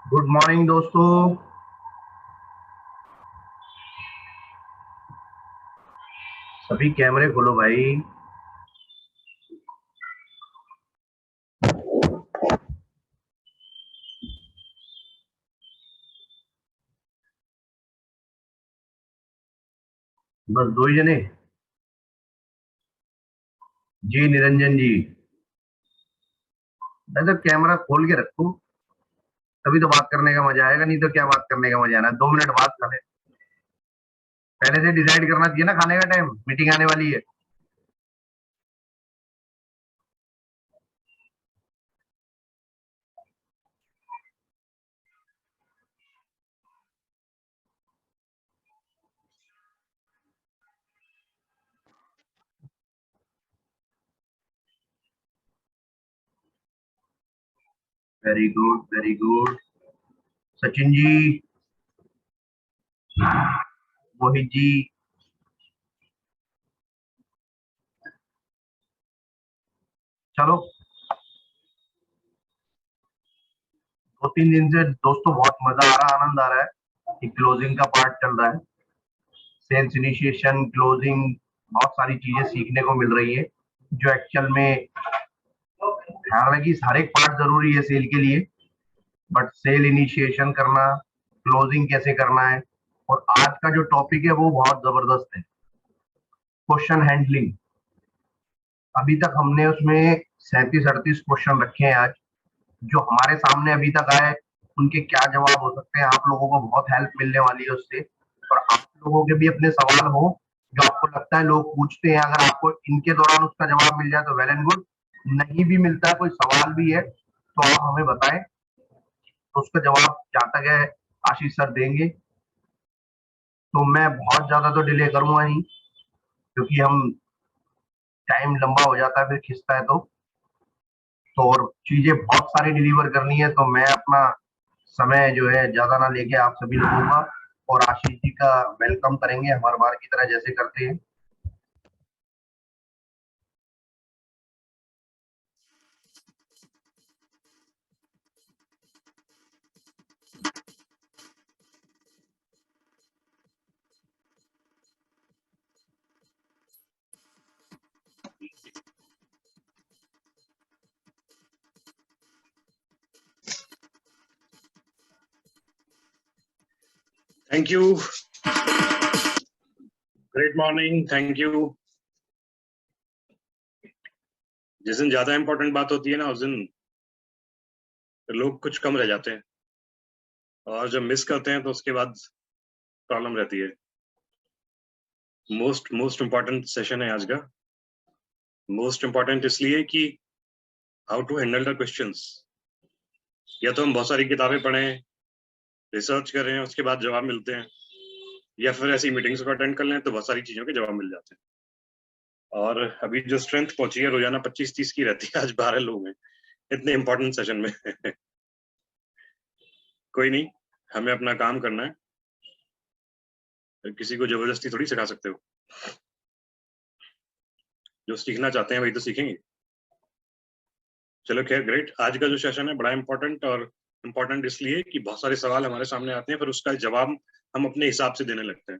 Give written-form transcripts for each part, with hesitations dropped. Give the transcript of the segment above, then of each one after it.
Good morning दोस्तों। सभी कैमरे खोलो भाई। बस दो ही जने। जी निरंजन जी। मैं तो कैमरा खोल के रखूं तभी तो बात करने का मजा आएगा, नहीं तो क्या बात करने का मजा आना। 2 मिनट बात कर ले। पहले से डिसाइड करना चाहिए ना, खाने का टाइम, मीटिंग आने वाली है। Very good very good. Sachin ji, Mohit ji. चलो, 2-3 दिन से दोस्तों बहुत मजा आ रहा है, आनंद आ रहा है कि क्लोजिंग का पार्ट चल रहा है। सेल्स इनिशिएशन, क्लोजिंग, बहुत सारी चीजें सीखने को मिल रही है जो एक्चुअल में, हालांकि हर एक पार्ट जरूरी है सेल के लिए, बट सेल इनिशिएशन करना, क्लोजिंग कैसे करना है। और आज का जो टॉपिक है वो बहुत जबरदस्त है, क्वेश्चन हैंडलिंग। अभी तक हमने उसमें 37-38 क्वेश्चन रखे हैं आज, जो हमारे सामने अभी तक आए उनके क्या जवाब हो सकते हैं। आप लोगों को बहुत हेल्प मिलने वाली है उससे। और आप लोगों के भी अपने सवाल हो जो आपको लगता है लोग पूछते हैं, अगर आपको इनके दौरान उसका जवाब मिल जाए तो वेल एंड गुड। नहीं भी मिलता है, कोई सवाल भी है तो आप हमें बताएं, तो उसका जवाब जहाँ तक है आशीष सर देंगे। तो मैं बहुत ज्यादा तो डिले करूंगा नहीं, क्योंकि हम टाइम लंबा हो जाता है फिर खिंचता है तो और चीजें बहुत सारी डिलीवर करनी है, तो मैं अपना समय जो है ज्यादा ना लेके आप सभी लोगों का और आशीष जी का वेलकम करेंगे हर बार की तरह जैसे करते हैं। Thank you, great morning, thank you. जिस दिन ज्यादा इंपॉर्टेंट बात होती है ना, उस दिन लोग कुछ कम रह जाते हैं, और जब मिस करते हैं तो उसके बाद प्रॉब्लम रहती है। मोस्ट इम्पॉर्टेंट सेशन है आज का। मोस्ट इम्पॉर्टेंट इसलिए कि how to handle the questions. या तो हम बहुत सारी किताबें पढ़ें, रिसर्च कर रहे हैं, उसके बाद जवाब मिलते हैं, या फिर ऐसी मीटिंग्स को अटेंड कर लें तो बहुत सारी चीजों के जवाब मिल जाते हैं। और अभी जो स्ट्रेंथ पहुंची है रोजाना 25-30 की रहती है, आज 12 लोग हैं इतने इंपॉर्टेंट सेशन में। कोई नहीं, हमें अपना काम करना है, किसी को जबरदस्ती थोड़ी सिखा सकते हो। जो सीखना चाहते हैं वही तो सीखेंगे। चलो खैर, ग्रेट। आज का जो सेशन है बड़ा इंपॉर्टेंट, और इम्पोर्टेंट इसलिए कि बहुत सारे सवाल हमारे सामने आते हैं, फिर उसका जवाब हम अपने हिसाब से देने लगते हैं,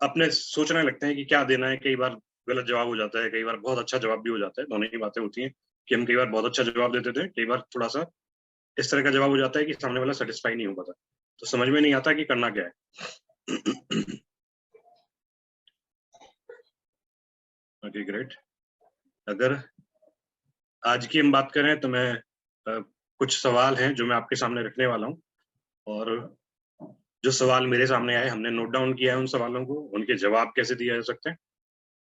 अपने सोचने लगते हैं कि क्या देना है। कई बार गलत जवाब हो जाता है, कई बार बहुत अच्छा जवाब भी हो जाता है। दोनों ही बातें होती हैं कि हम कई बार बहुत अच्छा जवाब देते थे, कई बार थोड़ा सा इस तरह का जवाब हो जाता है कि सामने वाला सेटिस्फाई नहीं हो पाता, तो समझ में नहीं आता कि करना क्या है। Okay great. अगर आज की हम बात करें तो मैं कुछ सवाल हैं जो मैं आपके सामने रखने वाला हूँ, और जो सवाल मेरे सामने आए हमने नोट डाउन किया है उन सवालों को, उनके जवाब कैसे दिए जा सकते हैं।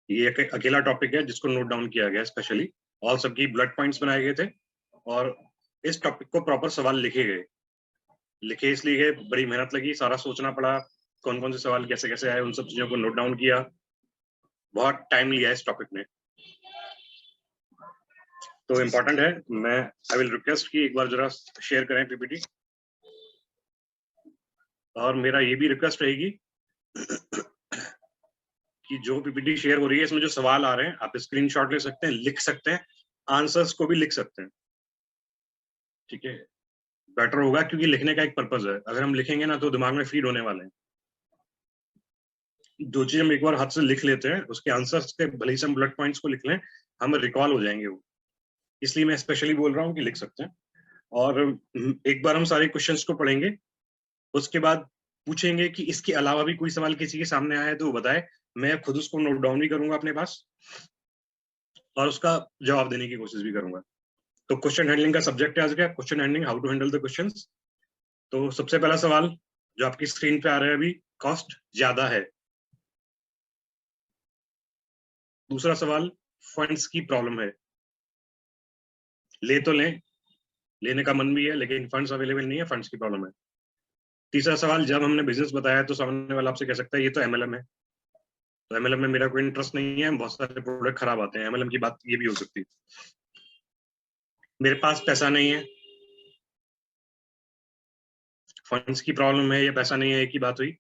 ये एक अकेला टॉपिक है जिसको नोट डाउन किया गया स्पेशली, और सबकी ब्लड पॉइंट्स बनाए गए थे, और इस टॉपिक को प्रॉपर सवाल लिखे गए। लिखे इसलिए गए, बड़ी मेहनत लगी, सारा सोचना पड़ा, कौन कौन से सवाल कैसे कैसे आए, उन सब चीजों को नोट डाउन किया, बहुत टाइम लिया इस टॉपिक में। तो इम्पोर्टेंट है। मैं आई विल रिक्वेस्ट कि एक बार जरा शेयर करें पीपीटी, और मेरा ये भी रिक्वेस्ट रहेगी कि जो पीपीटी शेयर हो रही है इसमें जो सवाल आ रहे हैं आप स्क्रीनशॉट ले सकते हैं, लिख सकते हैं, आंसर्स को भी लिख सकते हैं, ठीक है। बेटर होगा, क्योंकि लिखने का एक पर्पज है। अगर हम लिखेंगे ना तो दिमाग में फीड होने वाले हैं। जो चीज हम एक बार हाथ से लिख लेते हैं, उसके आंसर्स के भले ही से हम बुलेट पॉइंट्स को लिख लें, हम रिकॉल हो जाएंगे वो। इसलिए मैं स्पेशली बोल रहा हूँ कि लिख सकते हैं। और एक बार हम सारे क्वेश्चंस को पढ़ेंगे, उसके बाद पूछेंगे कि इसके अलावा भी कोई सवाल किसी के सामने आया है तो वो बताए। मैं खुद उसको नोट डाउन भी करूंगा अपने पास और उसका जवाब देने की कोशिश भी करूंगा। तो क्वेश्चन हैंडलिंग का सब्जेक्ट है आज का, question handling, how to handle the questions. तो सबसे पहला सवाल जो आपकी स्क्रीन पे आ रहा है अभी, कॉस्ट ज्यादा है। दूसरा सवाल, फंड्स की प्रॉब्लम है। ले तो लें, लेने का मन भी है, लेकिन फंड्स अवेलेबल नहीं है, फंड्स की प्रॉब्लम है। तीसरा सवाल, जब हमने बिजनेस बताया तो सामने वाला आपसे कह सकता है ये तो एमएलएम है, तो एमएलएम में मेरा कोई इंटरेस्ट नहीं है, बहुत सारे प्रोडक्ट खराब आते हैं। एमएलएम की बात ये भी हो सकती है। मेरे पास पैसा नहीं है, फंड्स की प्रॉब्लम है या पैसा नहीं है, एक ही बात हुई।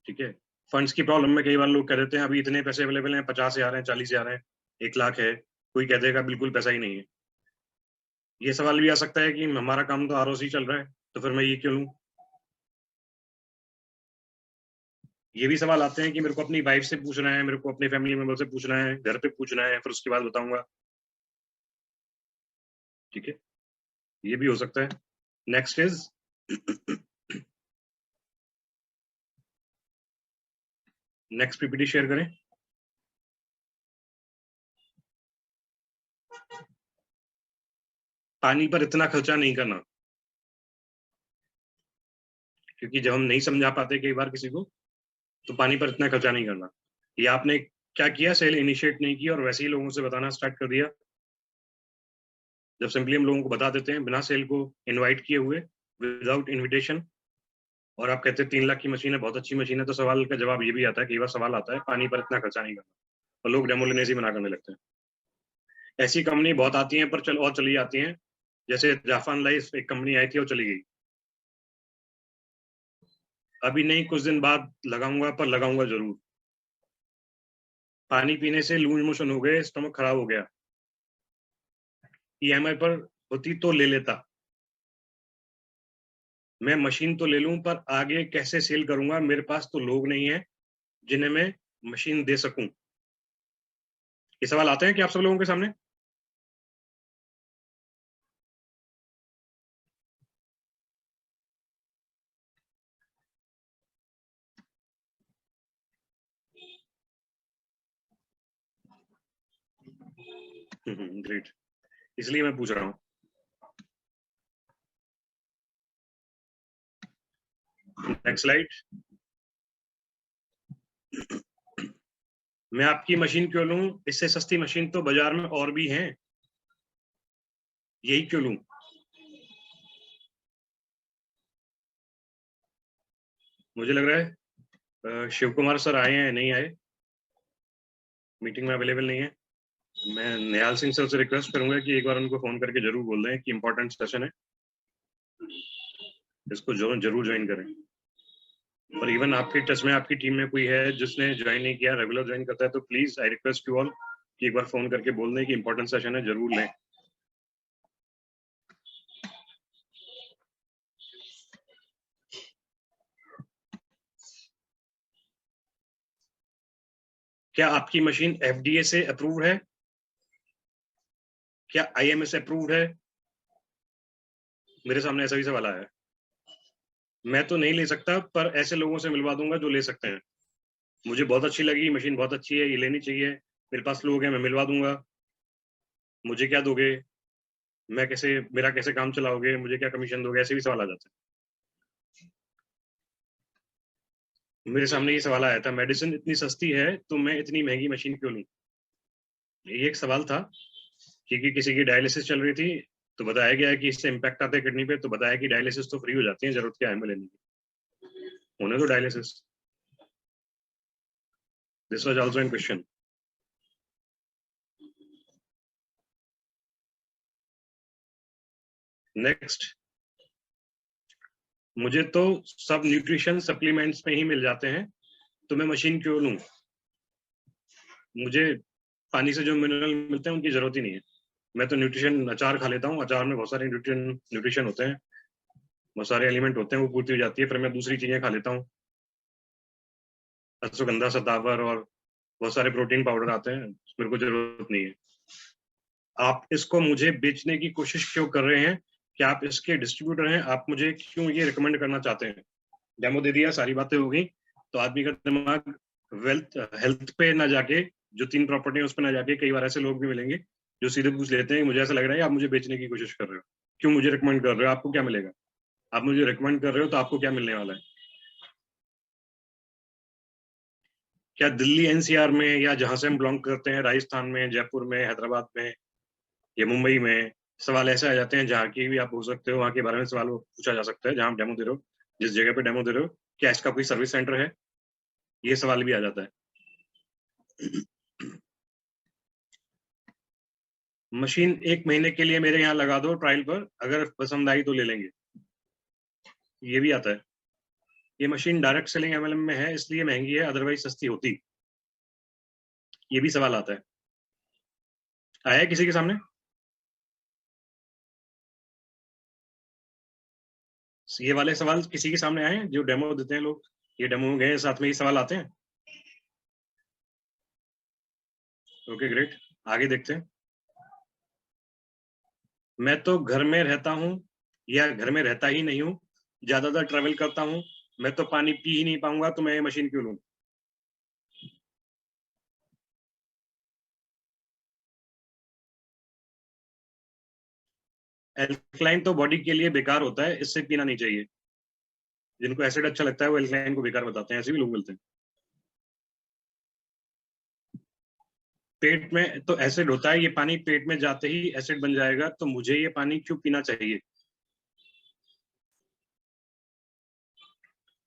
ठीक है, फंड्स की प्रॉब्लम में कई बार लोग कह देते हैं अभी इतने पैसे अवेलेबल हैं, 50,000 हैं, 40,000 हैं, 1 लाख है। कोई कह देगा बिल्कुल पैसा ही नहीं है। ये सवाल भी आ सकता है कि हमारा काम तो आरओसी चल रहा है, तो फिर मैं ये क्यों लूं। ये भी सवाल आते हैं कि मेरे को अपनी वाइफ से पूछना है, मेरे को अपने फैमिली मेंबर से पूछना है, घर पे पूछना है, फिर उसके बाद बताऊंगा। ठीक है, ये भी हो सकता है। Next is next PPT share करें। पानी पर इतना खर्चा नहीं करना, क्योंकि जब हम नहीं समझा पाते कई बार किसी को, तो पानी पर इतना खर्चा नहीं करना। ये आपने क्या किया, सेल इनिशिएट नहीं किया और वैसे ही लोगों से बताना स्टार्ट कर दिया। जब सिंपली हम लोगों को बता देते हैं बिना सेल को इनवाइट किए हुए, विदाउट इनविटेशन, और आप कहते हैं 3 लाख की मशीन है, बहुत अच्छी मशीन है, तो सवाल का जवाब ये भी आता है, कई बार सवाल आता है पानी पर इतना खर्चा नहीं करना, और लोग डेमो लेने से मना करने लगते हैं। ऐसी कंपनी बहुत आती हैं पर चली जाती हैं। जैसे जाफान लाइफ एक कंपनी आई थी और चली गई। अभी नहीं, कुछ दिन बाद लगाऊंगा, पर लगाऊंगा जरूर। पानी पीने से लूज मोशन हो गए, स्टमक खराब हो गया, ईएमआई पर होती तो ले लेता। मैं मशीन तो ले लूं, पर आगे कैसे सेल करूंगा, मेरे पास तो लोग नहीं है जिन्हें मैं मशीन दे सकूं। ये सवाल आते हैं कि आप सब लोगों के सामने? ग्रेट, इसलिए मैं पूछ रहा हूं। Next slide. मैं आपकी मशीन क्यों लूं, इससे सस्ती मशीन तो बाजार में और भी हैं, यही क्यों लूं। मुझे लग रहा है शिव कुमार सर आए हैं, नहीं आए, मीटिंग में अवेलेबल नहीं है। मैं निहाल सिंह सर से रिक्वेस्ट करूंगा कि एक बार उनको फोन करके जरूर बोल दें कि इंपॉर्टेंट सेशन है, इसको जरूर ज्वाइन करें। और इवन आपके टच में आपकी टीम में कोई है जिसने ज्वाइन नहीं किया, रेगुलर ज्वाइन करता है, तो please I request you all कि एक बार फोन करके बोल दें कि इंपॉर्टेंट सेशन है, जरूर लें। क्या आपकी मशीन एफडीए से अप्रूव्ड है? क्या आईएमएस अप्रूव्ड है? मेरे सामने ऐसा भी सवाल आया है। मैं तो नहीं ले सकता, पर ऐसे लोगों से मिलवा दूंगा जो ले सकते हैं। मुझे बहुत अच्छी लगी, मशीन बहुत अच्छी है, ये लेनी चाहिए, मेरे पास लोग हैं, मैं मिलवा दूंगा। मुझे क्या दोगे, मैं कैसे, मेरा कैसे काम चलाओगे, मुझे क्या कमीशन दोगे, ऐसे भी सवाल आ जाते हैं। मेरे सामने ये सवाल आया था, मेडिसिन इतनी सस्ती है तो मैं इतनी महंगी मशीन क्यों लूं। ये एक सवाल था, क्योंकि किसी की डायलिसिस चल रही थी, तो बताया गया कि इससे इम्पैक्ट आता है किडनी पे, तो बताया कि डायलिसिस तो फ्री हो जाती है, जरूरत क्या है हमें लेने की, होने तो dialysis. This was also in question. Next, मुझे तो सब न्यूट्रिशन सप्लीमेंट्स में ही मिल जाते हैं, तो मैं मशीन क्यों लूं। मुझे पानी से जो मिनरल मिलते हैं उनकी जरूरत ही नहीं है। मैं तो न्यूट्रिशन अचार खा लेता हूँ, अचार में बहुत सारे न्यूट्रिशन होते हैं, बहुत सारे एलिमेंट होते हैं, वो पूर्ति हो जाती है, फिर मैं दूसरी चीजें खा लेता हूँ, अश्वगंधा, शतावर और बहुत सारे प्रोटीन पाउडर आते हैं, मेरे को जरूरत नहीं है। आप इसको मुझे बेचने की कोशिश क्यों कर रहे हैं? क्या आप इसके डिस्ट्रीब्यूटर हैं? आप मुझे क्यों ये रिकमेंड करना चाहते हैं? डेमो दे दिया, सारी बातें हो गई, तो आदमी का दिमाग हेल्थ पे ना जाके, जो 3 प्रॉपर्टी है उस पे ना जाके, कई बार ऐसे लोग भी मिलेंगे जो सीधे पूछ लेते हैं, मुझे ऐसा लग रहा है आप मुझे बेचने की कोशिश कर रहे हो, क्यों मुझे रिकमेंड कर रहे हो, आपको क्या मिलेगा? आप मुझे रिकमेंड कर रहे हो तो आपको क्या मिलने वाला है? क्या दिल्ली एनसीआर में, या जहां से हम बिलोंग करते हैं, राजस्थान में, जयपुर में, हैदराबाद में या मुंबई में, सवाल ऐसे आ जाते हैं जहाँ की भी आप हो सकते हो, वहां के बारे में सवाल पूछा जा सकता है, जहां आप डेमो दे रहे हो, जिस जगह पे डेमो दे रहे हो, क्या इसका कोई सर्विस सेंटर है? ये सवाल भी आ जाता है। मशीन 1 महीने के लिए मेरे यहाँ लगा दो ट्रायल पर, अगर पसंद आई तो ले लेंगे, ये भी आता है। ये मशीन डायरेक्ट सेलिंग एमएलएम में है इसलिए महंगी है, अदरवाइज सस्ती होती, ये भी सवाल आता है। आया है किसी के सामने? ये वाले सवाल किसी के सामने आए हैं जो डेमो देते हैं लोग, ये डेमो गए साथ में ये सवाल आते हैं? ओके ग्रेट, आगे देखते हैं। मैं तो घर में रहता हूँ या घर में रहता ही नहीं हूँ, ज्यादातर ट्रेवल करता हूँ, मैं तो पानी पी ही नहीं पाऊंगा, तो मैं ये मशीन क्यों लूं? एल्कलाइन तो बॉडी के लिए बेकार होता है, इससे पीना नहीं चाहिए। जिनको एसिड अच्छा लगता है वो एल्कलाइन को बेकार बताते हैं, ऐसे भी लोग मिलते हैं। पेट में तो एसिड होता है, ये पानी पेट में जाते ही एसिड बन जाएगा, तो मुझे ये पानी क्यों पीना चाहिए?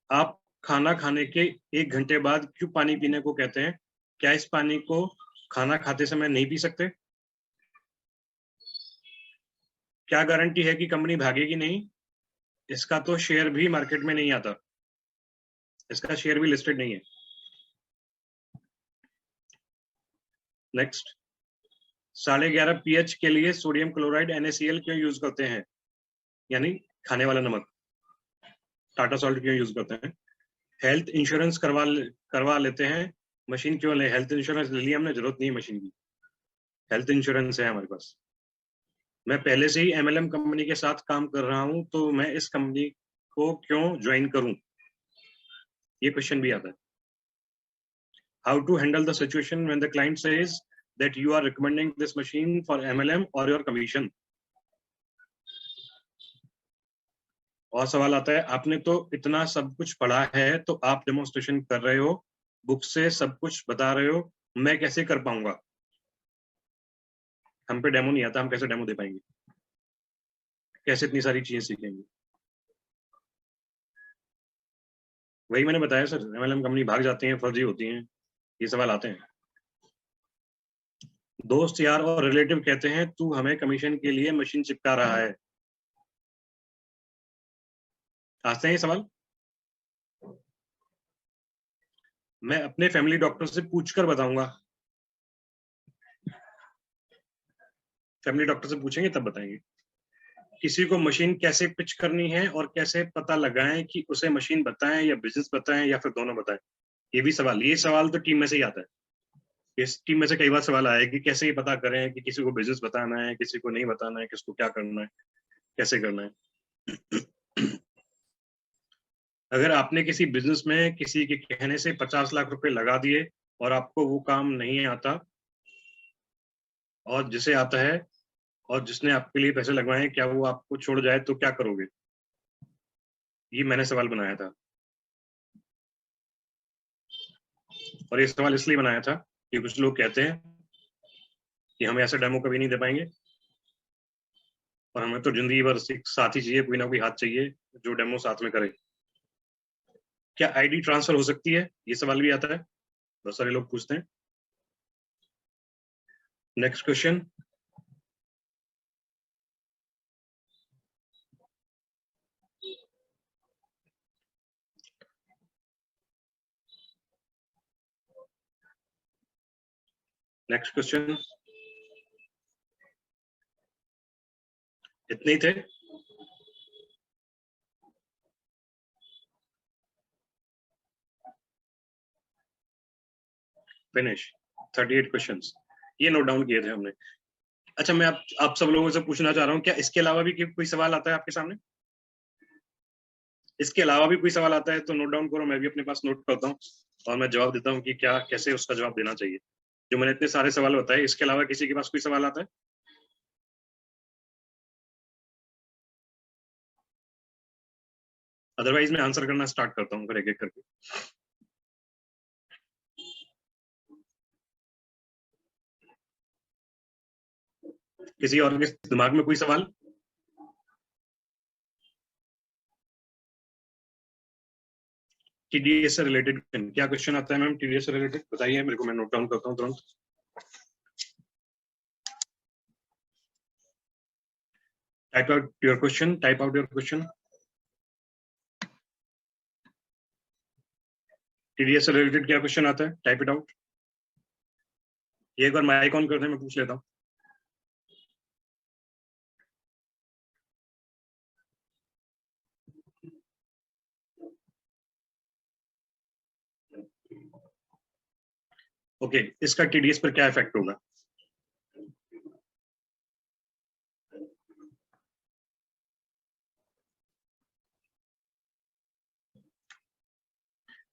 आप खाना खाने के 1 घंटे बाद क्यों पानी पीने को कहते हैं? क्या इस पानी को खाना खाते समय नहीं पी सकते? क्या गारंटी है कि कंपनी भागेगी नहीं? इसका तो शेयर भी मार्केट में नहीं आता, इसका शेयर भी लिस्टेड नहीं है। नेक्स्ट, 11.5 pH के लिए सोडियम क्लोराइड NaCl क्यों यूज करते हैं, यानी खाने वाला नमक, टाटा सॉल्ट क्यों यूज करते हैं? हेल्थ इंश्योरेंस करवा लेते हैं, मशीन क्यों ले? हेल्थ इंश्योरेंस ले लिया हमने, जरूरत नहीं है मशीन की, हेल्थ इंश्योरेंस है हमारे पास। मैं पहले से ही MLM कंपनी के साथ काम कर रहा हूं, तो मैं इस कंपनी को क्यों ज्वाइन करूं? ये क्वेश्चन भी आता है। How to handle the situation when the client says that you are recommending this machine for MLM और योर कमीशन? और सवाल आता है, आपने तो इतना सब कुछ पढ़ा है, तो आप डेमोन्स्ट्रेशन कर रहे हो, बुक से सब कुछ बता रहे हो, मैं कैसे कर पाऊंगा? हम पे डेमो नहीं आता, हम कैसे डेमो दे पाएंगे? कैसे इतनी सारी चीजें सीखेंगे? वही मैंने बताया सर, MLM कंपनी भाग जाती हैं, फर्जी होती हैं, ये सवाल आते हैं। दोस्त यार और रिलेटिव कहते हैं तू हमें कमीशन के लिए मशीन चिपका रहा है, आते हैं ये सवाल। मैं अपने फैमिली डॉक्टर से पूछकर बताऊंगा, फैमिली डॉक्टर से पूछेंगे तब बताएंगे। किसी को मशीन कैसे पिच करनी है और कैसे पता लगाएं कि उसे मशीन बताएं या बिजनेस बताएं या फिर दोनों बताएं? ये भी सवाल, ये सवाल तो टीम में से ही आता है। इस टीम में से कई बार सवाल आया कि कैसे ये पता करें कि किसी को बिजनेस बताना है, किसी को नहीं बताना है, किसको क्या करना है, कैसे करना है। अगर आपने किसी बिजनेस में किसी के कहने से 50 लाख रुपए लगा दिए और आपको वो काम नहीं आता, और जिसे आता है और जिसने आपके लिए पैसे लगवाए हैं, क्या वो आपको छोड़ जाए तो क्या करोगे? ये मैंने सवाल बनाया था, और ये सवाल इसलिए बनाया था कि कुछ लोग कहते हैं कि हम ऐसा डेमो कभी नहीं दे पाएंगे, और हमें तो जिंदगी भर साथ ही चाहिए, कोई ना कोई हाथ चाहिए जो डेमो साथ में करे। क्या आईडी ट्रांसफर हो सकती है, ये सवाल भी आता है, बहुत सारे लोग पूछते हैं। नेक्स्ट क्वेश्चन, नेक्स्ट क्वेश्चन, इतने ही थे। फिनिश 38 क्वेश्चंस, ये नोट डाउन किए थे हमने। अच्छा, मैं आप सब लोगों से पूछना चाह रहा हूँ, क्या इसके अलावा भी कोई सवाल आता है आपके सामने? इसके अलावा भी कोई सवाल आता है तो नोट डाउन करो, मैं भी अपने पास नोट करता हूँ और मैं जवाब देता हूँ कि क्या कैसे उसका जवाब देना चाहिए। जो मैंने इतने सारे सवाल बताए, इसके अलावा किसी के पास कोई सवाल आता है? अदरवाइज मैं आंसर करना स्टार्ट करता हूँ फिर एक एक करके। किसी और के दिमाग में कोई सवाल? टीडीएस से रिलेटेड क्या क्वेश्चन आता है मैम? टीडीएस से रिलेटेड बताइए मेरे को, मैं नोट डाउन करता हूँ तुरंत। Type out your question. TDS से रिलेटेड क्या क्वेश्चन आता है? Type it out. एक बार माइक ऑन करते हैं, मैं पूछ लेता हूँ। ओके, इसका टीडीएस पर क्या इफेक्ट होगा?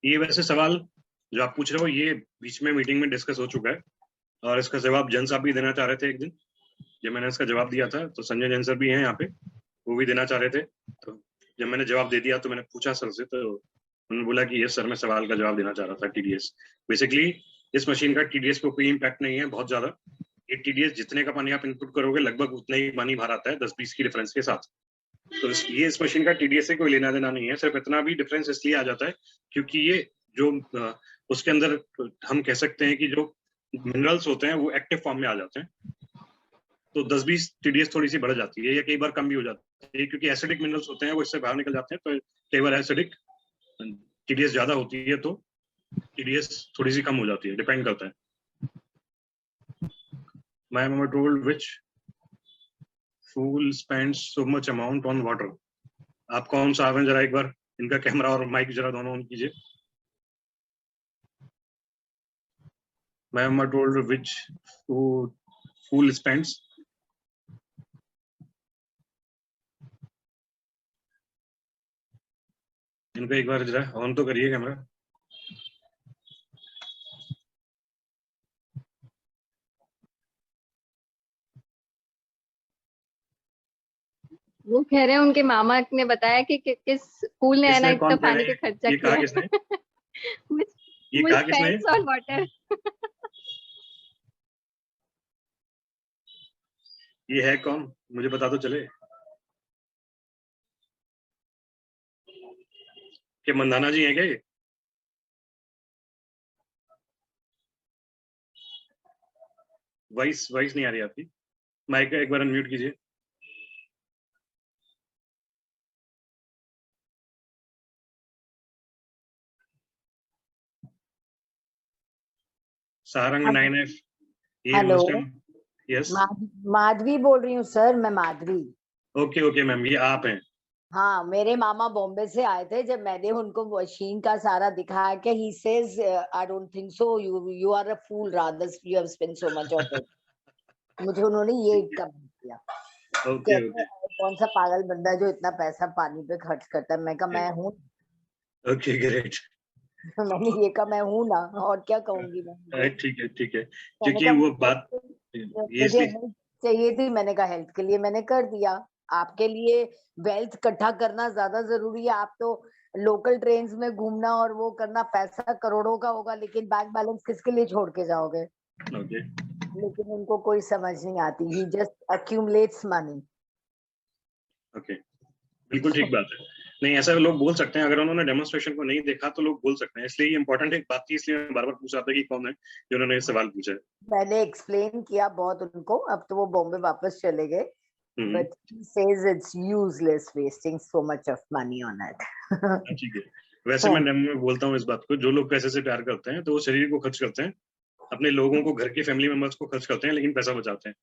ये वैसे सवाल जो आप पूछ रहे हो, ये बीच में मीटिंग में डिस्कस हो चुका है और इसका जवाब जैन साहब भी देना चाह रहे थे एक दिन। जब मैंने इसका जवाब दिया था तो संजय जैन सर भी हैं यहाँ पे, वो भी देना चाह रहे थे। तो जब मैंने जवाब दे दिया तो मैंने पूछा सर से, तो उन्होंने बोला कि यस सर, मैं सवाल का जवाब देना चाह रहा था। टीडीएस बेसिकली, इस मशीन का टीडीएस पे कोई इम्पैक्ट नहीं है बहुत ज्यादा। ये टीडीएस जितने का पानी आप इनपुट करोगे लगभग उतना ही पानी बाहर आता है 10-20 की डिफरेंस के साथ। तो ये इस मशीन का टीडीएस से कोई लेना देना नहीं है। सिर्फ इतना भी डिफरेंस इसलिए आ जाता है क्योंकि ये जो उसके अंदर हम कह सकते हैं कि जो मिनरल्स होते हैं वो एक्टिव फॉर्म में आ जाते हैं, तो 10-20 टीडीएस थोड़ी सी बढ़ जाती है या कई बार कम भी हो जाती है, क्योंकि एसिडिक मिनरल्स होते हैं वो इससे बाहर निकल जाते हैं। तो कई बार एसिडिक टीडीएस ज्यादा होती है तो टीडीएस थोड़ी सी कम हो जाती है, डिपेंड करता है। My mama told which fool spends so much amount on water. आप कौन सा हैं? जरा एक बार इनका कैमरा और माइक जरा दोनों ऑन कीजिए। My mama told which fool spends. इनका एक बार जरा ऑन तो करिए कैमरा। वो कह रहे हैं उनके मामा ने बताया कि किस फूल ने है ना इतना पानी का खर्चा ये कहा किसने? ये कहा किसने? On water. ये है कौन, मुझे बता तो चले। क्या मंदाना जी हैं क्या ये? वॉइस नहीं आ रही आपकी, माइक एक बार अनम्यूट कीजिए। सारंग 9F, ये हेलो, यस माधवी बोल रही हूँ सर, मैं माधवी। ओके मैम, ये आप हैं? हाँ, मेरे मामा बॉम्बे से आए थे। जब मैंने उनको मशीन का सारा दिखाया कि he says I don't think so, you are a fool, rather you have spent so much of it. मुझे उन्होंने ये कमेंट किया, ओके कौन सा पागल बंदा है जो इतना पैसा पानी पे खर्च करता है। मैं कहा मैं हूँ। Okay great. मैंने ये कहा मैं हूँ ना, और क्या कहूंगी मैं। ठीक है क्योंकि वो बात मुझे हेल्थ चाहिए थी, मैंने कहा हेल्थ के लिए मैंने कर दिया। आपके लिए वेल्थ इकट्ठा करना ज्यादा जरूरी है। आप तो लोकल ट्रेन्स में घूमना और वो करना, पैसा करोड़ों का होगा लेकिन बैंक बैलेंस किसके लिए छोड़ के जाओगे। ओके लेकिन उनको कोई समझ नहीं आती, ही जस्ट accumulates money. ओके, बिल्कुल ठीक बात है। नहीं, ऐसा लोग बोल सकते हैं, अगर उन्होंने डेमोन्स्ट्रेशन को नहीं देखा तो लोग बोल सकते हैं, इसलिए ये इंपॉर्टेंट एक बात थी, इसलिए मैं बार बार पूछ रहा था कि कौन है जिन्होंने ये सवाल पूछा है। मैंने एक्सप्लेन किया बहुत उनको, अब तो वो बॉम्बे वापस चले गए। But he says it's useless wasting so much of money on it. ठीक है, वैसे मैं डेमो में बोलता हूँ इस बात को, जो लोग पैसे से प्यार करते हैं तो वो शरीर को खर्च करते हैं, अपने लोगों को, घर के फैमिली मेंबर्स को खर्च करते हैं, लेकिन पैसा बचाते हैं।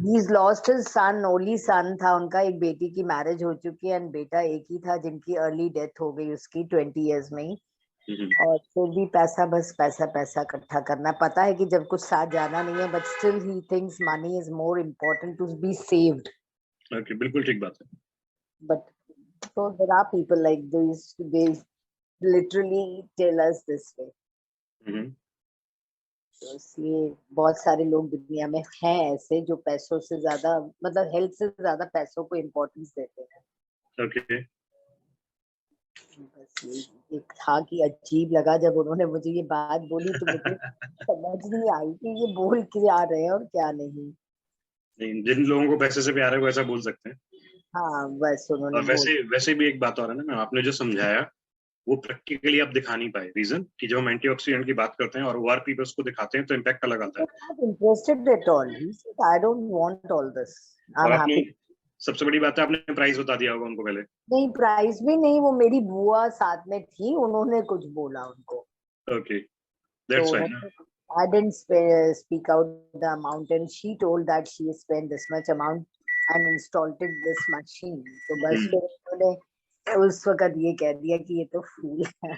He's lost his son, only son था उनका। एक बेटी की मैरिज हो चुकी है और बेटा एक ही था जिनकी अर्ली डेथ हो गई उसकी 20 years में ही। और फिर भी पैसा, बस पैसा पैसा इकट्ठा करना। पता है कि जब कुछ साथ जाना नहीं है, but still he thinks money is more important to be saved. Okay, बिल्कुल ठीक बात है। But so there are people like these, they literally tell us this way. हम्म, तो इसलिए बहुत सारे लोग दुनिया में हैं ऐसे जो पैसों से ज्यादा, मतलब हेल्थ से ज्यादा पैसों को इम्पोर्टेंस देते हैं। ओके। बस ये एक था कि अजीब लगा जब उन्होंने मुझे ये बात बोली, तो मुझे समझ नहीं आई कि ये बोल क्या रहे हैं और क्या नहीं। नहीं, जिन लोगों को पैसे से प्यार है वो ऐसा बोल सकते हैं। हाँ, बस उन्होंने और वैसे भी एक बात और है ना मैम, आपने जो समझाया वो प्रैक्टिकली आप दिखा नहीं पाए। रीजन कि जब हम एंटीऑक्सीडेंट की बात करते हैं और ओआरपी पे उसको दिखाते हैं तो इम्पैक्ट अलग आता है। not interested at all. He said, I don't want all this. और I'm आपने happy. सबसे बड़ी बात है आपने प्राइस बता दिया होगा उनको पहले। नहीं, प्राइस भी नहीं, वो मेरी बुआ साथ में थी, उन्होंने कुछ बोला उनको। ओके, तो that's fine. I didn't speak out the amount, and she told that she spent this much amount and installed this machine. तो बस फिर उन्होंने उस वक्त ये कह दिया कि ये तो फूल है।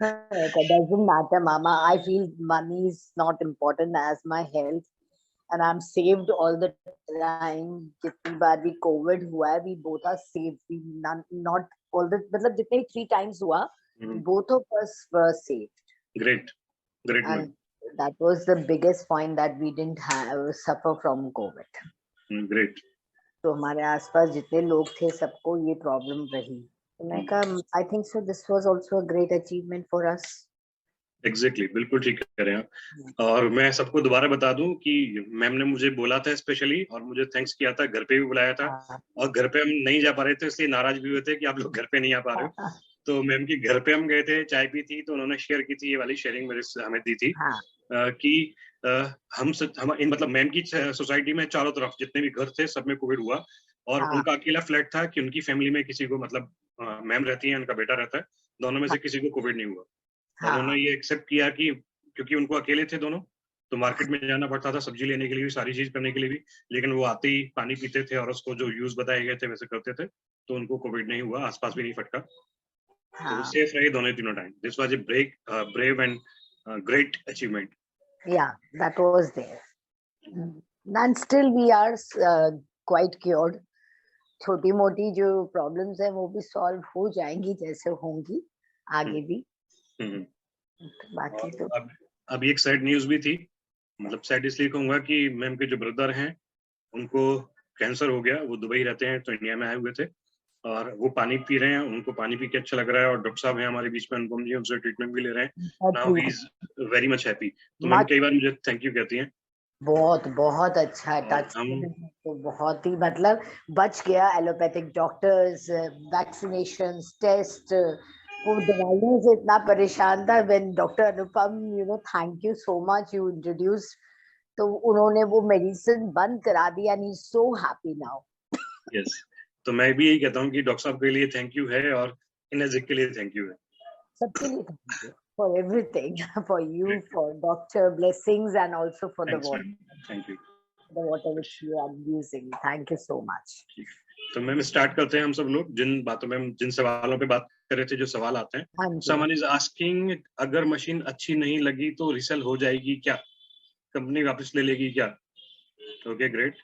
It doesn't matter, Mama. I feel money is not important as my health, and I'm saved all the time. जितनी बार भी COVID हुआ है, we both are saved. We not all the, मतलब जितने 3 times हुआ, both of us were saved. Great, great man. And that was the biggest point that we didn't suffer from COVID. Great. तो हमारे आसपास जितने लोग थे सबको ये प्रॉब्लम रही। तो मैं कहा I think so this was also a great achievement for us. Exactly, बिल्कुल ठीक कह रहे हैं आप। और मैं सबको दोबारा बता दूं कि मैम ने मुझे बोला था स्पेशली, और मुझे थैंक्स किया था, घर पे भी बुलाया था। और घर पे हम नहीं जा पा रहे थे इसलिए नाराज भी हुए थे कि आप लोग घर पे नहीं आ पा रहे हो। तो मैम के घर पे हम गए थे, चाय पी थी, तो उन्होंने शेयर की थी, ये वाली शेयरिंग मेरे से हमें दी थी कि हम मतलब मैम की सोसाइटी में चारों तरफ जितने भी घर थे सब में कोविड हुआ, और उनका अकेला फ्लैट था कि उनकी फैमिली में किसी को, मतलब मैम रहती है, उनका बेटा रहता है, दोनों में से किसी को कोविड नहीं हुआ। उन्होंने ये एक्सेप्ट किया कि क्योंकि उनको अकेले थे दोनों, तो मार्केट में जाना पड़ता था सब्जी लेने के लिए भी, सारी चीज करने के लिए भी, लेकिन वो आते ही पानी पीते थे और उसको जो यूज बताए गए थे वैसे करते थे, तो उनको कोविड नहीं हुआ, आसपास भी नहीं फटका। तो वो सेफ रहे दोनों तीनों time. This was a brave and great achievement. Yeah, that was there. And still we are quite cured. छोटी मोटी जो प्रॉब्लम्स है वो भी सॉल्व हो जाएंगी जैसे होंगी आगे भी। बाकी तो अब एक सैड न्यूज भी थी, मतलब सैड इसलिए कहूंगा कि मैम के जो ब्रदर हैं उनको कैंसर हो गया। वो दुबई रहते हैं तो इंडिया में आए हुए थे, और वो पानी पी रहे हैं, उनको पानी पी के अच्छा लग रहा है, और डॉक्टर साहब हैं हमारे बीच में, अनुपम जी, उनसे ट्रीटमेंट भी ले रहे हैं। Now he is very much happy. तो मैम कई बार मुझे थैंक यू कहती हैं। बहुत बहुत अच्छा टच, तो बहुत ही मतलब बच गया। एलोपैथिक डॉक्टर्स, वैक्सीनेशंस, टेस्ट, वो दवाइयों से इतना परेशान था। When doctor Anupam, you know, thank you so much, you introduce, तो उन्होंने वो मेडिसिन बंद करा दिया, and he is so happy now. Yes, तो मैं भी यही कहता हूँ कि डॉक्टर साहब के लिए थैंक यू है, और इनर्जिक के लिए थैंक यू है, सबके लिए thank you for everything, for you, for doctor blessings, and also for the water, thank you, the water which you are using. Thank you so much. तो मैम स्टार्ट करते हैं हम सब लोग जिन बातों में, जिन सवालों पे बात कर रहे थे, जो सवाल आते हैं। Someone is asking, अगर मशीन अच्छी नहीं लगी तो रीसेल हो जाएगी क्या, कंपनी वापस ले लेगी क्या? Okay, great.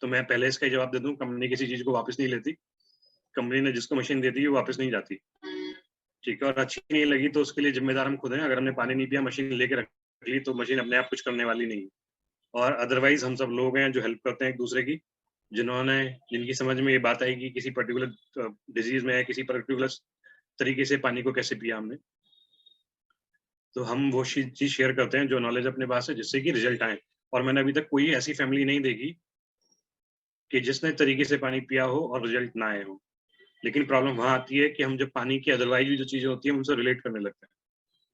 तो मैं पहले इसका जवाब दे दूं, कंपनी किसी चीज को वापस नहीं लेती। कंपनी ने जिसको मशीन दे दी है वो वापस नहीं जाती, ठीक है। और अच्छी नहीं लगी तो उसके लिए जिम्मेदार हम खुद हैं। अगर हमने पानी नहीं पिया, मशीन लेके रख ली, तो मशीन अपने आप कुछ करने वाली नहीं। और अदरवाइज हम सब लोग हैं जो हेल्प करते हैं एक दूसरे की, जिनकी समझ में ये बात आई कि किसी पर्टिकुलर डिजीज में है, किसी पर्टिकुलर तरीके से पानी को कैसे पिया हमने, तो हम वो चीज शेयर करते हैं जो नॉलेज अपने पास है, जिससे कि रिजल्ट आए। और मैंने अभी तक कोई ऐसी फैमिली नहीं देखी कि जिसने तरीके से पानी पिया हो और रिजल्ट ना आए हो। लेकिन प्रॉब्लम वहां आती है कि हम जब पानी की अदरवाइज भी जो चीजें होती है उनसे रिलेट करने लगते हैं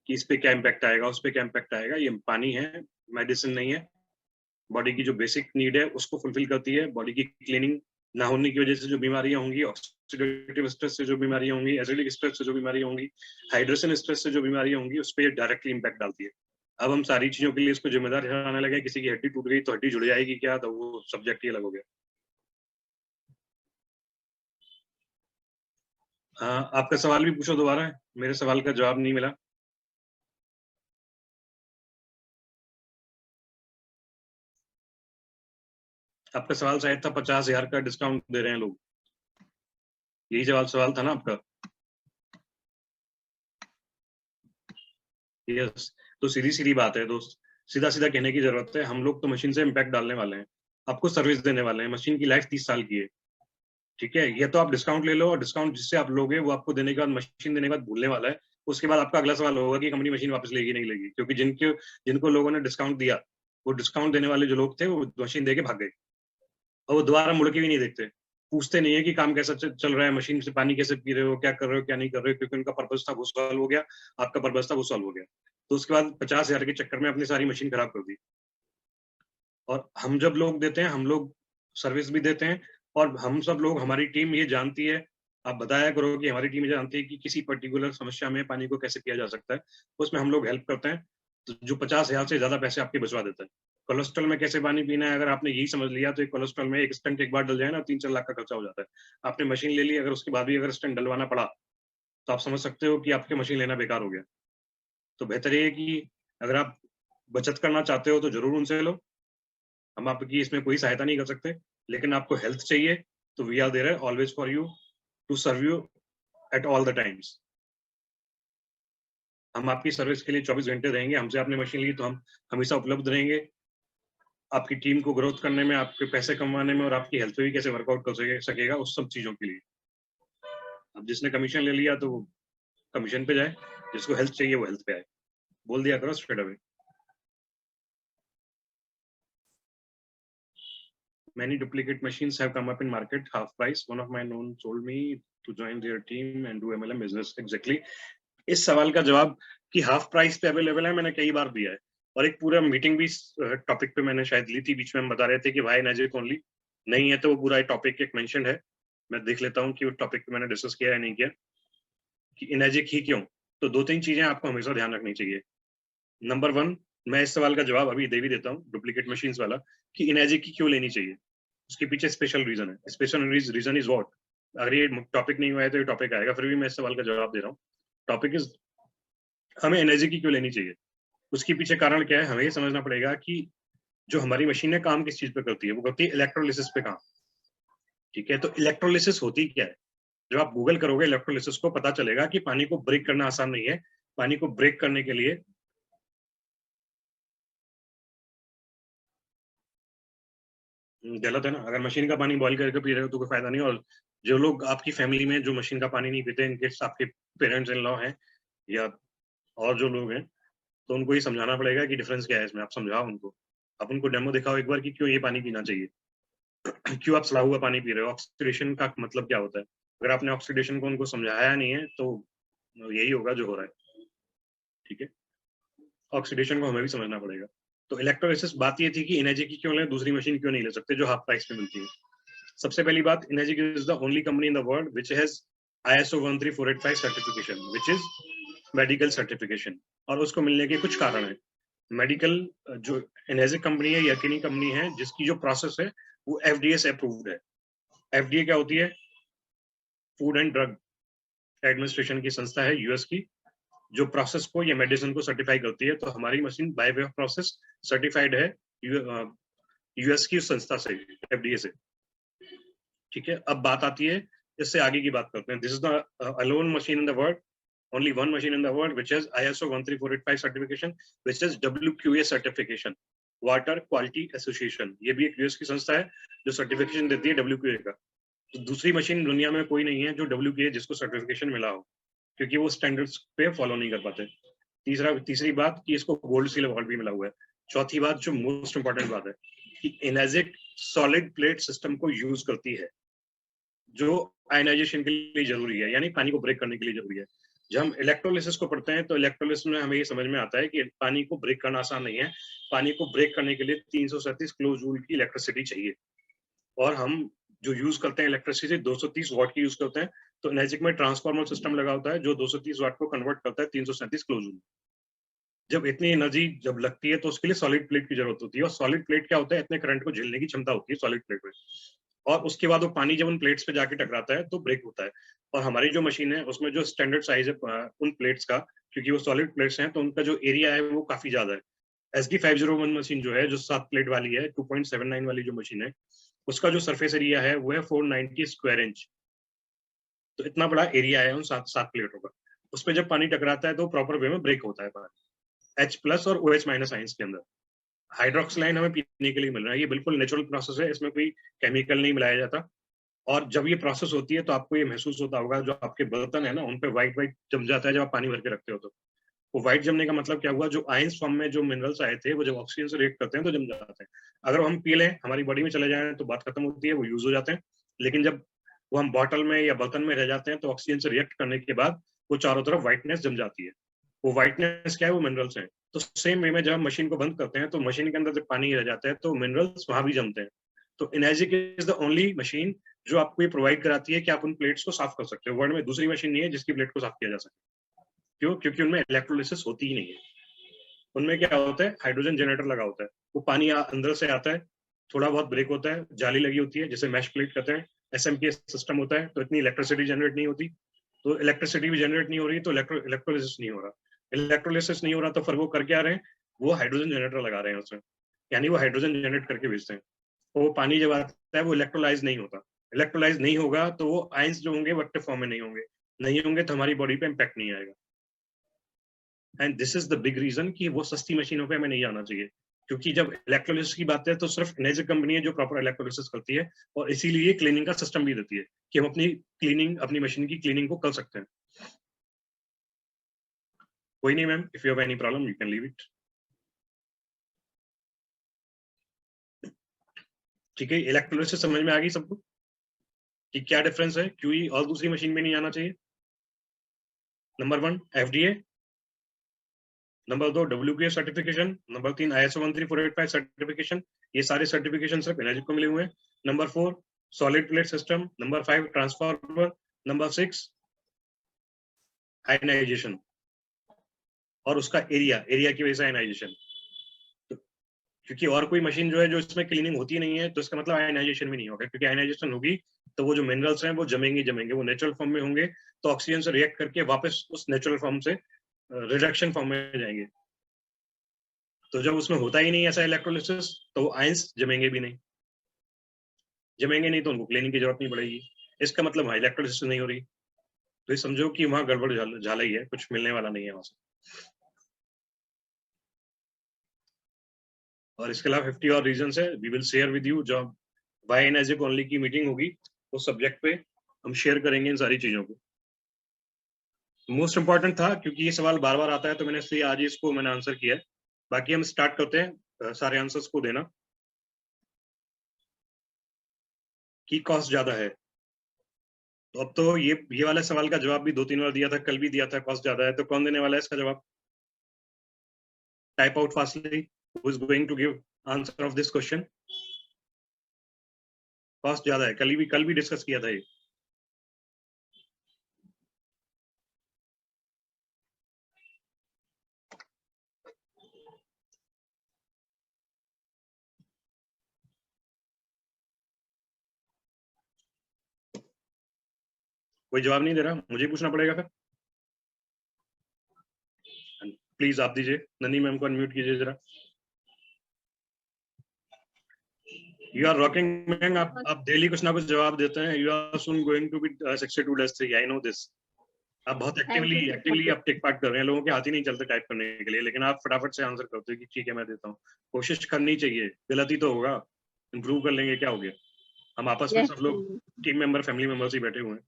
कि इस पे क्या इम्पैक्ट आएगा, उस पे क्या इम्पैक्ट आएगा। ये पानी है, मेडिसिन नहीं है। बॉडी की जो बेसिक नीड है उसको फुलफिल करती है। बॉडी की क्लीनिंग ना होने की वजह से जो बीमारियां होंगी, ऑक्सीडेटिव स्ट्रेस से जो बीमारियां होंगी, एसिडिक स्ट्रेस से जो बीमारियां होंगी, हाइड्रेशन स्ट्रेस से जो बीमारियां होंगी, उस पर डायरेक्टली इम्पैक्ट डालती है। अब हम सारी चीजों के लिए इसको जिम्मेदार ठहराने लगे। किसी की हड्डी टूट गई तो हड्डी जुड़ जाएगी क्या, तो वो सब्जेक्ट ही अलग हो गया। हाँ, आपका सवाल भी पूछो दोबारा, मेरे सवाल का जवाब नहीं मिला। आपका सवाल शायद था 50,000 का डिस्काउंट दे रहे हैं लोग, यही सवाल था ना आपका? यस, तो सीधी-सीधी बात है दोस्त, सीधा-सीधा कहने की जरूरत है, हम लोग तो मशीन से इम्पैक्ट डालने वाले हैं, आपको सर्विस देने वाले हैं, मशीन की लाइफ 30 साल की है, ठीक है? या तो आप डिस्काउंट ले लो और डिस्काउंट जिससे आप लोगे वो आपको देने के बाद, मशीन देने के बाद भूलने वाला है, उसके बाद आपका अगला सवाल होगा कि कंपनी मशीन वापस लेगी नहीं लेगी, क्योंकि जिनको लोगों ने डिस्काउंट दिया, वो डिस्काउंट देने वाले जो लोग थे वो मशीन देके भाग गए और वो दोबारा मुड़ के भी नहीं देखते, पूछते नहीं है कि काम कैसा चल रहा है, मशीन से पानी कैसे पी रहे हो, क्या कर रहे हो, क्या नहीं कर रहे हो, क्योंकि उनका पर्पज था वो सॉल्व हो गया, आपका पर्पज था वो सॉल्व हो गया, तो उसके बाद 50,000 के चक्कर में अपनी सारी मशीन खराब कर दी। और हम जब लोग देते हैं, हम लोग सर्विस भी देते हैं, और हम सब लोग, हमारी टीम ये जानती है, आप बताया करो कि हमारी टीम ये जानती है कि किसी पर्टिकुलर समस्या में पानी को कैसे पिया जा सकता है, उसमें हम लोग हेल्प करते हैं, तो जो 50,000 से ज्यादा पैसे आपके बचवा देता है। कोलेस्ट्रॉल में कैसे पानी पीना है, अगर आपने यही समझ लिया तो एक कोलेस्ट्रॉल में एक स्टेंट एक बार डल जाए ना, 3-4 लाख का खर्चा हो जाता है। आपने मशीन ले ली, अगर उसके बाद भी अगर स्टेंट डलवाना पड़ा, तो आप समझ सकते हो कि आपकी मशीन लेना बेकार हो गया। तो बेहतर ये है कि अगर आप बचत करना चाहते हो तो जरूर उनसे लो, हम आपकी इसमें कोई सहायता नहीं कर सकते, लेकिन आपको हेल्थ चाहिए तो we are there always for you to serve you at all the times. हम आपकी सर्विस के लिए 24 घंटे रहेंगे, हमसे आपने मशीन ली तो हम हमेशा उपलब्ध रहेंगे, आपकी टीम को ग्रोथ करने में, आपके पैसे कमाने में और आपकी हेल्थ पे भी कैसे वर्कआउट कर सकेगा, उस सब चीजों के लिए। अब जिसने कमीशन ले लिया तो वो कमीशन पे जाए, जिसको हेल्थ चाहिए वो हेल्थ पे आए, बोल दिया करो straight away. Many duplicate machines have come up in market, half price. One of my known told me to join their team and do MLM business. Exactly. इस सवाल का जवाब कि हाफ प्राइस पे अवेलेबल है, मैंने कई बार दिया है, और एक पूरा मीटिंग भी टॉपिक पे मैंने शायद ली थी, बीच में हम बता रहे थे कि भाई एनर्जिक ओनली नहीं है, तो वो पूरा टॉपिक एक मेंशन है, मैं देख लेता हूँ कि वो टॉपिक पे मैंने डिस्कस किया है नहीं किया, कि एनर्जिक ही क्यों। तो 2-3 चीजें आपको हमेशा ध्यान रखनी चाहिए। नंबर 1, मैं इस सवाल का जवाब अभी दे भी देता हूँ, डुप्लीकेट मशीन्स वाला, कि एनर्जिक की क्यों लेनी चाहिए, उसके पीछे स्पेशल रीजन है। स्पेशल रीजन इज व्हाट, अगर ये टॉपिक नहीं हुआ है तो ये टॉपिक आएगा, फिर भी मैं इस सवाल का जवाब दे रहा हूँ। टॉपिक इज, हमें एनर्जी की क्यों लेनी चाहिए, उसके पीछे कारण क्या है, हमें ये समझना पड़ेगा कि जो हमारी मशीनें काम किस चीज पे करती है, वो करती है इलेक्ट्रोलिसिस पे काम, ठीक है? तो इलेक्ट्रोलिसिस होती क्या है, जब आप गूगल करोगे इलेक्ट्रोलिसिस को, पता चलेगा कि पानी को ब्रेक करना आसान नहीं है, पानी को ब्रेक करने के लिए गलत है ना, अगर मशीन का पानी बॉईल करके पी रहे हो तो कोई फायदा नहीं। और जो लोग आपकी फैमिली में जो मशीन का पानी नहीं पीते, इनके आपके पेरेंट्स इन लॉ हैं या और जो लोग हैं, तो उनको ये समझाना पड़ेगा कि डिफरेंस क्या है इसमें, आप समझाओ उनको, आप उनको डेमो दिखाओ एक बार कि क्यों ये पानी पीना चाहिए, क्यों आप सड़ा हुआ पानी पी रहे हो, ऑक्सीडेशन का मतलब क्या होता है। अगर आपने ऑक्सीडेशन को उनको समझाया नहीं है तो यही होगा जो हो रहा है, ठीक है? ऑक्सीडेशन को हमें भी समझना पड़ेगा। तो इलेक्ट्रोलिसिस बात ये थी कि एनर्जी की क्यों लें, दूसरी मशीन क्यों नहीं ले सकते जो हाफ प्राइस में मिलती है। सबसे पहली बात, energic is the only company in the world which has ISO 13485 certification, which is medical certification, और उसको मिलने के कुछ कारण है। मेडिकल जो एनर्जिक कंपनी है, यकीनी कंपनी है जिसकी जो प्रोसेस है वो FDA से अप्रूव्ड है। FDA क्या होती है? फूड एंड ड्रग एडमिनिस्ट्रेशन की संस्था है यूएस की, जो प्रोसेस को या मेडिसिन को सर्टिफाई करती है। तो हमारी machine by way of process certified है यूएस की संस्था से, FDA से, ठीक है? अब बात आती है, इससे आगे की बात करते हैं। This is the alone machine in the world, only one machine in the world which has ISO 13485 certification, which is WQA certification, Water Quality Association। ये भी एक यूएस की संस्था है जो सर्टिफिकेशन देती है WQA का। तो दूसरी मशीन दुनिया में कोई नहीं है जो WQA जिसको सर्टिफिकेशन मिला हो, क्योंकि वो स्टैंडर्ड्स पे फॉलो नहीं कर पाते। तीसरी बात कि इसको गोल्ड सील अवार्ड भी मिला हुआ है। चौथी बात, जो मोस्ट इंपॉर्टेंट बात है, कि एनर्जिक सॉलिड प्लेट सिस्टम को यूज करती है, जो आयनाइजेशन के लिए जरूरी है, यानी पानी को ब्रेक करने के लिए जरूरी है। जब हम इलेक्ट्रोलिसिस को पढ़ते हैं तो इलेक्ट्रोलिसिस में हमें ये समझ में आता है कि पानी को ब्रेक करना आसान नहीं है, पानी को ब्रेक करने के लिए 337 किलो जूल की इलेक्ट्रिसिटी चाहिए, और हम जो यूज करते हैं इलेक्ट्रिसिटी 230 वाट की यूज करते हैं। तो एनर्जिक में ट्रांसफार्मर सिस्टम लगा होता है जो 230 वाट को कन्वर्ट करता है 337 किलो जूल। जब इतनी एनर्जी जब लगती है तो उसके लिए सॉलिड प्लेट की जरूरत होती है, और सॉलिड प्लेट क्या होता है, इतने करंट को झेलने की क्षमता होती है सॉलिड प्लेट में। और उसके बाद वो पानी जब उन प्लेट्स पे जाके टकराता है तो ब्रेक होता है। और हमारी जो मशीन है उसमें जो स्टैंडर्ड साइज है उन प्लेट्स का, क्योंकि वो सॉलिड प्लेट्स हैं तो उनका जो एरिया है वो काफी ज्यादा है। SD501 मशीन जो है, जो 7 प्लेट वाली है, 2.79 वाली जो मशीन है, उसका जो सरफेस एरिया है वो है 490 स्क्वायर इंच। तो इतना बड़ा एरिया है उन 7 प्लेटों का। उस पर जब पानी टकराता है तो प्रॉपर वे में ब्रेक होता है पानी, H+ और OH- आयंस के अंदर। हाइड्रोक्सिलाइन हमें पीने के लिए मिल रहा है, ये बिल्कुल नेचुरल प्रोसेस है, इसमें कोई केमिकल नहीं मिलाया जाता। और जब ये प्रोसेस होती है तो आपको ये महसूस होता होगा, जो आपके बर्तन है ना उन पे व्हाइट व्हाइट जम जाता है जब आप पानी भर के रखते हो तो। वो व्हाइट जमने का मतलब क्या हुआ, जो आयंस फॉर्म में जो मिनरल्स आए थे वो जब ऑक्सीजन से रिएक्ट करते हैं तो जम जाते हैं। अगर हम पी लें, हमारी बॉडी में चले जाएं तो बात खत्म होती है, वो यूज हो जाते हैं। लेकिन जब वो हम बॉटल में या बर्तन में रह जाते हैं तो ऑक्सीजन से रिएक्ट करने के बाद वो चारों तरफ व्हाइटनेस जम जाती है। वो व्हाइटनेस क्या है, वो मिनरल्स हैं। तो सेम वे में जब हम मशीन को बंद करते हैं तो मशीन के अंदर जब पानी रह जाता है तो मिनरल्स वहां भी जमते हैं। तो energic is the only machine जो आपको ये प्रोवाइड कराती है कि आप उन प्लेट्स को साफ कर सकते हो। वर्ल्ड में दूसरी मशीन नहीं है जिसकी प्लेट को साफ किया जा सके। क्यों? क्योंकि उनमें इलेक्ट्रोलिसिस होती ही नहीं है। उनमें क्या होता है, हाइड्रोजन जनरेटर लगा होता है, वो पानी अंदर से आता है, थोड़ा बहुत ब्रेक होता है, जाली लगी होती है जिसे मैश प्लेट कहते हैं, SMPS सिस्टम होता है, तो इतनी इलेक्ट्रिसिटी जनरेट नहीं होती। तो इलेक्ट्रिसिटी भी जनरेट नहीं हो रही तो इलेक्ट्रोलिसिस नहीं हो रहा। इलेक्ट्रोलिसिस नहीं हो रहा तो फिर वो कर क्या रहे हैं, वो हाइड्रोजन जनरेटर लगा रहे हैं उसमें, यानी वो हाइड्रोजन जनरेट करके भेजते हैं। तो वो पानी जब आता है वो इलेक्ट्रोलाइज नहीं होता। इलेक्ट्रोलाइज नहीं होगा तो वो आयंस जो होंगे वो एक्टिव फॉर्म में नहीं होंगे तो हमारी बॉडी पे इम्पैक्ट नहीं आएगा। And this is the big reason कि वो सस्ती मशीनों पे हमें नहीं आना चाहिए, क्योंकि जब इलेक्ट्रोलिसिस की बात है तो सिर्फ एनर्जिक कंपनी है जो प्रॉपर इलेक्ट्रोलिसिस करती है, और इसीलिए क्लीनिंग का सिस्टम भी देती है कि हम अपनी मशीन की क्लीनिंग को कर सकते हैं। कोई नहीं ma'am, if you have any problem you can leave it. ठीक है, इलेक्ट्रोलिसिस समझ में आ गई सबको कि क्या डिफरेंस है, क्यों ही और दूसरी मशीन में नहीं आना चाहिए। Number 1 FDA, number 2 WQA certification, number 3 ISO 13485 certification. ये सारे सर्टिफिकेशन सिर्फ एनर्जी को मिले हुए हैं। Number 4 solid plate system. Number 5 transformer. Number 6 ionisation, और उसका एरिया की वजह से आयनाइजेशन। तो क्योंकि और कोई मशीन जो है जो इसमें क्लीनिंग होती नहीं है तो इसका मतलब आयनाइजेशन भी नहीं होगा, क्योंकि आयनाइजेशन होगी तो वो जो मिनरल्स हैं वो जमेंगे, वो नेचुरल फॉर्म में होंगे, तो ऑक्सीजन से रिएक्ट करके वापस उस नेचुरल फॉर्म से रिडक्शन फॉर्म में जाएंगे। तो जब उसमें होता ही नहीं ऐसा इलेक्ट्रोलिसिस तो वो आयंस जमेंगे नहीं तो उनको क्लीनिंग की जरूरत नहीं पड़ेगी। इसका मतलब वहां इलेक्ट्रोलिसिस नहीं हो रही, तो ये समझो कि वहां गड़बड़ झाला ही है, कुछ मिलने वाला नहीं है वहां से। और इसके अलावा 50 और रीजन है, we will share with you. जब बाय एनर्जिक ओनली की मीटिंग होगी उस सब्जेक्ट पे हम शेयर करेंगे इन सारी चीजों को। मोस्ट इंपॉर्टेंट था क्योंकि ये सवाल बार बार आता है तो मैंने इसलिए आज ही इसको मैंने आंसर किया है। बाकी हम स्टार्ट करते हैं सारे आंसर्स को देना। की कॉस्ट ज्यादा है, तो अब तो ये वाले सवाल का जवाब भी 2-3 बार दिया था, कल भी दिया था, कॉस्ट ज्यादा है, तो कौन देने वाला है इसका जवाब? Type out fastly, who is going to give answer of this question. Cost ज्यादा है, कल भी डिस्कस किया था ये। कोई जवाब नहीं दे रहा, मुझे पूछना पड़ेगा फिर। प्लीज आप दीजिए, नन्ही मैम को अनम्यूट कीजिए जरा। यू आर रॉकिंग मैम, आप डेली कुछ ना कुछ जवाब देते हैं। You are soon going to be 62-3, I know this. आप बहुत एक्टिवली आप टेक पार्ट कर रहे हैं, लोगों के हाथ ही नहीं चलते टाइप करने के लिए, लेकिन आप फटाफट से आंसर करते हो कि ठीक है मैं देता हूँ। कोशिश करनी चाहिए, गलती तो होगा, इम्प्रूव कर लेंगे, क्या हो गया। हम आपस में सब लोग टीम मेंबर, फैमिली मेंबर्स ही बैठे हुए हैं।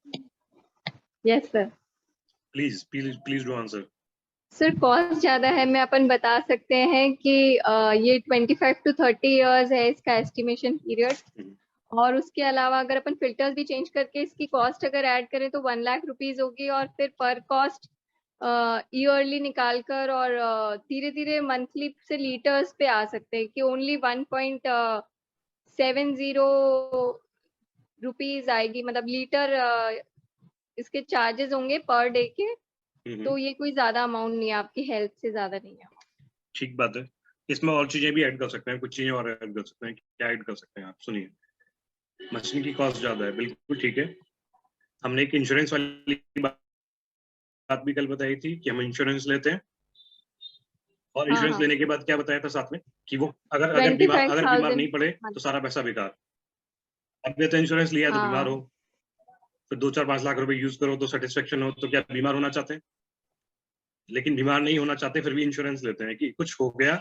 Yes sir. Please do answer. Sir cost ज्यादा है, मैं अपन बता सकते हैं कि ये 25 to 30 इयर्स है इसका एस्टिमेशन पीरियड। और उसके अलावा अगर अपन फिल्टर्स भी चेंज करके इसकी कॉस्ट अगर ऐड करें तो 1 लाख रुपीज होगी। और फिर पर कॉस्ट ईयरली निकाल कर और धीरे धीरे मंथली से लीटर्स पे आ सकते हैं कि ओनली 1.70 रुपीज आएगी, मतलब लीटर इसके चार्जेस होंगे पर डे के। तो ये कोई ज्यादा अमाउंट नहीं है, आपकी हेल्थ से ज्यादा नहीं है। ठीक बात है, इसमें और चीजें भी ऐड कर सकते हैं, कुछ चीजें और ऐड कर सकते हैं। क्या ऐड कर सकते हैं आप, सुनिए। मशीन की कॉस्ट ज्यादा है, बिल्कुल ठीक है। हमने एक इंश्योरेंस वाली बात भी कल बताई थी कि हम इंश्योरेंस लेते हैं, और इंश्योरेंस हाँ लेने के बाद क्या बताया था साथ में कि वो अगर अगर बीमार 25,000। नहीं पड़े तो सारा पैसा बेकार। अब ये तो इंश्योरेंस लिया तो बीमार हाँ हो, फिर 2-4-5 लाख रुपए यूज करो तो सेटिस्फेक्शन हो, तो क्या बीमार होना चाहते हैं? लेकिन बीमार नहीं होना चाहते, फिर भी इंश्योरेंस लेते हैं कि कुछ हो गया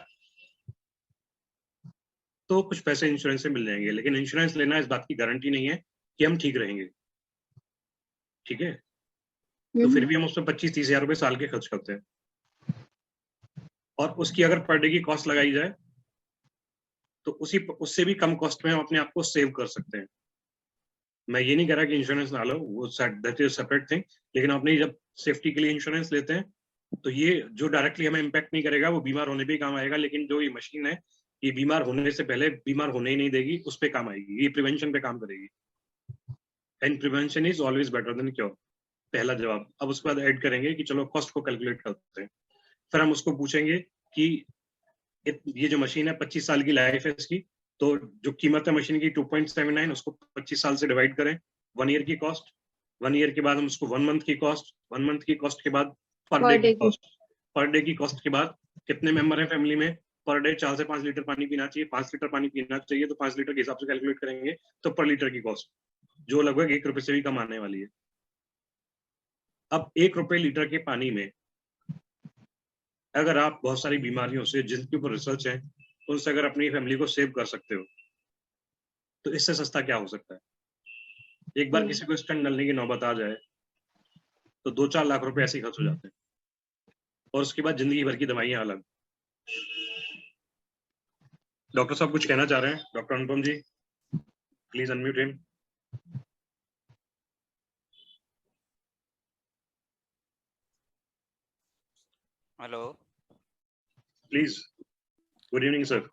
तो कुछ पैसे इंश्योरेंस से मिल जाएंगे। लेकिन इंश्योरेंस लेना इस बात की गारंटी नहीं है कि हम ठीक रहेंगे, ठीक है? तो फिर भी हम उसमें 25-30 हजार रुपए साल के खर्च करते हैं, और उसकी अगर पर डे की कॉस्ट लगाई जाए तो उससे भी कम कॉस्ट में हम अपने आप को सेव कर सकते हैं। मैं ये नहीं कह रहा कि इंश्योरेंस ना लो, वो दैट इज सेपरेट थिंग, लेकिन अपनी जब सेफ्टी के लिए इंश्योरेंस लेते हैं तो ये जो डायरेक्टली हमें इम्पैक्ट नहीं करेगा, वो बीमार होने पे ही काम आएगा। लेकिन जो ये मशीन है, ये बीमार होने से पहले बीमार होने ही नहीं देगी, उस पे काम आएगी, ये प्रिवेंशन पे काम करेगी। And prevention is always better than cure, पहला जवाब। अब उसके बाद ऐड करेंगे कि चलो कॉस्ट को कैलकुलेट करते हैं। फिर हम उसको पूछेंगे कि ये जो मशीन है 25 साल की लाइफ है इसकी, तो जो कीमत है मशीन की 2.79, उसको 25 साल से डिवाइड करें, 1 ईयर की कॉस्ट। 1 ईयर के बाद हम उसको 1 मंथ की कॉस्ट, 1 मंथ की कॉस्ट के बाद पर पर डे की डे की। कॉस्ट, पर डे की कॉस्ट के बाद कितने मेंबर हैं फैमिली में, पर डे 4 से 5 लीटर पानी पीना चाहिए, 5 लीटर पानी पीना चाहिए, तो 5 लीटर के हिसाब से कैलकुलेट करेंगे, तो पर लीटर की कॉस्ट जो लगभग 1 रुपए से भी कम आने वाली है। अब 1 रुपए लीटर के पानी में अगर आप बहुत सारी बीमारियों से जिनके ऊपर रिसर्च है उनसे अगर अपनी फैमिली को सेव कर सकते हो, तो इससे सस्ता क्या हो सकता है? एक बार किसी को स्टंट डालने की नौबत आ जाए तो 2-4 लाख रुपए ऐसे ही खर्च हो जाते हैं, और उसके बाद जिंदगी भर की दवाइयां अलग। डॉक्टर साहब कुछ कहना चाह रहे हैं? Doctor Anupam ji, please unmute him. Hello, please. Good evening sir.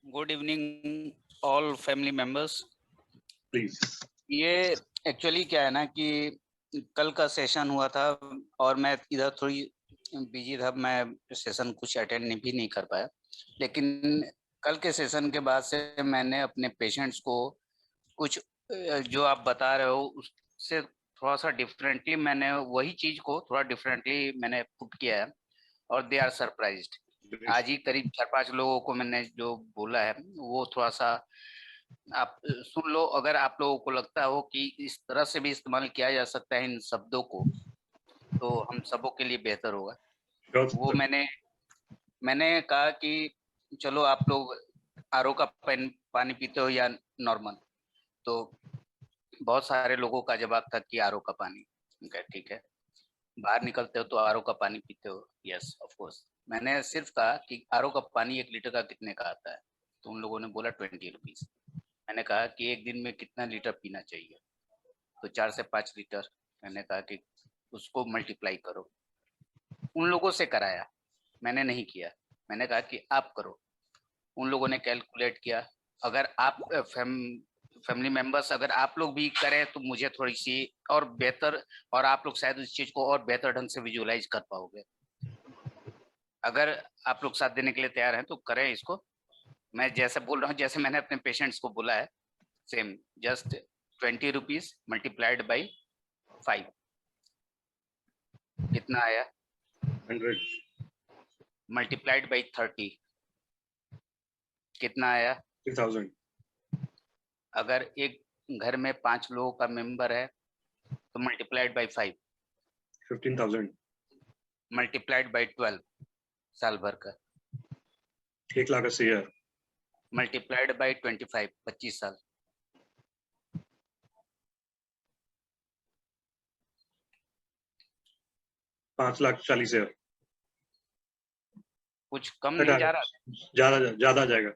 Good evening all family members. Please. ये एक्चुअली क्या है ना कि कल का सेशन हुआ था और मैं इधर थोड़ी बिजी था, मैं सेशन कुछ अटेंड भी नहीं कर पाया। लेकिन कल के सेशन के बाद से मैंने अपने पेशेंट्स को कुछ जो आप बता रहे हो उससे थोड़ा सा डिफरेंटली, मैंने वही चीज को थोड़ा डिफरेंटली मैंने पुट किया है, और दे आर सरप्राइज्ड। आज ही करीब 4-5 लोगों को मैंने जो बोला है वो थोड़ा सा आप सुन लो। अगर आप लोगों को लगता हो कि इस तरह से भी इस्तेमाल किया जा सकता है इन शब्दों को, तो हम सबों के लिए बेहतर होगा। वो मैंने कहा कि चलो आप लोग आरओ का पानी पीते हो या नॉर्मल, तो बहुत सारे लोगों का जवाब था कि आरओ का पानी। ठीक है, बाहर निकलते हो तो आरओ का पानी पीते हो? Yes of course. मैंने सिर्फ कहा कि आरओ का पानी 1 लीटर का कितने का आता है, तो उन लोगों ने बोला 20 रुपीज। मैंने कहा कि एक दिन में कितना लीटर पीना चाहिए, तो 4 से 5 लीटर। मैंने कहा कि उसको मल्टीप्लाई करो। उन लोगों से कराया, मैंने नहीं किया। मैंने कहा कि आप करो। उन लोगों ने कैलकुलेट किया। अगर आप फैमिली मेंबर्स अगर आप लोग भी करें तो मुझे थोड़ी सी और बेहतर, और आप लोग शायद उस चीज को और बेहतर ढंग से विजुअलाइज कर पाओगे। अगर आप लोग साथ देने के लिए तैयार हैं तो करें इसको। मैं जैसे बोल रहा हूँ, जैसे मैंने अपने पेशेंट्स को बोला है, same just 20 rupees multiplied by 5 कितना आया, 100 मल्टीप्लाइड बाई 30 कितना आया, 3000। अगर एक घर में 5 लोगों का मेंबर है तो मल्टीप्लाइड बाई 5 15,000। मल्टीप्लाइड बाई 12 साल भर का, 1,80,000। मल्टीप्लाइड बाई 25 25 साल, $5,40,000। कुछ कम नहीं जा रहा, ज्यादा जाएगा,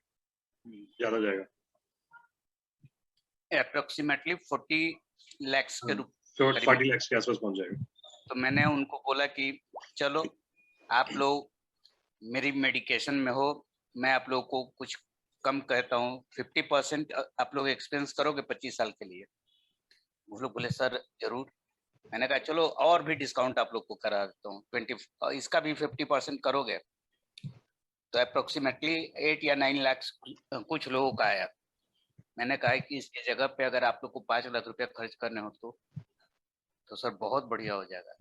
ज्यादा जाएगा। अप्रोक्सीमेटली 40 लाख के रूप 40 लाख के आसपास पहुंच जाएगा। तो मैंने उनको बोला कि चलो आप लोग मेरी मेडिकेशन में हो, मैं आप लोग को कुछ कम कहता हूँ, 50% आप लोग एक्सपेंस करोगे 25 साल के लिए? वो लोग बोले सर जरूर। मैंने कहा चलो और भी डिस्काउंट आप लोग को करा देता हूँ, 20 इसका भी 50% करोगे तो अप्रोक्सीमेटली 8 या 9 लाख कुछ लोगों का आया। मैंने कहा है कि इसकी जगह पे अगर आप लोग को 5 लाख रुपया खर्च करने हो तो सर बहुत बढ़िया हो जाएगा।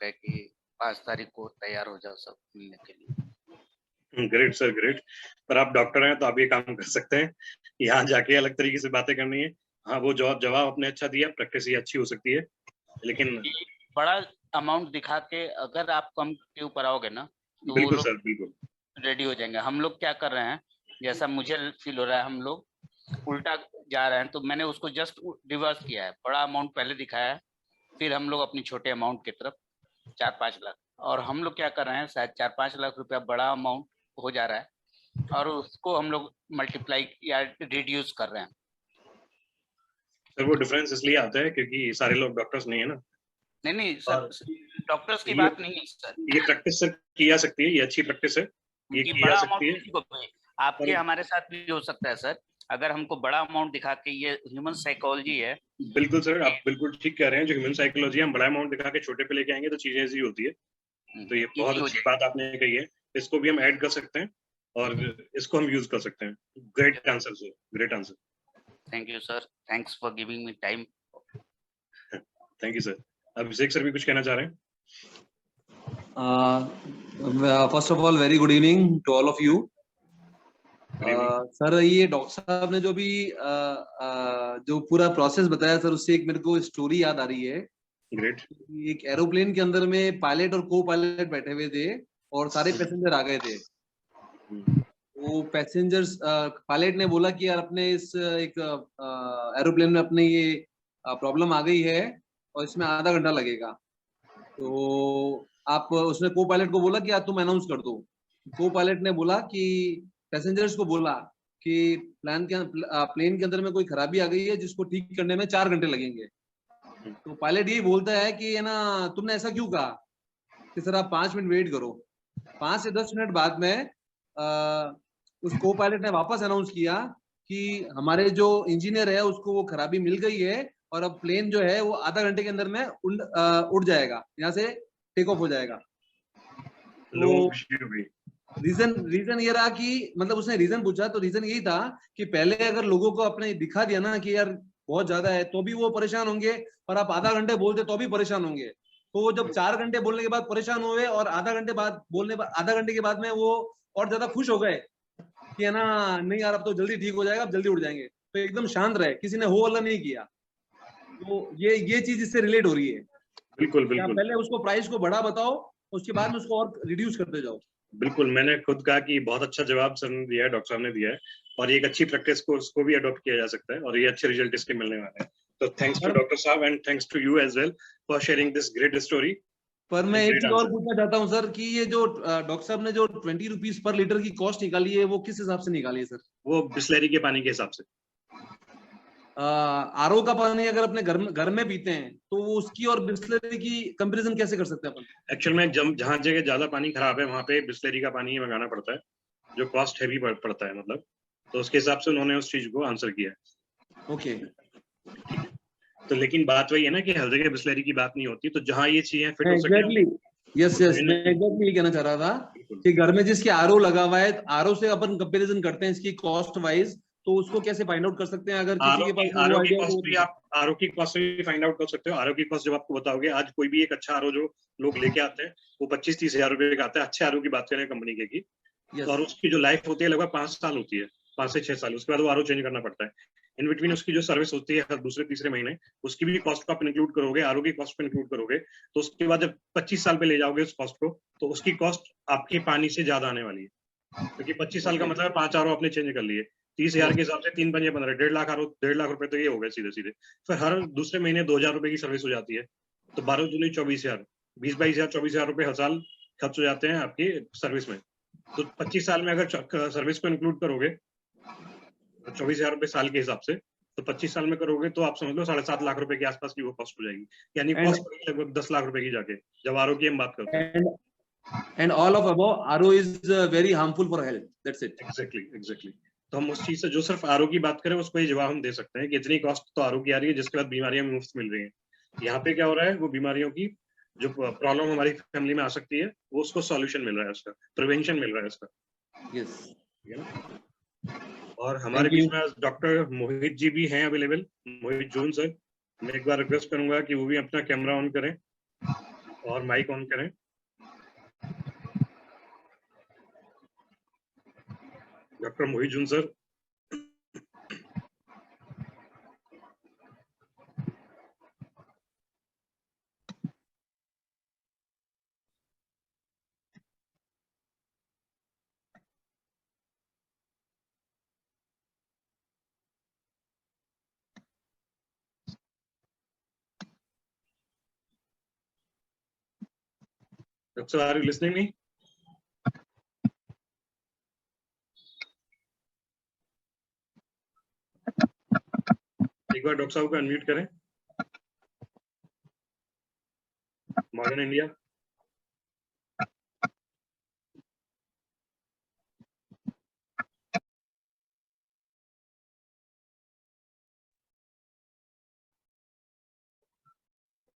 कहे कि 5 तारीख को तैयार हो जाओ सब मिलने के लिए। Great sir, great. पर आप डॉक्टर हैं तो आप ये काम कर सकते हैं, यहाँ जाके अलग तरीके से बातें करनी है। हाँ, वो जवाब आपने अच्छा दिया, प्रैक्टिस ये अच्छी हो सकती है, लेकिन बड़ा अमाउंट दिखा के अगर आप कम के ऊपर आओगे ना तो वो बिल्कुल लोग सर, बिल्कुल रेडी हो जाएंगे। हम लोग क्या कर रहे हैं, जैसा मुझे फील हो रहा है, हम लोग उल्टा जा रहे हैं, तो मैंने उसको जस्ट रिवर्स किया है। बड़ा अमाउंट पहले दिखाया है, फिर हम लोग अपनी छोटे अमाउंट की तरफ 4-5 लाख, और हम लोग क्या कर रहे हैं, शायद 4-5 लाख रुपया बड़ा अमाउंट हो जा रहा है और उसको हम लोग मल्टीप्लाई या रिड्यूस कर रहे हैं। सर वो डिफरेंस इसलिए आता है क्योंकि सारे लोग डॉक्टर्स नहीं है ना। नहीं सर, डॉक्टर्स की ये- बात नहीं है सर। ये प्रैक्टिस सर की जा सकती है, ये अच्छी प्रैक्टिस है, ये कि की बड़ा जा अमाउंट सकती है। किसी को भी, आपके हमारे साथ भी हो सकता है सर। अगर हमको बड़ा अमाउंट दिखा के, ये ह्यूमन साइकोलॉजी है। बिल्कुल सर, आप बिल्कुल ठीक कह रहे हैं। जो ह्यूमन साइकोलॉजी हम बड़ा अमाउंट दिखा के छोटे पे लेके आएंगे तो चीजें ऐसी होती है। तो ये बहुत easy हो अच्छी जाएगी। बात आपने कही है, इसको भी हम ऐड कर सकते हैं और इसको हम यूज कर सकते हैं। Great answer sir, great answer. Thank you sir, thanks for giving me time. Thank you sir. Abhishek sir भी कुछ कहना चाह रहे हैं? First of all very good evening to all of you. Good evening. Sir ये डॉक्टर साहब ने जो भी जो पूरा प्रोसेस बताया सर, उससे एक मेरे को स्टोरी याद आ रही है। ग्रेट। एक एरोप्लेन के अंदर में पायलट और को पायलट बैठे हुए थे और सारे पैसेंजर आ गए थे। वो पैसेंजर्स, पायलट ने बोला कि यार अपने इस एक एरोप्लेन में अपने ये प्रॉब्लम आ गई है और इसमें आधा घंटा लगेगा। तो आप, उसने को पायलट को बोला कि यार तुम अनाउंस कर दो। को पायलट ने बोला कि पैसेंजर्स को बोला कि प्लेन के अंदर में कोई खराबी आ गई है जिसको ठीक करने में 4 घंटे लगेंगे। तो पायलट यही बोलता है कि है ना, तुमने ऐसा क्यों कहा कि सर आप 5 मिनट वेट करो। 5 से 10 मिनट बाद में उस को पायलट ने वापस अनाउंस किया कि हमारे जो इंजीनियर है उसको वो खराबी मिल गई है और अब प्लेन जो है वो आधा घंटे के अंदर में उड़ जाएगा, यहाँ से टेक ऑफ हो जाएगा। लोगों खुशी हो गई। रीजन ये रहा कि मतलब उसने रीजन पूछा तो रीजन यही था कि पहले अगर लोगों को अपने दिखा दिया ना कि यार बहुत ज्यादा है तो भी वो परेशान होंगे, और आप आधा घंटे बोलते तो भी परेशान होंगे। तो वो जब 4 घंटे बोलने के बाद परेशान हुए और आधा घंटे के बाद में वो और ज्यादा खुश हो गए कि है ना, नहीं यार अब तो जल्दी ठीक हो जाएगा, अब जल्दी उड़ जाएंगे। तो एकदम शांत रहे, किसी ने हो हल्ला नहीं किया। तो ये चीज इससे रिलेट हो रही है। बिल्कुल कि आप बिल्कुल पहले उसको प्राइस को बढ़ा बताओ, उसके बाद में उसको और रिड्यूस करते जाओ। बिल्कुल। मैंने खुद कहा कि बहुत अच्छा जवाब सर ने दिया है, डॉक्टर साहब ने दिया है, और ये एक अच्छी प्रैक्टिस को उसको भी अडॉप्ट किया जा सकता है और ये अच्छे रिजल्ट इसके मिलने वाले हैं। तो थैंक्स टू डॉक्टर साहब and thanks to you as well for sharing this great story. पर मैं एक Great चीज और answer. पूछना चाहता हूँ सर कि ये जो डॉक्टर साहब ने जो 20 रुपीज पर लीटर की कॉस्ट निकाली है वो किस हिसाब से निकाली है सर? वो बिस्लेरी के पानी के हिसाब से। आरओ का पानी अगर अपने घर में पीते हैं तो उसकी और बिस्लरी की कंपैरिजन कैसे कर सकते हैं अपन? एक्चुअल में जहाँ जगह ज्यादा पानी खराब है वहाँ पे बिस्लेरी का पानी ही मंगाना पड़ता है, जो कॉस्ट हैवी पड़ता है मतलब। तो उसके हिसाब से उन्होंने उस चीज को आंसर किया है। ओके। तो लेकिन बात वही है ना कि हर जगह बिस्लेरी की बात नहीं होती, तो जहाँ ये चीजें फिट हो सके। एग्जैक्टली, यस मैं एग्जैक्टली ये कहना चाह रहा था कि घर में जिसके आरओ लगा हुआ है, आरओ से अपन कंपैरिजन करते हैं इसकी कॉस्ट वाइज, तो उसको कैसे फाइंड आउट कर सकते हैं? अगर किसी के पास आरओ की कॉस्ट भी आप आरओ की कॉस्ट भी फाइंड आउट कर सकते हो। आरओ की कॉस्ट जब आपको बताओगे, आज कोई भी एक अच्छा आरओ जो लोग लेके आते हैं वो 25-30 हजार रुपए का आता है। अच्छे आरओ की बात करें कंपनी के की, और उसकी जो लाइफ होती है लगभग 5 साल होती है, 5 से 6 साल। उसके बाद वो आरओ चेंज करना पड़ता है। इन बिटवीन उसकी जो सर्विस होती है हर दूसरे तीसरे महीने, उसकी भी कॉस्ट को आप इंक्लूड करोगे, आरओ की कॉस्ट को इंक्लूड करोगे, तो उसके बाद जब 25 साल पे ले जाओगे उस कॉस्ट को, तो उसकी कॉस्ट आपके पानी से ज्यादा आने वाली है। क्योंकि 25 साल का मतलब 5 आरओ आपने चेंज कर लिए, 30 हजार के हिसाब से 3 पंजे 15, 1.5 लाख आरओ, 1.5 लाख रुपए तो ये हो गए सीधे सीधे। फिर हर दूसरे महीने 2,000 रुपए की सर्विस हो जाती है, तो 12 दूनी 24,000, 20-22 हजार, 24,000 रुपए हर साल खर्च हो जाते हैं आपकी सर्विस में। तो 25 साल में अगर सर्विस को इंक्लूड करोगे 24,000 रुपए साल के हिसाब से, तो 25 साल में करोगे तो आप समझ लो 7.5 लाख रुपए के आसपास की वो कॉस्ट हो जाएगी। यानी कॉस्ट लगभग 10 लाख रुपए की जाके, जब आरओ की हम बात करते हैं। And all of above, RO is very harmful for health. That's it. Exactly. तो हम उस चीज से जो सिर्फ आरओ की बात करें उसको ये जवाब हम दे सकते हैं कि इतनी कॉस्ट तो आरओ की आ रही है, जिसके बाद बीमारियां मुफ्त मिल रही हैं। यहाँ पे क्या हो रहा है, वो बीमारियों की जो प्रॉब्लम हमारी फैमिली में आ सकती है वो उसको सॉल्यूशन मिल रहा है, उसका प्रिवेंशन मिल रहा है उसका। Yes. और हमारे बीच में डॉक्टर मोहित जी भी हैं अवेलेबल, मोहित जून सर। मैं एक बार रिक्वेस्ट करूंगा कि वो भी अपना कैमरा ऑन करें और माइक ऑन करें। Doctor Mohit June sir. Doctor R you listening me? एक बार डॉक्टर साहब को अनम्यूट करें। Modern India.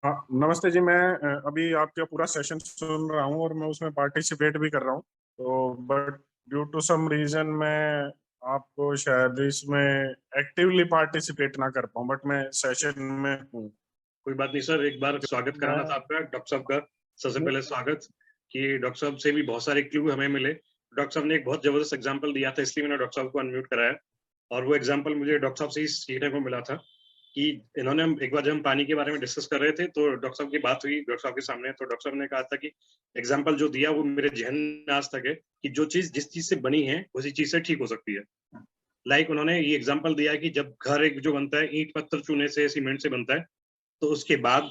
हाँ नमस्ते जी। मैं अभी आपका पूरा सेशन सुन रहा हूँ और मैं उसमें पार्टिसिपेट भी कर रहा हूँ, तो but due to some reason मैं आपको शायद इसमें एक्टिवली पार्टिसिपेट ना कर पाऊँ, बट मैं सेशन में हूँ। कोई बात नहीं सर, एक बार स्वागत कराना था आपका डॉक्टर साहब का। सबसे पहले स्वागत कि डॉक्टर साहब से भी बहुत सारे क्लू हमें मिले। डॉक्टर साहब ने एक बहुत जबरदस्त एग्जांपल दिया था, इसलिए मैंने डॉक्टर साहब को अनम्यूट कराया। और वो एग्जांपल मुझे डॉक्टर साहब से ही सीखने को मिला था कि इन्होंने एक बार जब हम पानी के बारे में डिस्कस कर रहे थे तो डॉक्टर साहब की बात हुई डॉक्टर साहब के सामने, तो डॉक्टर साहब ने कहा था कि एग्जाम्पल जो दिया वो मेरे जहन में आज तक है कि जो चीज जिस चीज से बनी है उसी चीज से ठीक हो सकती है। लाइक उन्होंने ये एग्जाम्पल दिया कि जब घर एक जो बनता है ईंट पत्थर चूने से सीमेंट से बनता है, तो उसके बाद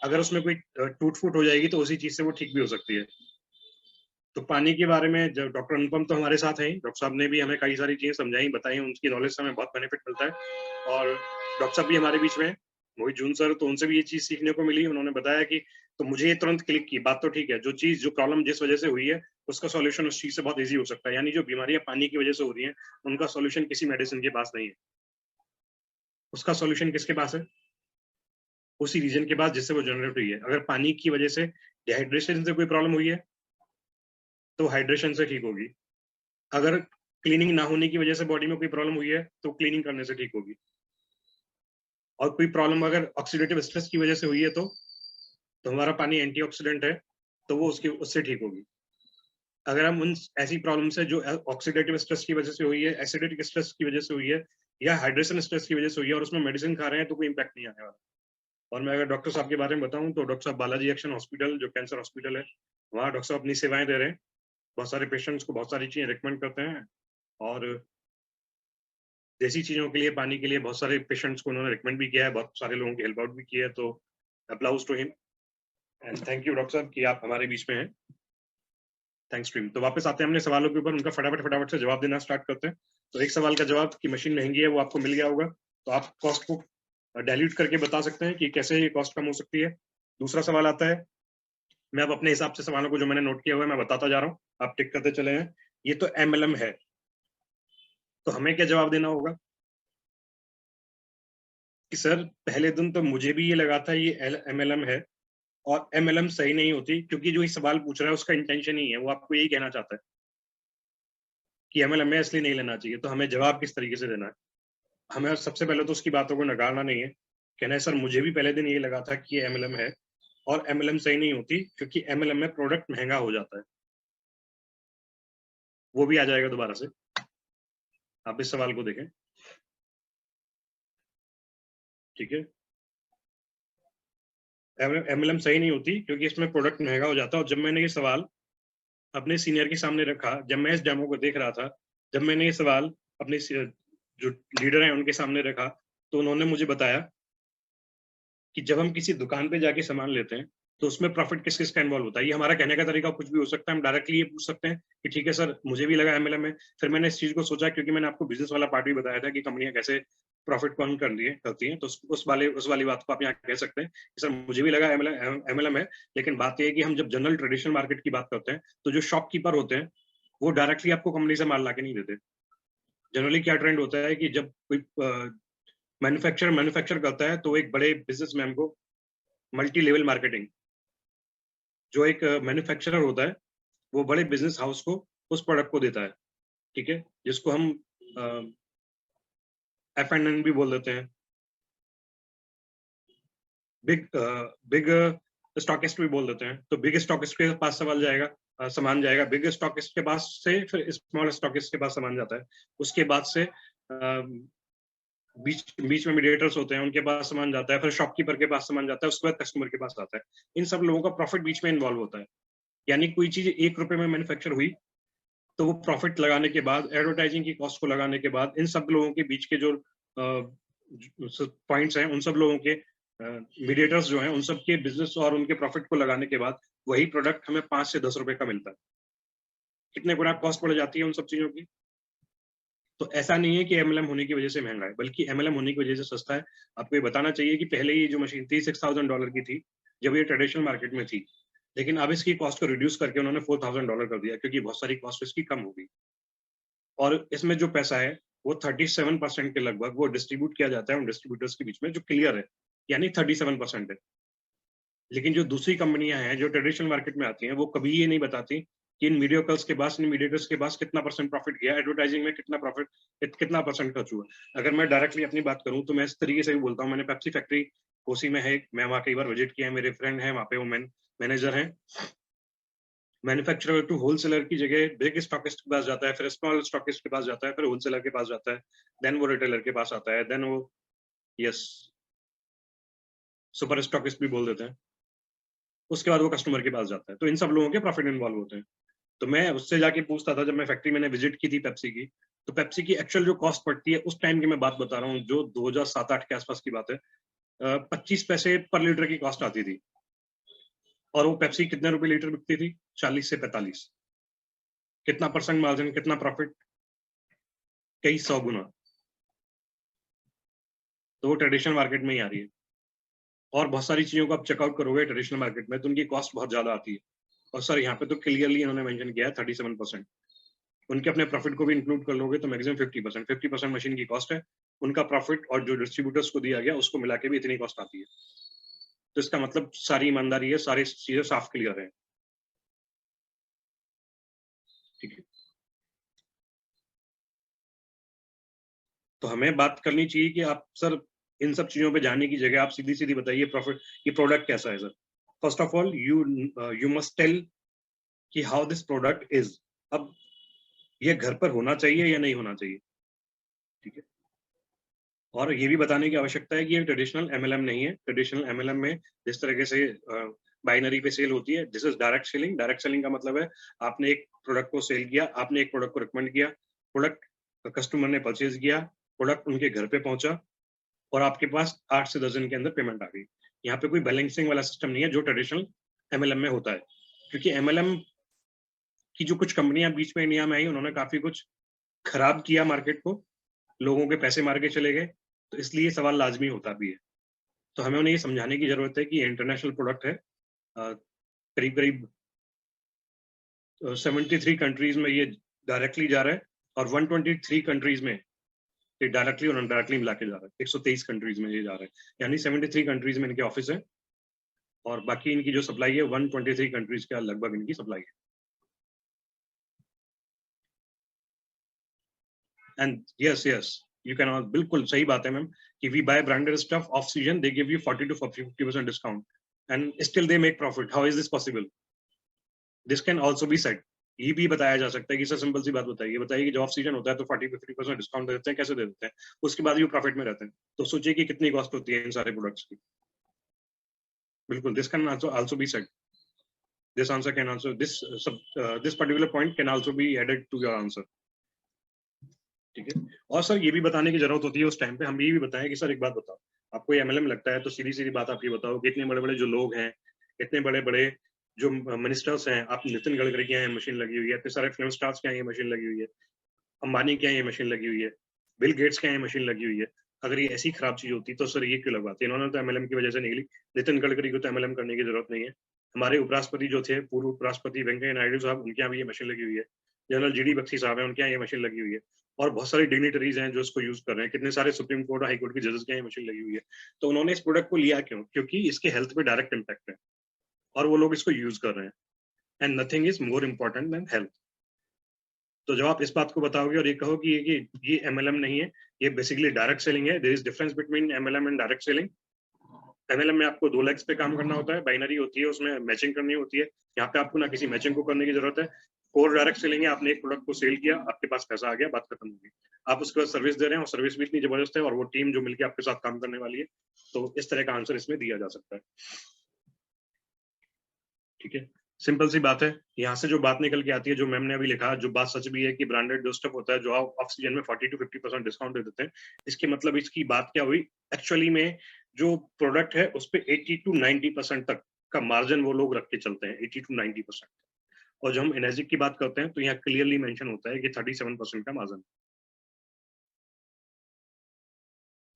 अगर उसमें कोई टूट फूट हो जाएगी तो उसी चीज से वो ठीक भी हो सकती है। तो पानी के बारे में जब डॉक्टर अनुपम तो हमारे साथ हैं, डॉक्टर साहब ने भी हमें कई सारी चीजें समझाई बताई, उनकी नॉलेज से हमें बहुत बेनिफिट मिलता है। और डॉक्टर साहब भी हमारे बीच में मोहित जून सर, तो उनसे भी ये चीज सीखने को मिली। उन्होंने बताया कि तो मुझे ये तुरंत क्लिक की, बात तो ठीक है, जो चीज जो प्रॉब्लम जिस वजह से हुई है उसका सॉल्यूशन उस चीज से बहुत ईजी हो सकता है। यानी जो बीमारियां पानी की वजह से हो रही हैं उनका सॉल्यूशन किसी मेडिसिन के पास नहीं है, उसका सॉल्यूशन किसके पास है? उसी रीजन के पास जिससे वो जनरेट हुई है। अगर पानी की वजह से डिहाइड्रेशन से कोई प्रॉब्लम हुई है तो हाइड्रेशन से ठीक होगी। अगर क्लीनिंग ना होने की वजह से बॉडी में कोई प्रॉब्लम हुई है तो क्लीनिंग करने से ठीक होगी। और कोई प्रॉब्लम अगर ऑक्सीडेटिव स्ट्रेस की वजह से हुई है तो हमारा पानी एंटीऑक्सीडेंट है तो वो उससे ठीक होगी। अगर हम उन ऐसी प्रॉब्लम से जो ऑक्सीडेटिव स्ट्रेस की वजह से हुई है, एसिडिक स्ट्रेस की वजह से हुई है, या हाइड्रेशन स्ट्रेस की वजह से हुई है और उसमें मेडिसिन खा रहे हैं तो कोई इम्पैक्ट नहीं आने वाला। और मैं अगर डॉक्टर साहब के बारे में बताऊं तो डॉक्टर साहब बालाजी एक्शन हॉस्पिटल जो कैंसर हॉस्पिटल है, वहाँ डॉक्टर साहब अपनी सेवाएं दे रहे हैं। बहुत सारे पेशेंट्स को बहुत सारी चीजें रिकमेंड करते हैं और देसी चीजों के लिए, पानी के लिए बहुत सारे पेशेंट्स को उन्होंने रिकमेंड भी किया है, बहुत सारे लोगों की हेल्प आउट भी की है। तो applause to him and thank you doctor sahab कि आप हमारे बीच में हैं। Thanks to him. तो वापस आते हैं अपने सवालों के ऊपर, उनका फटाफट से जवाब देना स्टार्ट करते हैं। तो एक सवाल का जवाब कि मशीन महंगी है वो आपको मिल गया होगा, तो आप कॉस्ट को डाइल्यूट करके बता सकते हैं कि कैसे ये कॉस्ट कम हो सकती है। दूसरा सवाल आता है, मैं अब अपने हिसाब से सवालों को जो मैंने नोट किया हुआ है मैं बताता जा रहा हूँ, आप टिक करते चले हैं। ये तो MLM है, तो हमें क्या जवाब देना होगा कि सर पहले दिन तो मुझे भी ये लगा था ये MLM है और MLM सही नहीं होती, क्योंकि जो ये सवाल पूछ रहा है उसका इंटेंशन ही है, वो आपको यही कहना चाहता है कि MLM है इसलिए नहीं लेना चाहिए। तो हमें जवाब किस तरीके से देना है? हमें सबसे पहले तो उसकी बातों को नकारना नहीं है, कहना है सर मुझे भी पहले दिन ये लगा था कि ये MLM है और MLM सही नहीं होती क्योंकि MLM में प्रोडक्ट महंगा हो जाता है। वो भी आ जाएगा दोबारा से, आप इस सवाल को देखें, ठीक है। MLM सही नहीं होती क्योंकि इसमें प्रोडक्ट महंगा हो जाता है। और जब मैंने ये सवाल अपने सीनियर के सामने रखा, जब मैं इस डेमो को देख रहा था, जब मैंने ये सवाल अपने जो लीडर हैं उनके सामने रखा, तो उन्होंने मुझे बताया कि जब हम किसी दुकान पे जाके सामान लेते हैं तो उसमें प्रॉफिट किस किस का इन्वॉल्व होता है। ये हमारा कहने का तरीका कुछ भी हो सकता है, हम डायरेक्टली ये पूछ सकते हैं कि ठीक है सर मुझे भी लगा MLM है। फिर मैंने इस चीज को सोचा, क्योंकि मैंने आपको बिजनेस वाला पार्ट भी बताया था कि कंपनियां कैसे प्रॉफिट को अर्न करती हैं, तो उस वाली बात को आप यहाँ कह सकते हैं कि सर मुझे भी लगा MLM है। लेकिन बात यह है कि हम जब जनरल ट्रेडिशनल मार्केट की बात करते हैं तो जो शॉपकीपर होते हैं वो डायरेक्टली आपको कंपनी से माल ला के नहीं देते। जनरली क्या ट्रेंड होता है कि जब कोई मैन्युफैक्चर करता है तो एक बड़े बिजनेसमैन को मल्टी लेवल मार्केटिंग, जो एक मैन्युफैक्चरर होता है वो बड़े बिजनेस हाउस को उस प्रोडक्ट को देता है, ठीक है, जिसको हम F&N भी बोल देते हैं, बिग स्टॉकिस्ट भी बोल देते हैं। तो बिग स्टॉकिस्ट के पास सामान जाएगा, बिग स्टॉकिस्ट के पास से फिर स्मॉल स्टॉकिस्ट के पास सामान जाता है, उसके बाद से बीच में मीडिएटर्स होते हैं, उनके पास सामान जाता है, फिर शॉपकीपर के पास सामान जाता है, उसके बाद कस्टमर के पास आता है। इन सब लोगों का प्रॉफिट बीच में इन्वॉल्व होता है। यानी कोई चीज 1 रुपए में मैन्युफैक्चर हुई तो वो प्रॉफिट लगाने के बाद, एडवर्टाइजिंग की कॉस्ट को लगाने के बाद, इन सब लोगों के बीच के जो पॉइंट्स हैं, उन सब लोगों के मीडिएटर्स जो हैं, उन सब के बिजनेस और उनके प्रॉफिट को लगाने के बाद वही प्रोडक्ट हमें 5 से 10 रुपए का मिलता है। कितने गुना कॉस्ट बढ़ जाती है उन सब चीजों की। तो ऐसा नहीं है कि एमएलएम होने की वजह से महंगा है, बल्कि एमएलएम होने की वजह से सस्ता है। आपको ये बताना चाहिए कि पहले ये जो मशीन थी $6,000 की थी जब ये ट्रेडिशनल मार्केट में थी, लेकिन अब इसकी कॉस्ट को रिड्यूस करके उन्होंने $4,000 कर दिया, क्योंकि बहुत सारी कॉस्ट इसकी कम हो गई। और इसमें जो पैसा है वो 37% के लगभग वो डिस्ट्रीब्यूट किया जाता है उन डिस्ट्रीब्यूटर्स के बीच में, जो क्लियर है, यानी 37% है। लेकिन जो दूसरी कंपनियां हैं जो ट्रेडिशनल मार्केट में आती हैं, वो कभी ये नहीं बताती कि इन मीडियोकल्स के पास, इन मीडिएटर्स के पास कितना परसेंट प्रॉफिट गया, एडवर्टाइजिंग में कितना परसेंट खर्च हुआ। अगर मैं डायरेक्टली अपनी बात करूं तो मैं इस तरीके से भी बोलता हूं, मैंने पेप्सी फैक्ट्री कोसी में है, मैं वहां कई बार विजिट किया है, मेरे फ्रेंड हैं वहां पे, वो मैनेजर हैं। मैन्युफैक्चरर टू होलसेलर की जगह बिग स्टॉकिस्ट के पास जाता है, फिर स्मॉल स्टॉकिस्ट के पास जाता है, फिर होलसेलर के पास जाता है, देन वो रिटेलर के पास आता है, देन वो सुपर स्टॉकिस्ट भी बोल देते हैं, उसके बाद वो कस्टमर के पास जाता है। तो इन सब लोगों के प्रॉफिट इन्वॉल्व होते हैं। तो मैं उससे जाके पूछता था, जब मैं फैक्ट्री मैंने विजिट की थी पेप्सी की, तो पेप्सी की एक्चुअल जो कॉस्ट पड़ती है उस टाइम की मैं बात बता रहा हूँ, जो 2007-8 के आसपास की बात है, 25 पैसे पर लीटर की कॉस्ट आती थी, और वो पेप्सी कितने रुपए लीटर बिकती थी? 40 से 45। कितना परसेंट मार्जिन, कितना प्रॉफिट? कई 100 गुना। तो वो ट्रेडिशनल मार्केट में ही आ रही है। और बहुत सारी चीजों को आप चेकआउट करोगे ट्रेडिशनल मार्केट में तो उनकी कॉस्ट बहुत ज्यादा आती है। और सर यहाँ पे तो क्लियरली इन्होंने मेंशन किया है 37%। उनके अपने प्रॉफिट को भी इंक्लूड कर लोगे तो मैक्सिमम 50% मशीन की कॉस्ट है, उनका प्रॉफिट और जो डिस्ट्रीब्यूटर्स को दिया गया उसको मिला के भी इतनी कॉस्ट आती है। तो इसका मतलब सारी ईमानदारी है, सारी चीजें साफ क्लियर है। ठीक है, तो हमें बात करनी चाहिए कि आप सर इन सब चीजों पे जाने की जगह आप सीधी सीधी बताइए प्रॉफिट की प्रोडक्ट कैसा है। Sir first of all you must tell कि हाउ दिस प्रोडक्ट इज। अब ये घर पर होना चाहिए या नहीं होना चाहिए, ठीक है। और ये भी बताने की आवश्यकता है कि ये ट्रेडिशनल एमएलएम नहीं है। ट्रेडिशनल एमएलएम में जिस तरीके से बाइनरी पे सेल होती है, this is direct selling. Direct selling का मतलब है आपने एक प्रोडक्ट को सेल किया, आपने एक प्रोडक्ट को रिकमेंड किया, प्रोडक्ट कस्टमर ने परचेज किया, प्रोडक्ट उनके घर पे पहुंचा और आपके पास 8 से 10 दिन के अंदर पेमेंट आ गई। यहाँ पे कोई बैलेंसिंग वाला सिस्टम नहीं है जो ट्रेडिशनल एमएलएम में होता है। क्योंकि एमएलएम की जो कुछ कंपनियां बीच में इंडिया में आई, उन्होंने काफी कुछ खराब किया मार्केट को, लोगों के पैसे मार के चले गए, तो इसलिए सवाल लाजमी होता भी है। तो हमें उन्हें ये समझाने की जरूरत है कि इंटरनेशनल प्रोडक्ट है, करीब करीब 73 कंट्रीज में ये डायरेक्टली जा रहा है और 123 कंट्रीज में ये डायरेक्टली और इनडायरेक्टली मिला के जा रहा है। 123 कंट्रीज में ये जा रहा है, यानी 73 कंट्रीज में इनके ऑफिस है और बाकी इनकी जो सप्लाई है 123 कंट्रीज के लगभग इनकी सप्लाई है। एंड यस यू कैन, बिल्कुल सही बात है मैम कि we buy branded stuff off season, they give you 40 to 50% discount and still they make profit. How is this possible? This can also be said. ये भी बताया जा सकता है कि सर सिंपल सी बात बताइए कि जब ऑफ सीजन होता है तो 40-50% डिस्काउंट देते हैं, कैसे दे देते हैं? उसके बाद भी प्रॉफिट में रहते हैं। तो सोचिए कि कितनी कॉस्ट होती है इन सारे प्रोडक्ट्स की। बिल्कुल, this can also be said, this answer can also, this particular point can also be added to your answer. ठीक है, और सर ये भी बताने की जरूरत होती है उस टाइम पे, हम ये भी बताएं कि सर एक बात बताओ, आपको ये एमएलएम लगता है तो सीधी सीधी बात आप ये बताओ कि इतने बड़े बड़े जो लोग हैं, इतने बड़े बड़े जो मिनिस्टर्स हैं, आप नितिन गडकरी के यहाँ ये मशीन लगी हुई है, इतने सारे फिल्म स्टार्स के यहाँ ये मशीन लगी हुई है, अंबानी के यहाँ ये मशीन लगी हुई है, बिल गेट्स के यहाँ ये मशीन लगी हुई है, अगर ये ऐसी खराब चीज होती तो सर ये क्यों लगवाते? इन्होंने तो एमएलएम की वजह से निकली, नितिन गडकरी को तो एमएलएम करने की जरूरत नहीं है। हमारे उपराष्ट्रपति जो थे, पूर्व उपराष्ट्रपति वेंकैया नायडू साहब, उनके यहाँ भी ये मशीन लगी हुई है। जनरल जीडी बख्शी साहब हैं, उनके यहाँ ये मशीन लगी हुई है। और बहुत सारे डिग्निटरीज हैं जो इसको यूज कर रहे हैं, कितने सारे सुप्रीम कोर्ट और हाई कोर्ट के जजेस के यहाँ मशीन लगी हुई है। तो उन्होंने इस प्रोडक्ट को लिया क्यों? क्योंकि इसके हेल्थ पे डायरेक्ट इम्पैक्ट है और वो लोग इसको यूज कर रहे हैं। And nothing is more important then health. तो जब आप इस बात को बताओगे और ये कहो कि ये MLM नहीं है, ये बेसिकली डायरेक्ट सेलिंग है, there is difference between MLM and direct selling. MLM में आपको 2 लेग्स पे काम करना होता है, बाइनरी होती है, उसमें मैचिंग करनी होती है। यहाँ पे आपको ना किसी मैचिंग को करने की जरूरत है। कोर डायरेक्ट सेलिंग है, आपने एक प्रोडक्ट को सेल किया, आपके पास पैसा आ गया, बात खत्म होगी। आप उसके बाद सर्विस दे रहे हैं और सर्विस भी इतनी जबरदस्त है और वो टीम जो मिलकर आपके साथ काम करने वाली है, तो इस तरह का आंसर इसमें दिया जा सकता है। ठीक है, सिंपल सी बात है। यहाँ से जो बात निकल के आती है, जो मैम ने अभी लिखा, जो बात सच भी है कि ब्रांडेड जो स्टफ होता है, जो आप ऑक्सीजन में 40 to 50% डिस्काउंट दे देते हैं, इसके मतलब इसकी बात क्या हुई, एक्चुअली में जो प्रोडक्ट है उस पे 80 to 90% तक का मार्जिन वो लोग रख के चलते हैं, 80 to 90%। और जब हम एनर्जिक की बात करते हैं तो यहाँ क्लियरली मेंशन होता है कि 37% का मार्जिन।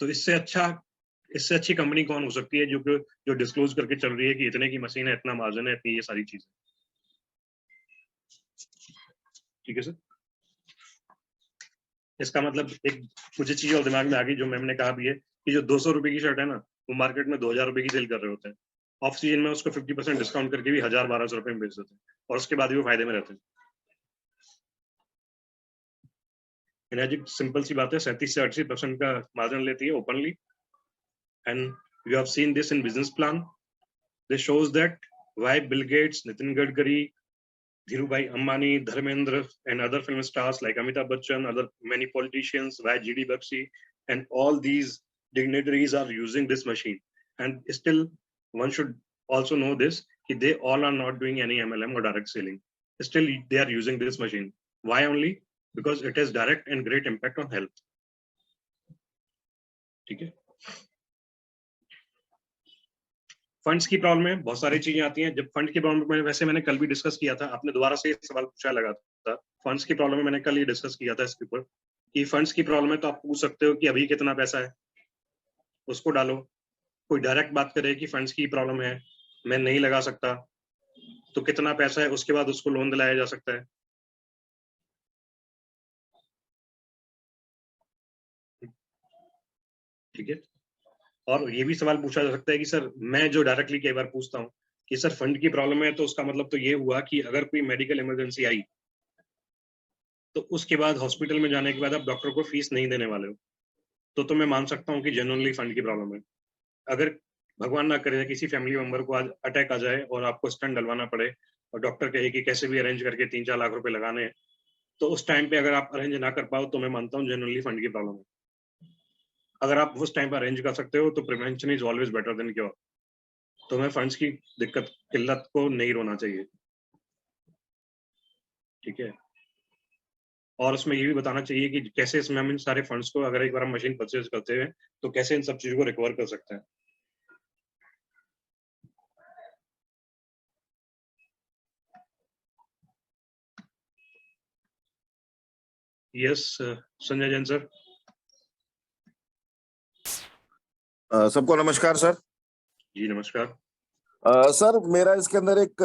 तो इससे अच्छी कंपनी कौन हो सकती है जो डिस्क्लोज करके चल रही है कि इतने की मशीन है, इतना मार्जिन है, इतनी ये सारी चीजें। ठीक है सर, इसका मतलब एक मुझे चीज और दिमाग में आ गई, जो मैम ने कहा भी है कि जो 200 रुपए की शर्ट है ना, वो मार्केट में 2000 रुपए की सेल कर रहे होते हैं। ऑफ सीजन में उसको 50% डिस्काउंट करके भी 1000-1200 रुपए में बेच देते हैं और उसके बाद भी वो फायदे में रहते हैं। एनर्जिक सिंपल सी बात है, 37 से 80% का मार्जिन लेती है openly, and you have seen this in business plan. This shows that why Bill Gates, Nitin Gadkari, Dhirubhai Ambani, Dharmendra, and other film stars like Amitabh Bachchan, other many politicians, why GD Bakshi, and all these dignitaries are using this machine. And still, one should also know this, that they all are not doing any MLM or direct selling. Still, they are using this machine. Why only? Because it has direct and great impact on health. ठीक है? Funds की problem में बहुत सारी चीजें आती हैं। जब फंड की प्रॉब्लम में वैसे मैंने कल भी डिस्कस किया था, आपने दोबारा से सवाल पूछा लगा था। फंड्स की प्रॉब्लम में मैंने कल ही डिस्कस किया था इसके ऊपर कि फंड्स की प्रॉब्लम है तो आप पूछ सकते हो कि अभी कितना पैसा है, उसको डालो। कोई डायरेक्ट बात करे कि फंड्स की प्रॉब्लम है, मैं नहीं लगा सकता, तो कितना पैसा है, उसके बाद उसको लोन दिलाया जा सकता है। ठीक है, और ये भी सवाल पूछा जा सकता है कि सर, मैं जो डायरेक्टली कई बार पूछता हूँ कि सर फंड की प्रॉब्लम है, तो उसका मतलब तो ये हुआ कि अगर कोई मेडिकल इमरजेंसी आई तो उसके बाद हॉस्पिटल में जाने के बाद आप डॉक्टर को फीस नहीं देने वाले हो, तो मैं मान सकता हूँ कि जेन्युइनली फंड की प्रॉब्लम है। अगर भगवान ना करे किसी फैमिली मेंबर को आज अटैक आ जाए और आपको स्टंट डलवाना पड़े और डॉक्टर कहे कि कैसे भी अरेंज करके 3-4 लाख रुपए लगाने हैं, तो उस टाइम पे अगर आप अरेंज ना कर पाओ तो मैं मानता हूँ जेन्युइनली फंड की प्रॉब्लम है। अगर आप उस टाइम पर अरेंज कर सकते हो तो prevention is always better than cure. तो मैं फंड्स की दिक्कत, किल्लत को नहीं रोना चाहिए। ठीक है, और उसमें ये भी बताना चाहिए कि कैसे इसमें हम इन सारे फंड्स को, अगर एक बार हम मशीन परचेज करते हैं तो कैसे इन सब चीजों को रिकवर कर सकते हैं। Yes, Sanjay Jain sir. सबको नमस्कार सर। जी नमस्कार। सर, मेरा इसके अंदर एक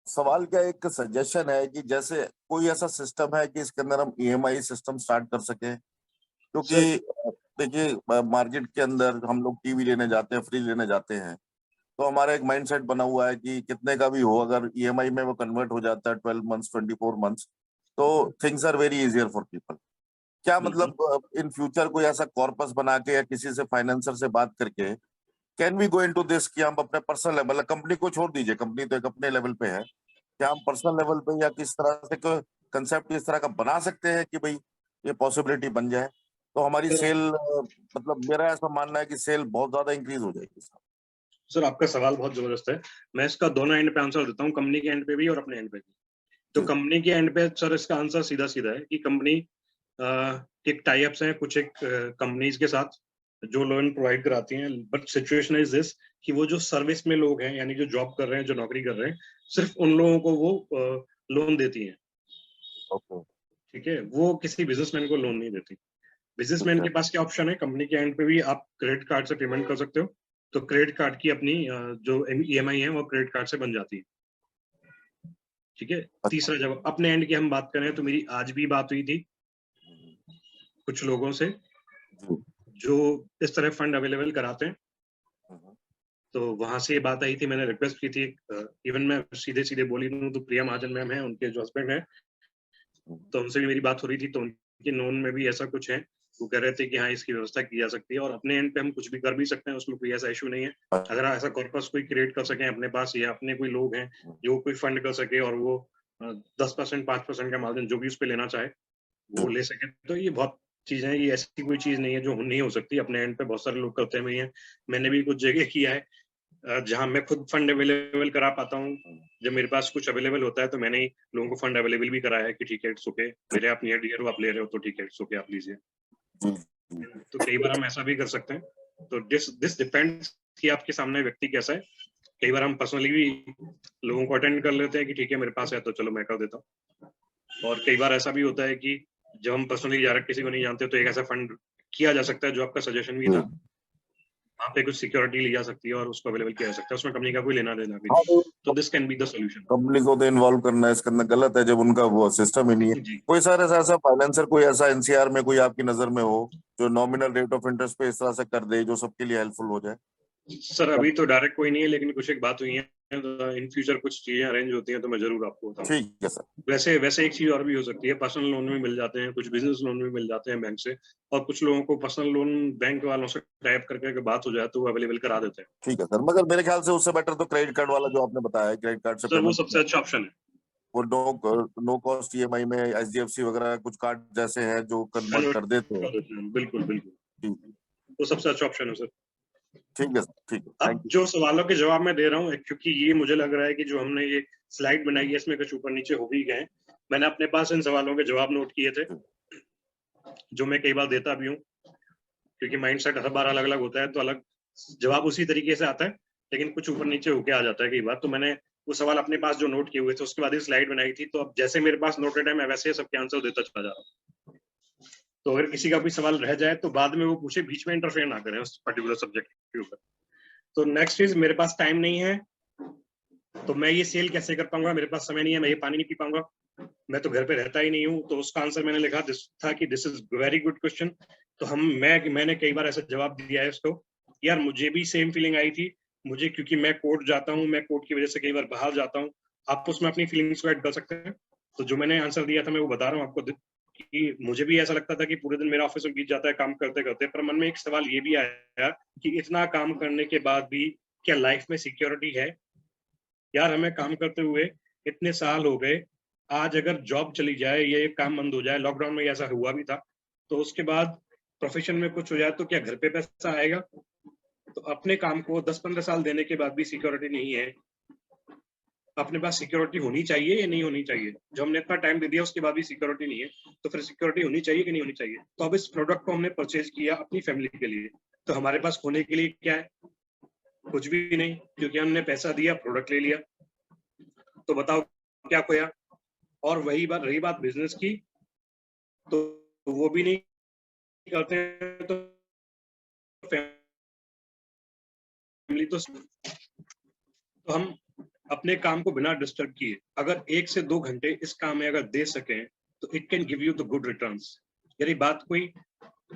सवाल क्या, एक सजेशन है कि जैसे कोई ऐसा सिस्टम है कि इसके अंदर हम EMI सिस्टम स्टार्ट कर सके, क्योंकि देखिए मार्केट के अंदर हम लोग टीवी लेने जाते हैं, फ्रिज लेने जाते हैं, तो हमारा एक माइंडसेट बना हुआ है कि कितने का भी हो, अगर EMI में वो कन्वर्ट हो जाता है 12 मंथ्स 24 मंथ्स, तो things are very easier for people. क्या मतलब इन फ्यूचर कोई ऐसा कॉर्पस बना के या किसी से फाइनेंसर से बात करके can we go into this कि हम अपने पर्सनल लेवल, कंपनी को छोड़ दीजिए, कंपनी तो एक अपने लेवल पे है, क्या हम पर्सनल लेवल पे या किस तरह से कंसेप्ट इस तरह का बना सकते हैं कि भाई ये पॉसिबिलिटी बन जाए, तो हमारी सेल, मतलब मेरा ऐसा मानना है कि सेल बहुत ज्यादा इंक्रीज हो जाएगी। सर आपका सवाल बहुत जबरदस्त है, मैं इसका दोनों एंड पे आंसर देता हूँ, कंपनी के एंड पे भी और अपने एंड पे भी। तो कंपनी के एंड पे सर इसका आंसर सीधा सीधा है कि कंपनी एक टाई अप्स हैं कुछ एक कंपनीज के साथ जो लोन प्रोवाइड कराती हैं, बट सिचुएशन इज दिस कि वो जो सर्विस में लोग हैं, यानी जो जॉब कर रहे हैं, जो नौकरी कर रहे हैं, सिर्फ उन लोगों को वो लोन देती हैं। ठीक है, वो किसी बिजनेसमैन को लोन नहीं देती। बिजनेसमैन के पास क्या ऑप्शन है, कंपनी के एंड पे भी आप क्रेडिट कार्ड से पेमेंट कर सकते हो, तो क्रेडिट कार्ड की अपनी जो EMI है वो क्रेडिट कार्ड से बन जाती है। ठीक है, तीसरा जब अपने एंड की हम बात करें तो मेरी आज भी बात हुई थी कुछ लोगों से जो इस तरह फंड अवेलेबल कराते हैं, तो वहां से ये बात आई थी, मैंने रिक्वेस्ट की थी, इवन मैं सीधे सीधे बोली दूं तो प्रिया महाजन मैम है, उनके जो हस्बैंड है, तो उनसे भी मेरी बात हो रही थी, तो उनके नोन में भी ऐसा कुछ है, वो कह रहे थे कि हाँ इसकी व्यवस्था की जा सकती है और अपने एंड पे हम कुछ भी कर भी सकते हैं, उसमें कोई ऐसा इशू नहीं है। अगर ऐसा कॉर्पस कोई क्रिएट कर सके अपने पास, या अपने कोई लोग हैं जो कोई फंड कर सके और वो 10% 5% का मार्जिन जो भी उस पर लेना चाहे वो ले सके, तो ये बहुत चीजें हैं। ये ऐसी कोई चीज नहीं है जो नहीं हो सकती। अपने एंड पे बहुत सारे लोग करते हुए हैं, मैंने भी कुछ जगह किया है जहां मैं खुद फंड अवेलेबल करा पाता हूँ। जब मेरे पास कुछ अवेलेबल होता है तो मैंने ही लोगों को फंड अवेलेबल भी कराया है कि ठीक है इट्स ओके, मेरे आप नियर डियर हो, आप ले रहे हो तो ठीक है इट्स ओके, आप लीजिए। तो कई बार हम ऐसा भी कर सकते हैं। तो दिस डिपेंड्स कि आपके सामने व्यक्ति कैसा है। कई बार हम पर्सनली भी लोगों को अटेंड कर लेते हैं कि ठीक है मेरे पास है तो चलो मैं कर देता हूँ। और कई बार ऐसा भी होता है कि जब हम पर्सनली डायरेक्ट किसी को नहीं जानते तो एक ऐसा फंड किया जा सकता है जो आपका सजेशन भी था, वहाँ पे कुछ सिक्योरिटी ली जा सकती है और उसको अवेलेबल किया जा सकता है, उसमें कंपनी का कोई लेना देना भी नहीं। तो this can be the solution. Company को तो इन्वॉल्व करना है इसके अंदर गलत है जब उनका वो सिस्टम ही नहीं है। जी कोई सर ऐसा फाइनेंसर कोई ऐसा एनसीआर में कोई आपकी नजर में हो जो नॉमिनल रेट ऑफ इंटरेस्ट पे इस तरह से कर दे जो सबके लिए हेल्पफुल हो जाए? सर अभी तो डायरेक्ट कोई नहीं है, लेकिन कुछ एक बात हुई है, इन फ्यूचर कुछ चीजें अरेंज होती हैं तो मैं जरूर आपको बताऊंगा। ठीक है सर। वैसे एक चीज और भी हो सकती है, पर्सनल लोन भी मिल जाते हैं, कुछ बिजनेस लोन भी मिल जाते हैं बैंक से, और कुछ लोगों को पर्सनल लोन बैंक वालों से टाइप करके अगर बात हो जाए तो वो अवेलेबल करा देते हैं। ठीक है सर, मगर मेरे ख्याल से उससे बेटर तो क्रेडिट कार्ड वाला जो आपने बताया है, क्रेडिट कार्ड से सर वो पेमेंट सबसे अच्छा ऑप्शन है। वो नो कॉस्ट ईएमआई में एचडीएफसी वगैरह कुछ कार्ड जैसे हैं जो कन्वर्ट कर देते हैं। बिल्कुल बिल्कुल, वो सबसे अच्छा ऑप्शन है सर। ठीक है सर, ठीक है। अब जो सवालों के जवाब मैं दे रहा हूँ, क्योंकि ये मुझे लग रहा है कि जो हमने ये स्लाइड बनाई है इसमें कुछ ऊपर नीचे हो भी गए। मैंने अपने पास इन सवालों के जवाब नोट किए थे जो मैं कई बार देता भी हूँ, क्योंकि माइंडसेट हर बार अलग अलग होता है तो अलग जवाब उसी तरीके से आता है, लेकिन कुछ ऊपर नीचे होके आ जाता है कई बार। तो मैंने वो सवाल अपने पास जो नोट किए हुए थे उसके बाद ही स्लाइड बनाई थी, तो अब जैसे मेरे पास नोटेड है मैं वैसे सबके आंसर देता चला जा रहा हूँ। तो अगर किसी का कोई सवाल रह जाए तो बाद में वो पूछे, बीच में इंटरफेयर ना करें उस पर्टिकुलर सब्जेक्ट के ऊपर। तो नेक्स्ट इज, मेरे पास टाइम नहीं है तो मैं ये सेल कैसे कर पाऊंगा, मेरे पास समय नहीं है, मैं ये पानी नहीं पी पाऊंगा, मैं तो घर पे रहता ही नहीं हूँ। तो उसका आंसर मैंने लिखा था कि this is very good question. तो मैंने कई बार ऐसा जवाब दिया है इसको, यार मुझे भी सेम फीलिंग आई थी, मुझे क्योंकि मैं कोर्ट जाता हूँ, मैं कोर्ट की वजह से कई बार बाहर जाता हूँ। आप उसमें अपनी फीलिंग्स को ऐड कर सकते हैं। तो जो मैंने आंसर दिया था मैं वो बता रहा हूँ आपको कि मुझे भी ऐसा लगता था कि पूरे दिन मेरा ऑफिस में बीत जाता है काम करते करते, पर मन में एक सवाल ये भी आया कि इतना काम करने के बाद भी क्या लाइफ में सिक्योरिटी है? यार हमें काम करते हुए इतने साल हो गए, आज अगर जॉब चली जाए या ये काम बंद हो जाए, लॉकडाउन में ऐसा हुआ भी था, तो उसके बाद प्रोफेशन में कुछ हो जाए तो क्या घर पे पैसा आएगा? तो अपने काम को 10-15 साल देने के बाद भी सिक्योरिटी नहीं है। अपने पास सिक्योरिटी होनी चाहिए या नहीं होनी चाहिए? जो हमने इतना टाइम दे दिया उसके बाद भी सिक्योरिटी नहीं है, तो फिर सिक्योरिटी होनी चाहिए कि नहीं होनी चाहिए? तो अब इस प्रोडक्ट को हमने परचेज किया अपनी फैमिली के लिए, तो हमारे पास खोने के लिए क्या है? कुछ भी नहीं, क्योंकि हमने पैसा दिया, प्रोडक्ट ले लिया। तो बताओ क्या खोया? और वही बात रही बात बिजनेस की, तो वो भी नहीं करते हैं तो फैमिली तो हम अपने काम को बिना डिस्टर्ब किए अगर 1 से 2 घंटे इस काम में अगर दे सकें तो it can give you the good returns. यदि बात कोई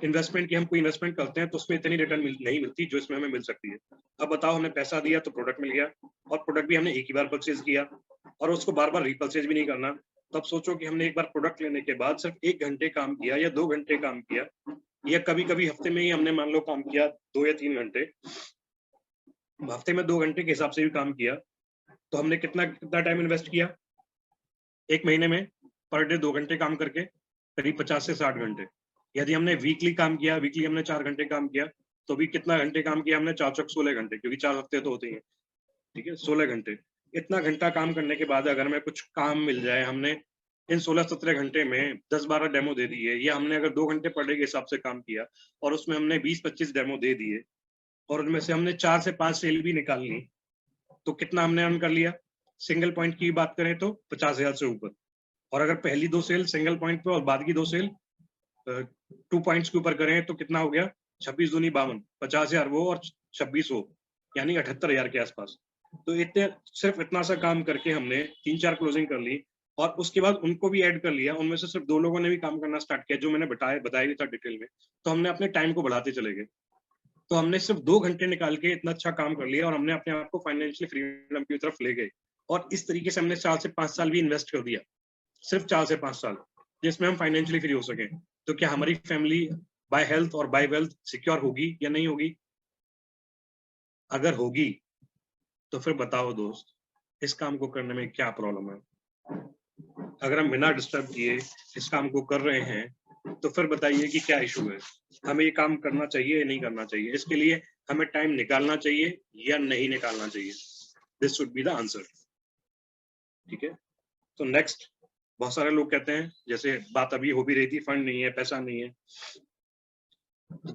इन्वेस्टमेंट की, हम कोई इन्वेस्टमेंट करते हैं तो उसमें इतनी रिटर्न नहीं मिलती जो इसमें हमें मिल सकती है। अब बताओ, हमने पैसा दिया तो प्रोडक्ट मिल गया, और प्रोडक्ट भी हमने एक ही बार परचेज किया और उसको बार बार रिपर्चेज भी नहीं करना। तब सोचो कि हमने एक बार प्रोडक्ट लेने के बाद सिर्फ 1 घंटे काम किया या 2 घंटे काम किया, या कभी कभी हफ्ते में ही हमने मान लो काम किया 2 या 3 घंटे, हफ्ते में 2 घंटे के हिसाब से भी काम किया, तो हमने कितना टाइम इन्वेस्ट किया? 1 महीने में पर डे 2 घंटे काम करके करीब 50 से 60 घंटे। यदि हमने वीकली काम किया, वीकली हमने 4 घंटे काम किया, तो भी कितना घंटे काम किया हमने? 4 चौक 16 घंटे, क्योंकि 4 हफ्ते तो होते ही हैं, ठीक है, 16 घंटे। इतना घंटा काम करने के बाद अगर हमें कुछ काम मिल जाए, हमने इन 16-17 घंटे में 10-12 डेमो दे दिए, या हमने अगर 2 घंटे पर डे के हिसाब से काम किया और उसमें हमने 20-25 डेमो दे दिए और उनमें से हमने 4 से 5 सेल भी निकाल ली, तो कितना हमने अर्न कर लिया? सिंगल पॉइंट की बात करें तो 50,000 से ऊपर। और अगर पहली 2 सेल सिंगल पॉइंट पे और बाद की 2 सेल 2 पॉइंट्स के ऊपर करें तो कितना हो गया? 26 दूनी 52, 50,000 वो और 26 वो, यानी 78,000 के आसपास। तो इतने सिर्फ इतना सा काम करके हमने 3-4 क्लोजिंग कर ली, और उसके बाद उनको भी ऐड कर लिया। उनमें से सिर्फ 2 लोगों ने भी काम करना स्टार्ट किया, जो मैंने बताया भी था डिटेल में। तो हमने अपने टाइम को बढ़ाते चले गए। तो हमने सिर्फ 2 घंटे निकाल के इतना अच्छा काम कर लिया और हमने अपने आप को फाइनेंशियली फ्रीडम की तरफ ले गए। और इस तरीके से हमने 4 से 5 साल भी इन्वेस्ट कर दिया, सिर्फ 4 से 5 साल। जिसमें हम फाइनेंशियली फ्री हो सके। तो क्या हमारी फैमिली बाय हेल्थ और बाय वेल्थ सिक्योर होगी या नहीं होगी? अगर होगी तो फिर बताओ दोस्त, इस काम को करने में क्या प्रॉब्लम है? अगर हम बिना डिस्टर्ब किए इस काम को कर रहे हैं तो फिर बताइए कि क्या इशू है? हमें ये काम करना चाहिए या नहीं करना चाहिए? इसके लिए हमें टाइम निकालना चाहिए या नहीं निकालना चाहिए? This should be the answer. ठीक है, तो नेक्स्ट, बहुत सारे लोग कहते हैं, जैसे बात अभी हो भी रही थी, फंड नहीं है, पैसा नहीं है।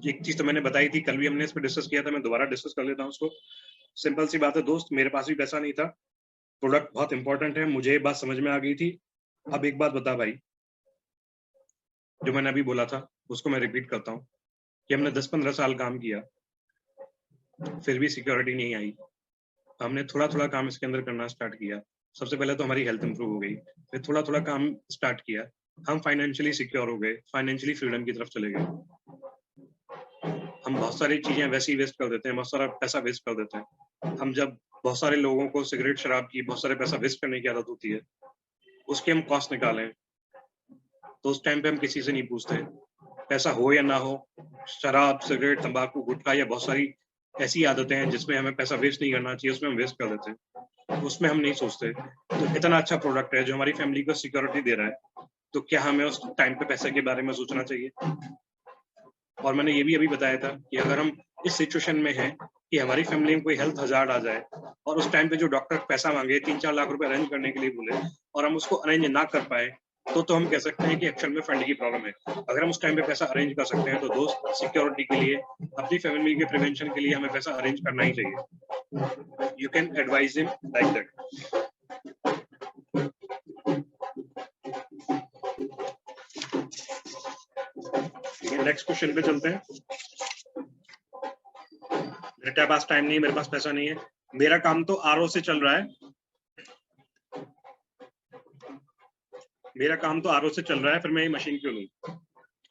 एक चीज तो मैंने बताई थी, कल भी हमने इस पर डिस्कस किया था, मैं दोबारा डिस्कस कर लेता हूँ उसको। सिंपल सी बात है दोस्त, मेरे पास भी पैसा नहीं था, प्रोडक्ट बहुत इंपॉर्टेंट है, मुझे ये बात समझ में आ गई थी। अब एक बात बता भाई, जो मैंने अभी बोला था उसको मैं रिपीट करता हूँ कि हमने 10-15 साल काम किया, फिर भी सिक्योरिटी नहीं आई। हमने थोड़ा थोड़ा काम इसके अंदर करना स्टार्ट किया। सबसे पहले तो हमारी हेल्थ इंप्रूव हो गई, फिर थोड़ा थोड़ा काम स्टार्ट किया, हम फाइनेंशियली सिक्योर हो गए, फाइनेंशियली फ्रीडम की तरफ चले गए। हम बहुत सारी चीजें वैसे ही वेस्ट कर देते हैं, बहुत सारा पैसा वेस्ट कर देते हैं। हम जब बहुत सारे लोगों को सिगरेट शराब की बहुत सारे पैसा वेस्ट करने की आदत होती है, उसके हम कॉस्ट निकालें तो उस टाइम पे हम किसी से नहीं पूछते, पैसा हो या ना हो। शराब, सिगरेट, तंबाकू, गुटखा या बहुत सारी ऐसी आदतें हैं जिसमें हमें पैसा वेस्ट नहीं करना चाहिए, उसमें हम वेस्ट कर देते हैं, उसमें हम नहीं सोचते। तो इतना अच्छा प्रोडक्ट है जो हमारी फैमिली को सिक्योरिटी दे रहा है, तो क्या हमें उस टाइम पे पैसे के बारे में सोचना चाहिए? और मैंने ये भी अभी बताया था कि अगर हम इस सिचुएशन में हैं कि हमारी फैमिली में कोई हेल्थ हजार्ड आ जाए और उस टाइम पे जो डॉक्टर पैसा मांगे 3-4 लाख रुपए अरेंज करने के लिए बोले और हम उसको अरेंज ना कर पाए, तो हम कह सकते हैं कि एक्चुअल में फंड की प्रॉब्लम है। अगर हम उस टाइम पे पैसा अरेंज कर सकते हैं तो दोस्त, सिक्योरिटी के लिए, अपनी फैमिली के प्रिवेंशन के लिए हमें पैसा अरेंज करना ही चाहिए। You can advise him like that. Next question पे चलते हैं। मेरे पास टाइम नहीं है, मेरे पास पैसा नहीं है, मेरा काम तो आरओ से चल रहा है, मेरा काम तो आरओ से चल रहा है, फिर मैं ये मशीन क्यों लूं?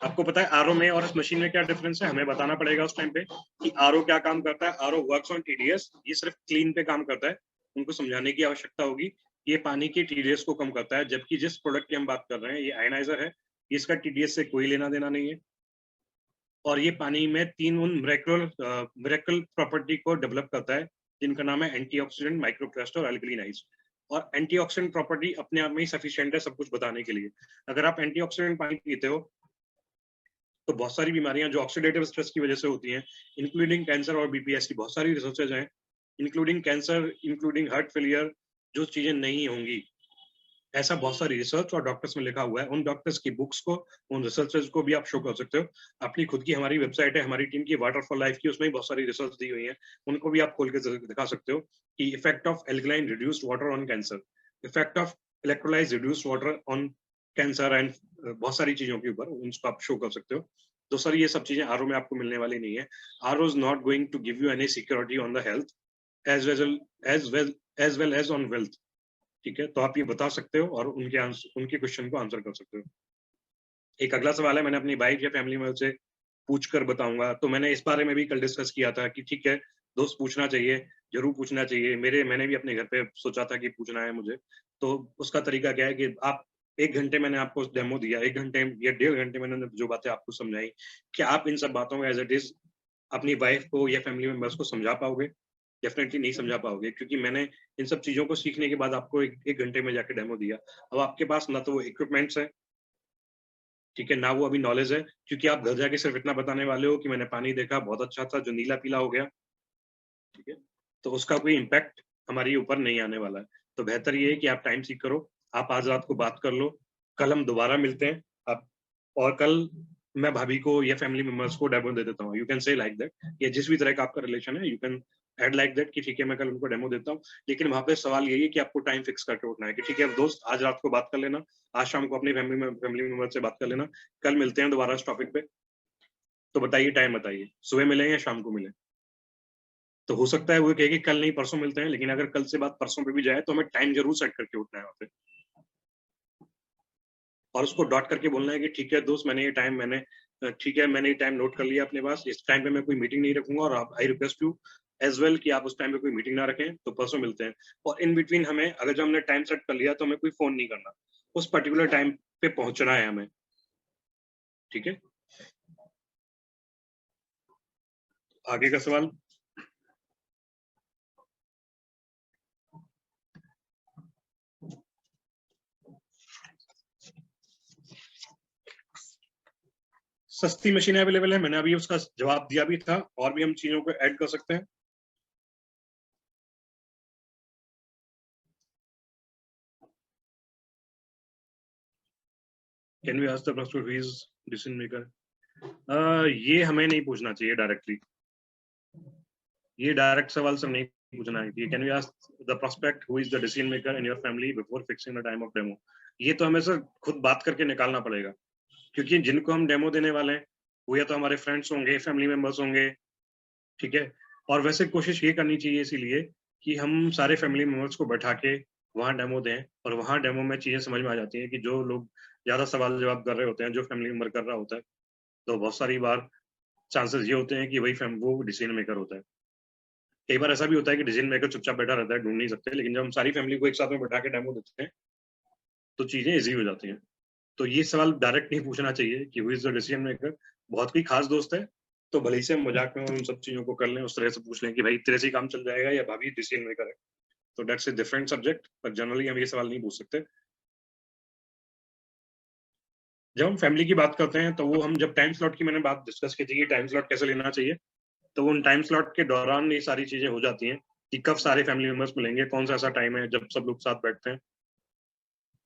आपको पता है आरओ में और इस मशीन में क्या डिफरेंस है? हमें बताना पड़ेगा उस टाइम पे कि आरओ क्या काम करता है। आरओ वर्क्स ऑन टीडीएस, ये सिर्फ क्लीन पे काम करता है। उनको समझाने की आवश्यकता होगी, ये पानी के टीडीएस को कम करता है, जबकि जिस प्रोडक्ट की हम बात कर रहे हैं ये आयनाइजर है, इसका टीडीएस से कोई लेना देना नहीं है। और ये पानी में 3 उन मिरेकल प्रॉपर्टी को डेवलप करता है जिनका नाम है एंटीऑक्सीडेंट, माइक्रोप्लास्ट और अल्कलीनाइज। और एंटीऑक्सीडेंट प्रॉपर्टी अपने आप में ही सफिशिएंट है सब कुछ बताने के लिए। अगर आप एंटीऑक्सीडेंट पानी पीते हो तो बहुत सारी बीमारियां जो ऑक्सीडेटिव स्ट्रेस की वजह से होती हैं, इंक्लूडिंग कैंसर और बीपीएस की बहुत सारी रिसर्चेज हैं, including cancer, including heart failure, जो चीजें नहीं होंगी, ऐसा बहुत सारी रिसर्च और डॉक्टर्स में लिखा हुआ है। उन डॉक्टर्स की बुक्स को, उन रिसर्चर्स को भी आप शो कर सकते हो। अपनी खुद की हमारी वेबसाइट है, हमारी टीम की वाटर फॉर लाइफ की, उसमें भी बहुत सारी रिसर्च दी हुई है, उनको भी आप खोल के दिखा सकते हो कि effect of alkaline reduced water on cancer, effect of electrolysed reduced water on cancer and बहुत सारी चीजों के ऊपर उनको आप शो कर सकते हो। तो सर ये सब चीजें आरओ में आपको मिलने वाली नहीं है। RO is not going to give you any security on the health as well as on wealth. ठीक है, तो आप ये बता सकते हो और उनके क्वेश्चन को आंसर कर सकते हो। एक अगला सवाल है, मैंने अपनी वाइफ या फैमिली में से पूछ कर बताऊंगा, तो मैंने इस बारे में भी कल डिस्कस किया था कि ठीक है दोस्त, पूछना चाहिए, जरूर पूछना चाहिए। मैंने भी अपने घर पे सोचा था कि पूछना है मुझे। तो उसका तरीका क्या है कि आप 1 घंटे मैंने आपको डेमो दिया, 1 घंटे या 1.5 घंटे मैंने जो बातें आपको समझाई, क्या आप इन सब बातों को एज इट इज अपनी वाइफ को या फैमिली मेंबर्स को समझा पाओगे? डेफिनेटली नहीं समझा पाओगे, क्योंकि मैंने इन सब चीजों को सीखने के बाद आपको एक घंटे में जाके डेमो दिया। अब आपके पास ना तो वो इक्विपमेंट्स है, ठीक है, ना वो अभी नॉलेज है, क्योंकि आप घर जाके सिर्फ इतना बताने वाले हो कि मैंने पानी देखा, बहुत अच्छा था, जो नीला पीला हो गया। ठीक है, तो उसका कोई इम्पैक्ट हमारे ऊपर नहीं आने वाला है। तो बेहतर ये है कि आप टाइम सीख करो, आप आज रात को बात कर लो, कल हम दोबारा मिलते हैं आप, और कल मैं भाभी को या फैमिली मेंबर्स को डेमो दे देता हूँ। You can say like that, या जिस भी तरह का आपका रिलेशन है, you can add like that कि ठीक है मैं कल उनको डेमो देता हूँ। लेकिन वहां पे सवाल यही है कि आपको टाइम फिक्स करके उठना है कि ठीक है दोस्त, आज रात को बात कर लेना, आज शाम को अपनी फैमिली मेंबर से बात कर लेना, कल मिलते हैं दोबारा इस टॉपिक पे। तो बताइए, टाइम बताइए, सुबह मिले या शाम को मिले? तो हो सकता है वो कहे कि कल नहीं परसों मिलते हैं, लेकिन अगर कल से बात परसों पे भी जाए तो हमें टाइम जरूर सेट करके उठना है वहाँ पे, और उसको डॉट करके बोलना है कि ठीक है दोस्त, मैंने ये टाइम नोट कर लिया अपने पास, इस टाइम पे मैं कोई मीटिंग नहीं रखूंगा, और आप I request you as well कि आप उस टाइम पे कोई मीटिंग ना रखें, तो परसों मिलते हैं। और इन बिटवीन हमें, अगर जो हमने टाइम सेट कर लिया तो हमें कोई फोन नहीं करना। उस पर्टिकुलर टाइम पे पहुंचना है हमें, ठीक है। आगे का सवाल। सस्ती मशीनें अवेलेबल है, मैंने अभी उसका जवाब दिया भी था, और भी हम चीजों को ऐड कर सकते हैं। Can we ask the prospect who is decision maker? ये हमें नहीं पूछना चाहिए डायरेक्टली, ये डायरेक्ट सवाल से नहीं पूछना है कि can we ask the prospect who is the decision maker in your family before fixing the time of demo। ये तो हमें सर खुद बात करके निकालना पड़ेगा, क्योंकि जिनको हम डेमो देने वाले हैं वो या तो हमारे फ्रेंड्स होंगे, फैमिली मेंबर्स होंगे, ठीक है। और वैसे कोशिश ये करनी चाहिए इसीलिए कि हम सारे फैमिली मेंबर्स को बैठा के वहाँ डेमो दें, और वहाँ डेमो में चीजें समझ में आ जाती हैं कि जो लोग ज्यादा सवाल जवाब कर रहे होते हैं, जो फैमिली मेंबर कर रहा होता है, तो बहुत सारी बार चांसेस ये होते हैं कि वही वो डिसीजन मेकर होता है। कई बार ऐसा भी होता है कि डिसीजन मेकर चुपचाप बैठा रहता है, ढूंढ नहीं सकते, लेकिन जब हम सारी फैमिली को एक साथ में बैठा के डेमो देते हैं तो चीजें इजी हो जाती हैं। तो ये सवाल डायरेक्ट नहीं पूछना चाहिए कि who is the decision maker. बहुत कोई खास दोस्त है तो भले ही से हम मजाक में उन सब चीजों को कर लें, उस तरह से पूछ लें कि भाई तेरे से काम चल जाएगा या भाभी डिसीजन मेकर है, तो दैट्स ए डिफरेंट सब्जेक्ट, पर जनरली हम ये सवाल नहीं पूछ सकते। जब हम फैमिली की बात करते हैं तो वो हम जब टाइम स्लॉट की मैंने बात डिस्कस की थी कि टाइम स्लॉट कैसे लेना चाहिए, तो उन टाइम स्लॉट के दौरान ये सारी चीजें हो जाती हैं कि कब सारे फैमिली मेंबर्स मिलेंगे, कौन सा ऐसा टाइम है जब सब लोग साथ बैठते हैं।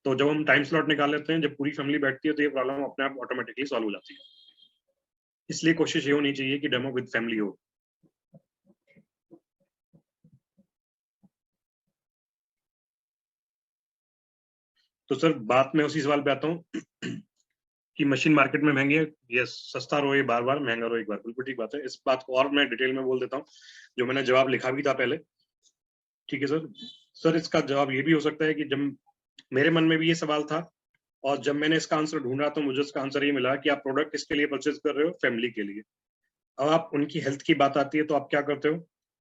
तो जब हम टाइम स्लॉट निकाल लेते हैं, जब पूरी फैमिली बैठती है, तो ये प्रॉब्लम अपने आप ऑटोमेटिकली सॉल्व हो जाती है। इसलिए कोशिश ये होनी चाहिए कि डेमो विद फैमिली हो। तो सर बात में उसी सवाल पे आता हूँ कि मशीन मार्केट में महंगी है, ये सस्ता रोए बार बार, महंगा रोए एक बार, बिल्कुल ठीक बात है। इस बात को और मैं डिटेल में बोल देता हूँ, जो मैंने जवाब लिखा भी था पहले, ठीक है सर। सर इसका जवाब ये भी हो सकता है कि जब मेरे मन में भी ये सवाल था और जब मैंने इसका आंसर ढूंढा तो मुझे इसका आंसर ये मिला कि आप प्रोडक्ट किसके लिए परचेज कर रहे हो, फैमिली के लिए। अब आप उनकी हेल्थ की बात आती है तो आप क्या करते हो,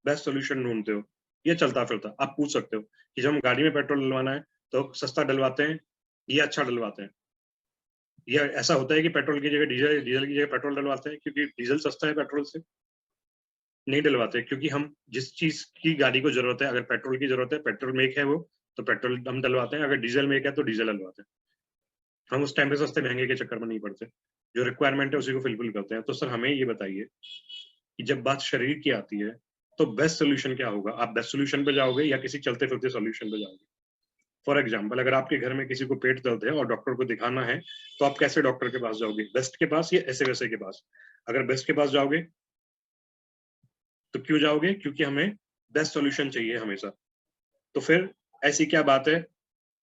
बेस्ट सोल्यूशन ढूंढते हो। ये चलता फिरता आप पूछ सकते हो कि जब हम गाड़ी में पेट्रोल डलवाना है तो सस्ता डलवाते हैं या अच्छा डलवाते हैं, या ऐसा होता है कि पेट्रोल की जगह डीजल, डीजल की जगह पेट्रोल डलवाते हैं क्योंकि डीजल सस्ता है पेट्रोल से। नहीं डलवाते क्योंकि हम जिस चीज की गाड़ी को जरूरत है, अगर पेट्रोल की जरूरत है, पेट्रोल मेक है वो, तो पेट्रोल हम डलवाते हैं, अगर डीजल मेक है तो डीजल डलवाते हैं। हम उस टाइम पे सस्ते महंगे के चक्कर में नहीं पड़ते, जो रिक्वायरमेंट है उसी को फुलफिल करते हैं। तो सर हमें ये बताइए कि जब बात शरीर की आती है तो बेस्ट सोल्यूशन क्या होगा, आप बेस्ट सोल्यूशन पे जाओगे या किसी चलते फिरते सोल्यूशन पे जाओगे। फॉर एग्जाम्पल, अगर आपके घर में किसी को पेट दर्द है और डॉक्टर को दिखाना है तो आप कैसे डॉक्टर के पास जाओगे, बेस्ट के पास या ऐसे वैसे के पास। अगर बेस्ट के पास जाओगे तो क्यों जाओगे, क्योंकि हमें बेस्ट सोल्यूशन चाहिए हमेशा। तो फिर ऐसी क्या बात है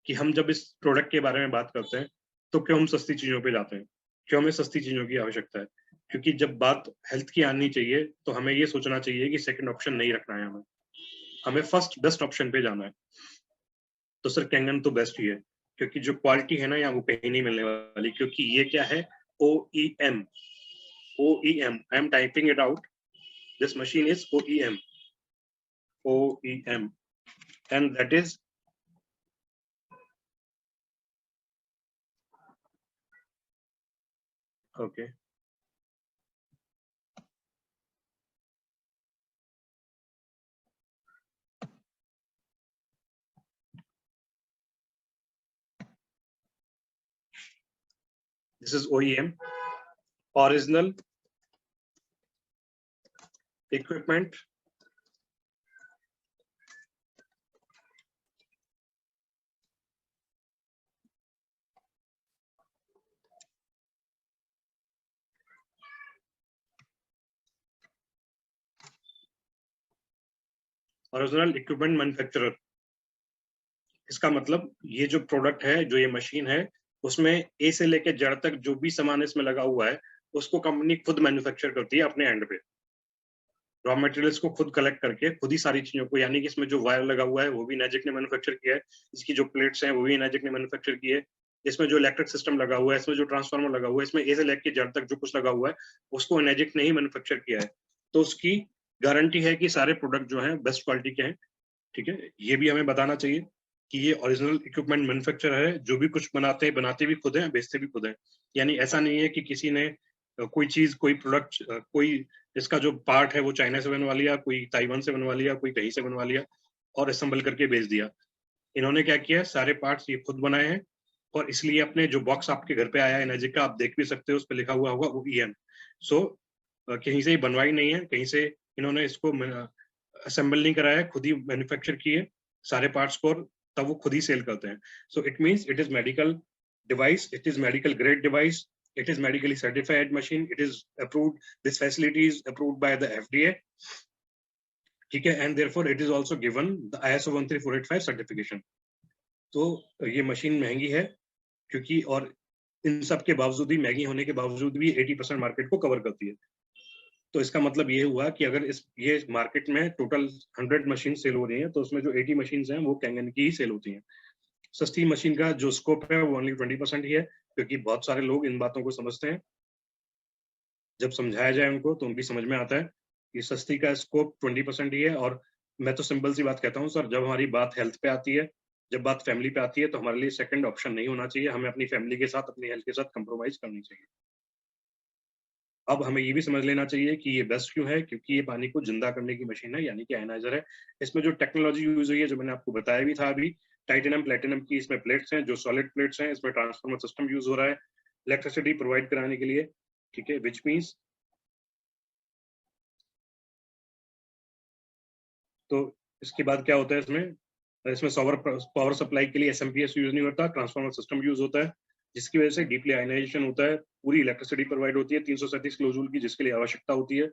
कि हम जब इस प्रोडक्ट के बारे में बात करते हैं तो क्यों हम सस्ती चीजों पे जाते हैं, क्यों हमें सस्ती चीजों की आवश्यकता है। क्योंकि जब बात हेल्थ की आनी चाहिए तो हमें ये सोचना चाहिए कि सेकंड ऑप्शन नहीं रखना है, हमें फर्स्ट बेस्ट ऑप्शन पे जाना है। तो सर कैंगन तो बेस्ट ही है, क्योंकि जो क्वालिटी है ना यहाँ वो कहीं नहीं मिलने वाली, क्योंकि ये क्या है, OEM। OEM, I am typing it out, this machine is OEM, OEM, and that is okay. This is OEM, original equipment original equipment manufacturer. इसका मतलब ये जो प्रोडक्ट है, जो ये मशीन है, उसमें ए से लेके जेड तक जो भी सामान इसमें लगा हुआ है उसको कंपनी खुद मैन्युफैक्चर करती है अपने एंड पे। रॉ मटेरियल्स को खुद कलेक्ट करके खुद ही सारी चीजों को, यानी कि इसमें जो वायर लगा हुआ है वो भी एनर्जिक ने मैन्युफैक्चर किया है, इसकी जो प्लेट्स हैं वो भी एनर्जिक ने मैन्युफैक्चर की है, इसमें जो इलेक्ट्रिक सिस्टम लगा हुआ है, इसमें जो ट्रांसफार्मर लगा हुआ है, इसमें ए से लेके जेड तक जो कुछ लगा हुआ है उसको एनर्जिक ने ही मैन्युफैक्चर किया है। तो उसकी गारंटी है कि सारे प्रोडक्ट जो हैं बेस्ट क्वालिटी के हैं, ठीक है। ये भी हमें बताना चाहिए कि ये ओरिजिनल इक्विपमेंट मैन्युफैक्चरर है, जो भी कुछ बनाते हैं बनाते भी खुद हैं, बेचते भी खुद हैं। यानी ऐसा नहीं है कि किसी ने कोई चीज, कोई प्रोडक्ट, कोई इसका जो पार्ट है वो चाइना से बनवा लिया, कोई ताइवान से बनवा लिया, कोई कहीं से बनवा लिया और असेंबल करके बेच दिया। इन्होंने क्या किया, सारे पार्ट्स ये खुद बनाए हैं और इसलिए अपने जो बॉक्स आपके घर पे आया है एनर्जी का, आप देख भी सकते हो, उस पर लिखा हुआ होगा OEM। सो कहीं से बनवाई नहीं है, कहीं से इन्होंने इसको असेंबल नहीं कराया, खुद ही मैन्युफैक्चर किए सारे पार्ट्स को, तब वो खुद ही सेल करते हैं। So it means it is medical device, it is medical grade device, it is medically certified machine, it is approved, this facility is approved by the FDA, ठीक है, and therefore it is also given the ISO 13485 certification। तो ये machine महंगी है क्योंकि, और इन सब के बावजूद भी, महंगी होने के बावजूद भी 80% मार्केट को कवर करती है। तो इसका मतलब ये हुआ कि अगर ये मार्केट में टोटल 100 मशीन सेल हो रही हैं, तो उसमें जो 80 मशीन हैं वो कैंगन की ही सेल होती हैं। सस्ती मशीन का जो स्कोप है वो ओनली 20% ही है, क्योंकि बहुत सारे लोग इन बातों को समझते हैं, जब समझाया जाए उनको तो उनकी समझ में आता है कि सस्ती का स्कोप 20% ही है। और मैं तो सिंपल सी बात कहता हूँ सर, जब हमारी बात हेल्थ पे आती है, जब बात फैमिली पे आती है, तो हमारे लिए सेकंड ऑप्शन नहीं होना चाहिए, हमें अपनी फैमिली के साथ, अपनी हेल्थ के साथ कंप्रोमाइज करनी चाहिए। अब हमें ये भी समझ लेना चाहिए कि ये बेस्ट क्यों है, क्योंकि ये पानी को जिंदा करने की मशीन है, यानी कि आयनाइजर है। इसमें जो टेक्नोलॉजी यूज हुई है, जो मैंने आपको बताया भी था अभी, टाइटेनियम प्लेटिनम की इसमें प्लेट्स हैं, जो सॉलिड प्लेट्स हैं। इसमें ट्रांसफॉर्मर सिस्टम यूज हो रहा है इलेक्ट्रिसिटी प्रोवाइड कराने के लिए, ठीक है, विच मीन्स, तो इसके बाद क्या होता है, इसमें पावर सप्लाई के लिए SMPS यूज नहीं होता, ट्रांसफॉर्मर सिस्टम यूज होता है, जिसकी वजह से डीपली आयनाइजेशन होता है, पूरी इलेक्ट्रिसिटी प्रोवाइड होती है 337 किलोजूल की, जिसके लिए आवश्यकता होती है।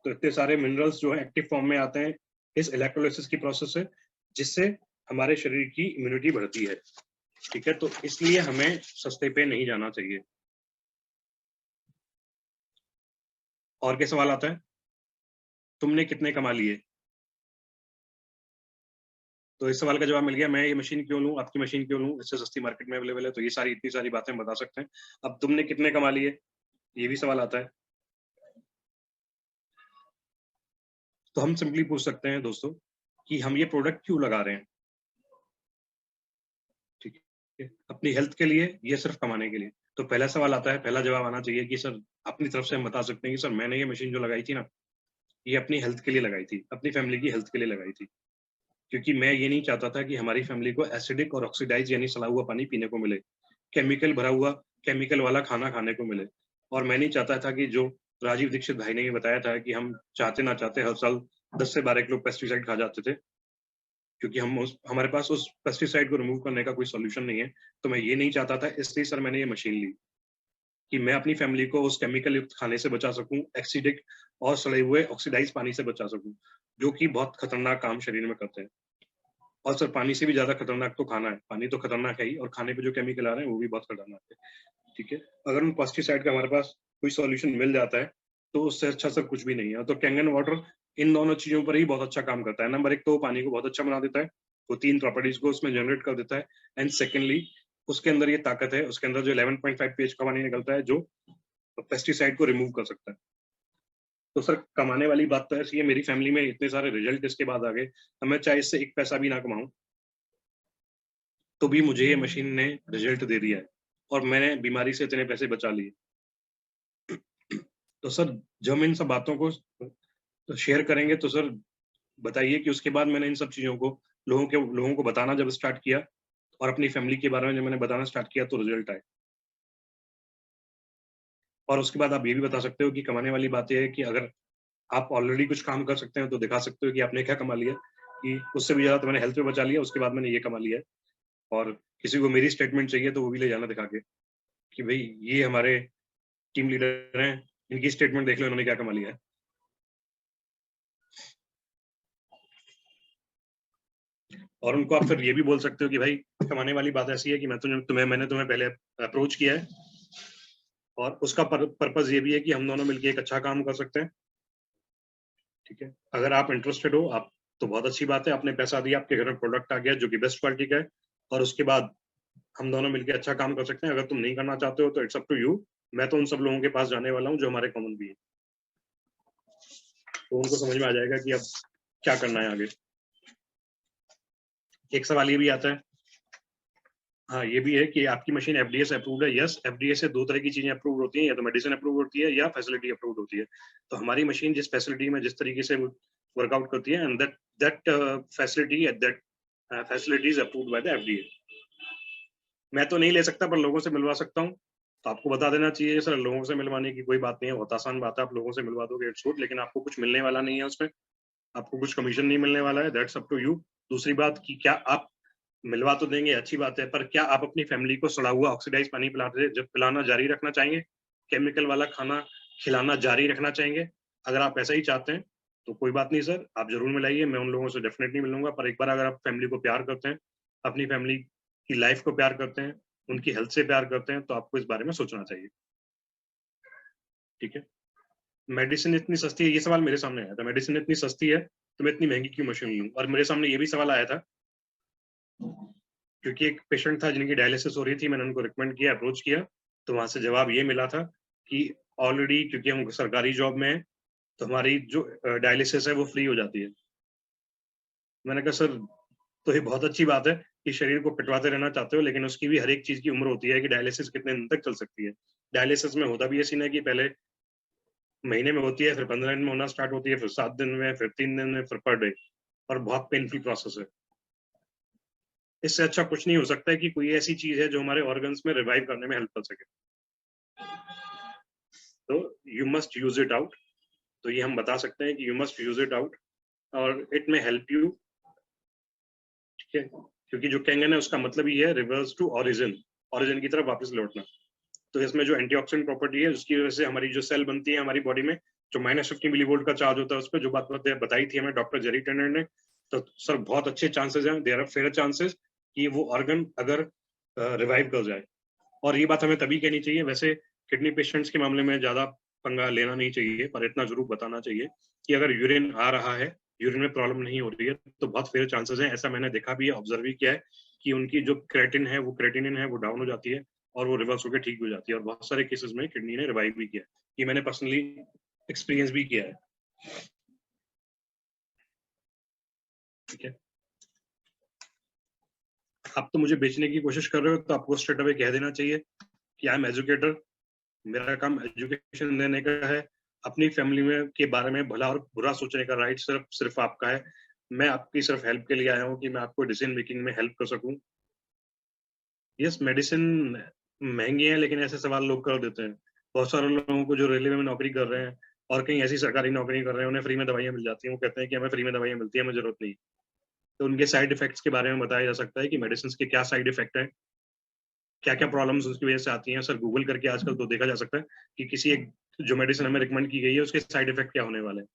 तो इतने सारे मिनरल्स जो है एक्टिव फॉर्म में आते हैं इस इलेक्ट्रोलाइसिस की प्रोसेस से, जिससे हमारे शरीर की इम्यूनिटी बढ़ती है, ठीक है। तो इसलिए हमें सस्ते पे नहीं जाना चाहिए। और क्या सवाल आता है, तुमने कितने कमा लिए? तो इस सवाल का जवाब मिल गया, मैं ये मशीन क्यों लूं, आपकी मशीन क्यों लूं, इससे सस्ती मार्केट में अवेलेबल है। तो ये सारी, इतनी सारी बातें हम बता सकते हैं। अब तुमने कितने कमा लिए, ये भी सवाल आता है। तो हम सिंपली पूछ सकते हैं दोस्तों कि हम ये प्रोडक्ट क्यों लगा रहे हैं, ठीक है, अपनी हेल्थ के लिए या सिर्फ कमाने के लिए? तो पहला सवाल आता है, पहला जवाब आना चाहिए कि सर, अपनी तरफ से हम बता सकते हैं कि सर, मैंने ये मशीन जो लगाई थी ना, ये अपनी हेल्थ के लिए लगाई थी, अपनी फैमिली की हेल्थ के लिए लगाई थी, क्योंकि मैं ये नहीं चाहता था कि हमारी फैमिली को एसिडिक और ऑक्सीडाइज यानी सड़ा हुआ पानी पीने को मिले, केमिकल भरा हुआ, केमिकल वाला खाना खाने को मिले। और मैं नहीं चाहता था कि, जो राजीव दीक्षित भाई ने ये बताया था कि हम चाहते ना चाहते हर साल 10 से 12 किलो पेस्टिसाइड खा जाते थे, क्योंकि हमारे पास उस पेस्टिसाइड को रिमूव करने का कोई सॉल्यूशन नहीं है। तो मैं ये नहीं चाहता था, इसलिए सर मैंने ये मशीन ली कि मैं अपनी फैमिली को उस केमिकल युक्त खाने से बचा सकूं, एसिडिक और सड़े हुए ऑक्सीडाइज पानी से बचा सकूं, जो कि बहुत खतरनाक काम शरीर में करते हैं। और सर, पानी से भी ज्यादा खतरनाक तो खाना है, पानी तो खतरनाक है ही, और खाने पे जो केमिकल आ रहे हैं वो भी बहुत खतरनाक है, ठीक है। अगर उन पेस्टिसाइड का हमारे पास कोई सॉल्यूशन मिल जाता है तो उससे अच्छा सर कुछ भी नहीं है। तो कैंगन वाटर इन दोनों चीजों पर ही बहुत अच्छा काम करता है। नंबर एक तो वो पानी को बहुत अच्छा बना देता है, वो 3 प्रॉपर्टीज को उसमें जनरेट कर देता है, एंड सेकेंडली उसके अंदर ये ताकत है, उसके अंदर जो 11.5 pH का पानी निकलता है, जो पेस्टिसाइड को रिमूव कर सकता है। तो सर, कमाने वाली बात तो ऐसी है, मेरी फैमिली में इतने सारे रिजल्ट इसके बाद आ गए, मैं चाहे इससे 1 पैसा भी ना कमाऊं, तो भी मुझे ये मशीन ने रिजल्ट दे दिया है, और मैंने बीमारी से इतने पैसे बचा लिए। तो सर, जब हम इन सब बातों को तो शेयर करेंगे, तो सर बताइए कि उसके बाद मैंने इन सब चीजों को लोगों को बताना जब स्टार्ट किया, और अपनी फैमिली के बारे में जब मैंने बताना स्टार्ट किया, तो रिजल्ट आए। और उसके बाद आप ये भी बता सकते हो कि कमाने वाली बात यह है कि अगर आप ऑलरेडी कुछ काम कर सकते हैं, तो दिखा सकते हो कि आपने क्या कमा लिया, कि उससे भी ज्यादा तो मैंने हेल्थ पे बचा लिया, उसके बाद मैंने ये कमा लिया है। और किसी को मेरी स्टेटमेंट चाहिए तो वो भी ले जाना दिखा के कि भाई, ये हमारे टीम लीडर हैं, इनकी स्टेटमेंट देख लो, इन्होंने क्या कमा लिया है। और उनको आप फिर ये भी बोल सकते हो कि भाई, कमाने वाली बात ऐसी है कि मैंने तुम्हें पहले अप्रोच किया है, और उसका पर्पस ये भी है कि हम दोनों मिलकर एक अच्छा काम कर सकते हैं, ठीक है। अगर आप इंटरेस्टेड हो, आप तो बहुत अच्छी बात है, आपने पैसा दिया, आपके घर में प्रोडक्ट आ गया जो कि बेस्ट क्वालिटी का है, और उसके बाद हम दोनों मिलकर अच्छा काम कर सकते हैं। अगर तुम नहीं करना चाहते हो तो इट्स अप टू यू। मैं तो उन सब लोगों के पास जाने वाला हूँ जो हमारे कॉमन भी है, तो उनको समझ में आ जाएगा कि अब क्या करना है आगे। एक सवाल ये भी आता है हाँ, ये भी है कि आपकी मशीन एफडीए से अप्रूव्ड है। यस, एफडीए से 2 तरह की चीज़ें अप्रूव्ड होती हैं, या तो मेडिसिन अप्रूव्ड होती है या फैसिलिटी अप्रूव्ड होती है। तो हमारी मशीन जिस फैसिलिटी में जिस तरीके से वर्कआउट करती है, and that facility that facility is approved by the FDA. मैं तो नहीं ले सकता, पर लोगों से मिलवा सकता हूँ। तो आपको बता देना चाहिए सर, लोगों से मिलवाने की कोई बात नहीं है, बहुत आसान बात है, आप लोगों से मिलवा दोगे, इट्स गुड, लेकिन आपको कुछ मिलने वाला नहीं है उसमें, आपको कुछ कमीशन नहीं मिलने वाला है, दैट्स अप टू यू। दूसरी बात कि क्या आप मिलवा तो देंगे, अच्छी बात है, पर क्या आप अपनी फैमिली को सड़ा हुआ ऑक्सीडाइज्ड पानी पिलाना जारी रखना चाहेंगे? केमिकल वाला खाना खिलाना जारी रखना चाहेंगे? अगर आप ऐसा ही चाहते हैं, तो कोई बात नहीं सर, आप ज़रूर मिलाइए, मैं उन लोगों से डेफ़िनेटली मिलूँगा। पर एक बार अगर आप फैमिली को प्यार करते हैं, अपनी फैमिली की लाइफ़ को प्यार करते हैं, उनकी हेल्थ से प्यार करते हैं, तो आपको इस बारे में सोचना चाहिए। ठीक है? मेडिसिन इतनी सस्ती है, ये सवाल मेरे सामने आया था, मेडिसिन इतनी सस्ती है, तो मैं इतनी महँगी क्यों मशीन लूँ? और मेरे सामने ये भी सवाल आया था, क्योंकि एक पेशेंट था जिनकी डायलिसिस हो रही थी, मैंने उनको रिकमेंड किया, अप्रोच किया, तो वहाँ से जवाब ये मिला था कि ऑलरेडी क्योंकि हम सरकारी जॉब में हैं, तो हमारी जो डायलिसिस है वो फ्री हो जाती है। मैंने कहा सर, तो ये बहुत अच्छी बात है कि शरीर को पिटवाते रहना चाहते हो, लेकिन उसकी भी हर एक चीज़ की उम्र होती है कि डायलिसिस कितने दिन तक चल सकती है। डायलिसिस में होता भी ये सीन है कि पहले महीने में होती है, फिर 15 दिन में होना स्टार्ट होती है, फिर 7 दिन में, फिर 3 दिन में, फिर पर डे, और बहुत पेनफुल प्रोसेस है। इससे अच्छा कुछ नहीं हो सकता है कि कोई ऐसी चीज़ है जो हमारे ऑर्गन्स में रिवाइव करने में हेल्प कर सके। तो you must use it out, तो ये हम बता सकते हैं कि you must use it out और इट मे हेल्प यू, ठीक है? क्योंकि जो कैंगन है उसका मतलब ही है रिवर्स टू ओरिजिन, ओरिजिन की तरफ वापस लौटना। तो इसमें जो एंटीऑक्सीडेंट प्रॉपर्टी है उसकी वजह से हमारी जो सेल बनती है हमारी बॉडी में, जो -50 मिलीवोल्ट का चार्ज होता है उस पे जो बात बताई थी हमें डॉक्टर जेरी टेनर ने, तो सर बहुत अच्छे चांसेस हैं, देयर आर फेयर चांसेस कि वो ऑर्गन अगर रिवाइव कर जाए। और ये बात हमें तभी कहनी चाहिए, वैसे किडनी पेशेंट्स के मामले में ज़्यादा पंगा लेना नहीं चाहिए, पर इतना ज़रूर बताना चाहिए कि अगर यूरिन आ रहा है, यूरिन में प्रॉब्लम नहीं हो रही है, तो बहुत फेयर चांसेस हैं, ऐसा मैंने देखा भी है, ऑब्जर्व भी किया है कि उनकी जो क्रेटिन है, वो क्रेटिनिन है, वो डाउन हो जाती है और वो रिवर्स होकर ठीक हो जाती है, और बहुत सारे केसेस में किडनी ने रिवाइव भी किया है। ये मैंने पर्सनली एक्सपीरियंस भी किया है। ठीक है? आप तो मुझे बेचने की कोशिश कर रहे हो, तो आपको स्ट्रेट अवे कह देना चाहिए कि आई एम एजुकेटर, मेरा काम एजुकेशन देने का है। अपनी फैमिली में के बारे में भला और बुरा सोचने का राइट सिर्फ आपका है। मैं आपकी सिर्फ हेल्प के लिए आया हूँ कि मैं आपको डिसीजन मेकिंग में हेल्प कर सकूं। यस, मेडिसिन महंगी है, लेकिन ऐसे सवाल लोग कर देते हैं। बहुत सारे लोगों को जो रेलवे में नौकरी कर रहे हैं और कहीं ऐसी सरकारी नौकरी कर रहे हैं, उन्हें फ्री में दवाइयाँ मिल जाती हैं। वो कहते हैं कि हमें फ्री में दवाइयाँ मिलती है, हमें जरूरत नहीं। तो उनके साइड इफेक्ट्स के बारे में बताया जा सकता है कि मेडिसिन के क्या साइड इफेक्ट है, क्या-क्या प्रॉब्लम्स उसकी वजह से आती हैं। सर गूगल करके आजकल तो देखा जा सकता है कि किसी एक जो मेडिसिन हमें रिकमेंड की गई है उसके साइड इफेक्ट क्या होने वाले हैं।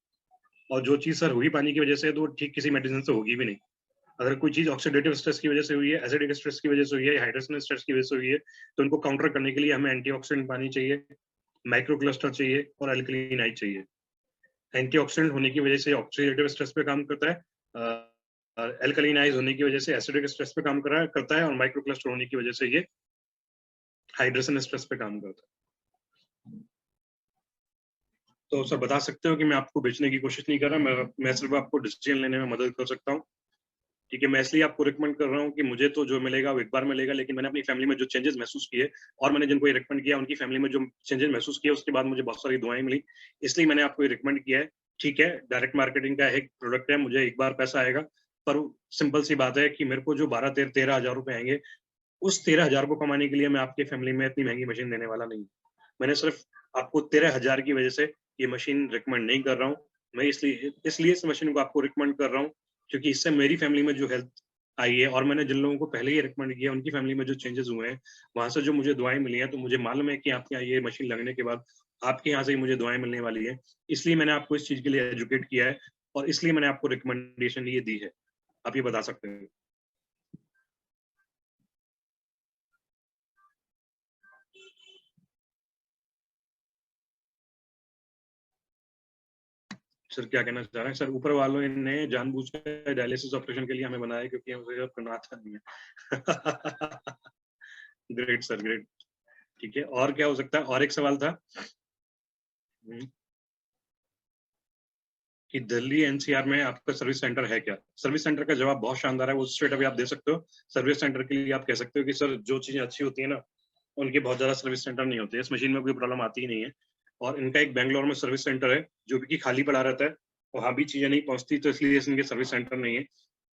और जो चीज़ सर हुई पानी की वजह से, तो ठीक किसी मेडिसिन से होगी भी नहीं। अगर कोई चीज़ ऑक्सीडेटिव स्ट्रेस की वजह से हुई है, एसिडिक स्ट्रेस की वजह से हुई है, हाइड्रेशनल स्ट्रेस की वजह से हुई है, तो उनको काउंटर करने के लिए हमें एंटीऑक्सीडेंट पानी चाहिए, माइक्रोक्लस्टर चाहिए और अल्कलीनाइट चाहिए। एंटीऑक्सीडेंट होने की वजह से ऑक्सीडेटिव स्ट्रेस पे काम करता है, अल्कलीनाइज होने की वजह से एसिडिक स्ट्रेस पे काम करता है और माइक्रोक्लस्टर होने की वजह से ये हाइड्रेशन स्ट्रेस पे काम करता है। तो सर बता सकते हो कि मैं आपको बेचने की कोशिश नहीं कर रहा, मैं सिर्फ आपको डिसीजन लेने में मदद कर सकता हूँ। ठीक है, मैं इसलिए आपको रिकमेंड कर रहा हूँ कि मुझे तो जो मिलेगा वो एक बार मिलेगा, लेकिन मैंने अपनी फैमिली में जो चेंजेस महसूस किए और मैंने जिनको ये रिकमेंड किया उनकी फैमिली में जो चेंजेस महसूस किए, उसके बाद मुझे बहुत सारी दुआएं मिली, इसलिए मैंने आपको ये रिकमेंड किया है। ठीक है, डायरेक्ट मार्केटिंग का एक प्रोडक्ट है, मुझे एक बार पैसा आएगा, पर सिंपल सी बात है कि मेरे को जो 12-13 हज़ार रुपए आएंगे, उस 13,000 को कमाने के लिए मैं आपकी फैमिली में इतनी महंगी मशीन देने वाला नहीं। मैंने सिर्फ आपको 13,000 की वजह से ये मशीन रिकमेंड नहीं कर रहा हूँ। मैं इसलिए इस मशीन को आपको रिकमेंड कर रहा हूँ, क्योंकि इससे मेरी फैमिली में जो हेल्थ आई है और मैंने जिन लोगों को पहले ही रिकमेंड किया, उनकी फैमिली में जो चेंजेस हुए हैं, वहाँ से जो मुझे दुआएँ मिली हैं, तो मुझे मालूम है कि आपके यहाँ ये मशीन लगने के बाद आपके यहाँ से ही मुझे दुआएँ मिलने वाली हैं। इसलिए मैंने आपको इस चीज़ के लिए एजुकेट किया है और इसलिए मैंने आपको रिकमेंडेशन ये दी है। आप ये बता सकते हैं। सर क्या कहना चाह रहे हैं? सर ऊपर वालों ने जानबूझकर डायलिसिस ऑपरेशन के लिए हमें बनाया क्योंकि हमें करना आता नहीं है। Great sir, great. ठीक है, और क्या हो सकता है? और एक सवाल था। कि दिल्ली एनसीआर में आपका सर्विस सेंटर है क्या? सर्विस सेंटर का जवाब बहुत शानदार है, वो स्ट्रेट अभी आप दे सकते हो। सर्विस सेंटर के लिए आप कह सकते हो कि सर जो चीजें अच्छी होती है ना, उनके बहुत ज्यादा सर्विस सेंटर नहीं होते, इस मशीन में कोई प्रॉब्लम आती ही नहीं है। और इनका एक बेंगलोर में सर्विस सेंटर है जो भी खाली पड़ा रहता है, वहां भी चीजें नहीं पहुंचती, तो इसलिए इनके सर्विस सेंटर नहीं है।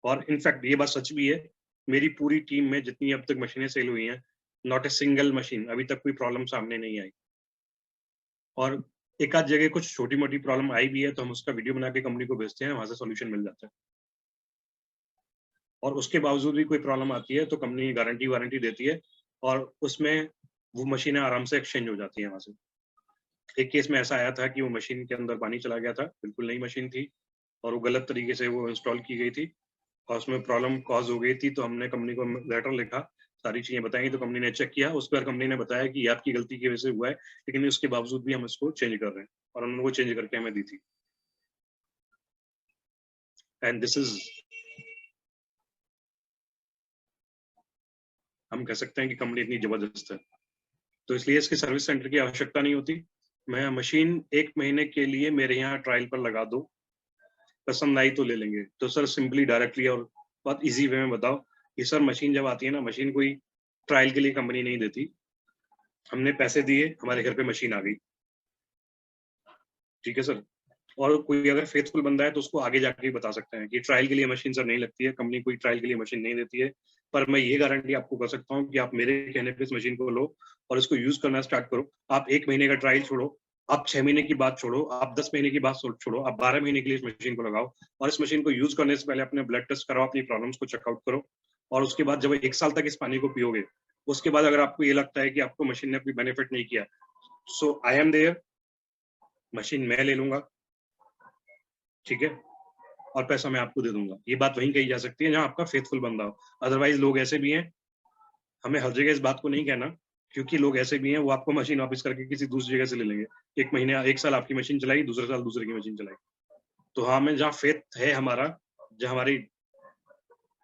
और इनफैक्ट ये बात सच भी है, मेरी पूरी टीम में जितनी अब तक मशीनें सेल हुई हैं, नॉट ए सिंगल मशीन अभी तक कोई प्रॉब्लम सामने नहीं आई। और एक आध जगह कुछ छोटी मोटी प्रॉब्लम आई भी है तो हम उसका वीडियो बना के कंपनी को भेजते हैं, वहां से सॉल्यूशन मिल जाता है। और उसके बावजूद भी कोई प्रॉब्लम आती है तो कंपनी गारंटी वारंटी देती है और उसमें वो मशीनें आराम से एक्सचेंज हो जाती हैं वहां से। एक केस में ऐसा आया था कि वो मशीन के अंदर पानी चला गया था, बिल्कुल नई मशीन थी और वो गलत तरीके से वो इंस्टॉल की गई थी और उसमें प्रॉब्लम कॉज हो गई थी। तो हमने कंपनी को लेटर लिखा, सारी चीजें बताई, तो कंपनी ने चेक किया, उस पर कंपनी ने बताया कि ये आपकी गलती की वजह से हुआ है, लेकिन उसके बावजूद भी हम इसको चेंज कर रहे हैं और उन्होंने वो चेंज करके हमें दी थी। एंड दिस इज, हम कह सकते हैं कि कंपनी इतनी जबरदस्त है, तो इसलिए इसके सर्विस सेंटर की आवश्यकता नहीं होती। मैं मशीन 1 महीने के लिए मेरे यहाँ ट्रायल पर लगा दो, पसंद आई तो ले लेंगे। तो सर सिंपली डायरेक्टली और बहुत इजी वे में बताओ कि सर मशीन जब आती है ना, मशीन कोई ट्रायल के लिए कंपनी नहीं देती, हमने पैसे दिए, हमारे घर पे मशीन आ गई, ठीक है सर। और कोई अगर फेथफुल बंदा है तो उसको आगे जाके भी बता सकते हैं कि ट्रायल के लिए मशीन सर नहीं लगती है, कंपनी कोई ट्रायल के लिए मशीन नहीं देती है, पर मैं ये गारंटी आपको कर सकता हूँ कि आप मेरे कहने पे इस मशीन को लो और इसको यूज करना स्टार्ट करो। आप 1 महीने का ट्रायल छोड़ो, आप 6 महीने की बात छोड़ो, आप 10 महीने की बात छोड़ो, आप 12 महीने के लिए इस मशीन को लगाओ और इस मशीन को यूज करने से पहले अपने ब्लड टेस्ट कराओ, अपनी प्रॉब्लम्स को चेकआउट करो और उसके बाद जब 1 साल तक इस पानी को पियोगे, उसके बाद अगर आपको ये लगता है कि आपको मशीन ने कोई बेनिफिट नहीं किया, सो आई एम देयर, मशीन मैं ले लूंगा, ठीक है, और पैसा मैं आपको दे दूंगा। ये बात वहीं कही जा सकती है जहां आपका फेथफुल बंदा हो। अदरवाइज लोग ऐसे भी हैं, हमें हर जगह इस बात को नहीं कहना, क्योंकि लोग ऐसे भी हैं वो आपको मशीन वापस करके किसी दूसरी जगह से ले लेंगे। 1 महीने 1 साल आपकी मशीन चलाई, दूसरे साल दूसरे की मशीन चलाई। तो हाँ, हमें जहाँ फेथ है हमारा, जहाँ हमारी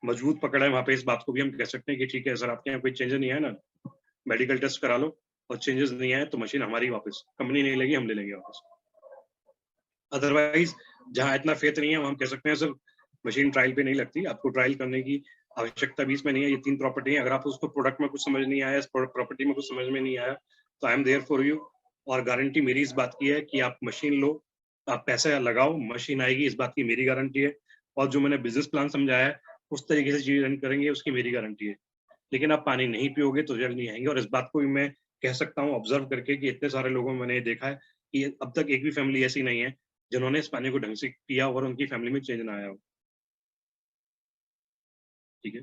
मजबूत पकड़ है, वहां पे इस बात को भी हम कह सकते हैं कि ठीक है सर, आपके यहाँ कोई चेंजेस नहीं है ना, मेडिकल टेस्ट करा लो और चेंजेस नहीं आए तो मशीन हमारी वापस, कंपनी नहीं लेगी, हम ले लेंगे वापस। अदरवाइज जहाँ इतना फेथ नहीं है वहाँ हम कह सकते हैं सर मशीन ट्रायल पे नहीं लगती, आपको ट्रायल करने की आवश्यकता भी इसमें नहीं है। ये 3 प्रॉपर्टी है, अगर आप उसको प्रोडक्ट में कुछ समझ नहीं आया, इस प्रॉपर्टी में कुछ समझ में नहीं आया, तो I am there for you. और गारंटी मेरी इस बात की है कि आप मशीन लो, आप पैसा लगाओ, मशीन आएगी, इस बात की मेरी गारंटी है। और जो मैंने बिजनेस प्लान समझाया है उस तरीके से चीज रन करेंगे, उसकी मेरी गारंटी है। लेकिन आप पानी नहीं पियोगे तो जल्द नहीं आएंगे। और इस बात को भी मैं कह सकता हूँ ऑब्जर्व करके कि इतने सारे लोगों में मैंने ये देखा है कि अब तक एक भी फैमिली ऐसी नहीं है जिन्होंने इस पानी को ढंग से पिया और उनकी फैमिली में चेंज ना आया हो, ठीक है।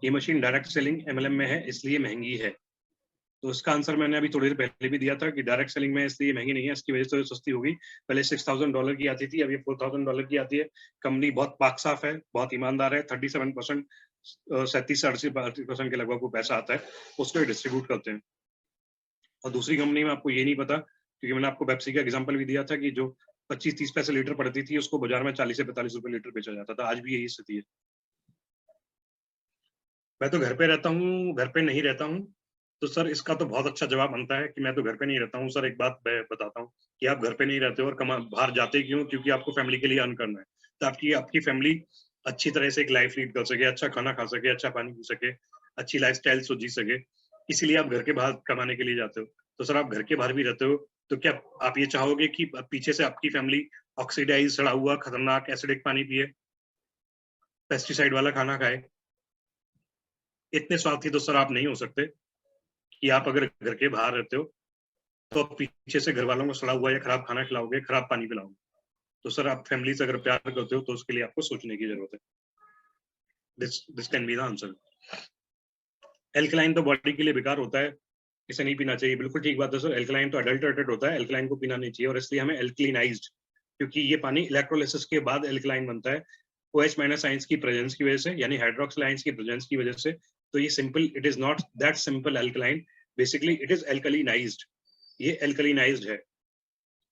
ये मशीन डायरेक्ट सेलिंग एमएलएम में है, इसलिए महंगी है। तो इसका आंसर मैंने अभी थोड़ी देर पहले भी दिया था कि डायरेक्ट सेलिंग में इसलिए महंगी नहीं है, इसकी वजह से सस्ती होगी। पहले $6,000 की आती थी, अब ये $4,000 की आती है। कंपनी बहुत पाक साफ है, बहुत ईमानदार है। 37%, 37-38% के लगभग वो पैसा आता है, उसको डिस्ट्रीब्यूट करते हैं। और दूसरी कंपनी में आपको ये नहीं पता, क्योंकि मैंने आपको पेप्सी का एग्जांपल भी दिया था कि जो 25-30 पैसे लीटर पड़ती थी, उसको बाजार में 40 से 45 रुपए लीटर बेचा जाता था। आज भी यही स्थिति है। मैं तो घर पे रहता हूँ, घर पे नहीं रहता हूँ। तो सर इसका तो बहुत अच्छा जवाब बनता है कि मैं तो घर पे नहीं रहता हूँ। सर एक बात मैं बताता हूँ कि आप घर पे नहीं रहते हो और बाहर जाते क्यों? क्योंकि आपको फैमिली के लिए अर्न करना है, ताकि आपकी फैमिली अच्छी तरह से एक लाइफ लीड कर सके, अच्छा खाना खा सके, अच्छा पानी पी सके, अच्छी लाइफस्टाइल जी सके। इसीलिए आप घर के बाहर कमाने के लिए जाते हो। तो सर आप घर के बाहर भी रहते हो, तो क्या आप ये चाहोगे कि पीछे से आपकी फैमिली ऑक्सीडाइज, सड़ा हुआ, खतरनाक एसिडिक पानी पिए, पेस्टिसाइड वाला खाना खाए? इतने स्वार्थी तो सर आप नहीं हो सकते कि आप अगर घर के बाहर रहते हो तो पीछे से घर वालों को सड़ा हुआ या खराब खाना खिलाओगे, खराब पानी पिलाओगे। तो सर आप फैमिली से अगर प्यार करते हो तो उसके लिए आपको सोचने की जरूरत है। This can be the answer. Alkaline तो बॉडी के लिए बेकार होता है, इसे नहीं पीना चाहिए। बिल्कुल ठीक बात है सर, एल्कलाइन तो अडल्टरेटेड होता है, एल्कलाइन को पीना नहीं चाहिए। और इसलिए हमें एल्कलिनाइज्ड, क्योंकि ये पानी इलेक्ट्रोलिसिस के बाद एल्कलाइन बनता है, OH- आयंस की प्रेजेंस की वजह से, यानी हाइड्रोक्सिल आयंस की प्रेजेंस की वजह से। तो ये simple, it is not that simple alkaline, basically it is alkalinised. ये एल्कलिनाइज्ड है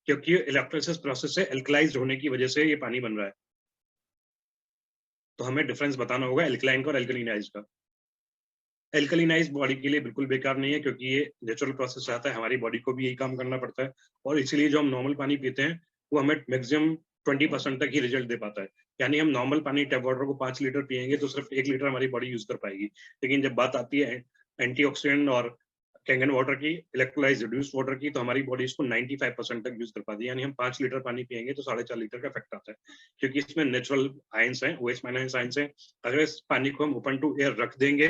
क्योंकि इलेक्ट्रोलिसिस प्रोसेस से एल्कलाइज्ड होने की वजह से ये पानी बन रहा है। तो हमें डिफरेंस बताना होगा एल्कलाइन का और एल्कलिनाइज्ड का। एल्कलिनाइज्ड बॉडी के लिए बिल्कुल बेकार नहीं है, क्योंकि ये नेचुरल प्रोसेस आता है, हमारी बॉडी को भी यही काम करना पड़ता है। और इसलिए जो हम नॉर्मल पानी पीते हैं वो हमें मैक्सिमम 20% तक ही रिजल्ट दे पाता है। यानी हम नॉर्मल पानी टैप वाटर को 5 लीटर पिएंगे तो सिर्फ 1 लीटर हमारी बॉडी यूज कर पाएगी। लेकिन जब बात आती है एंटीऑक्सीडेंट और कैंगन वाटर की, इलेक्ट्रोलाइज रिड्यूस्ड वाटर की, तो हमारी बॉडी इसको 95% तक यूज कर पाती है। यानी हम 5 लीटर पानी पिएंगे तो 4.5 लीटर का इफेक्ट आता है, क्योंकि इसमें नेचुरल आयंस हैं, OH माइनस आयंस हैं। अगर इस पानी को हम ओपन टू एयर रख देंगे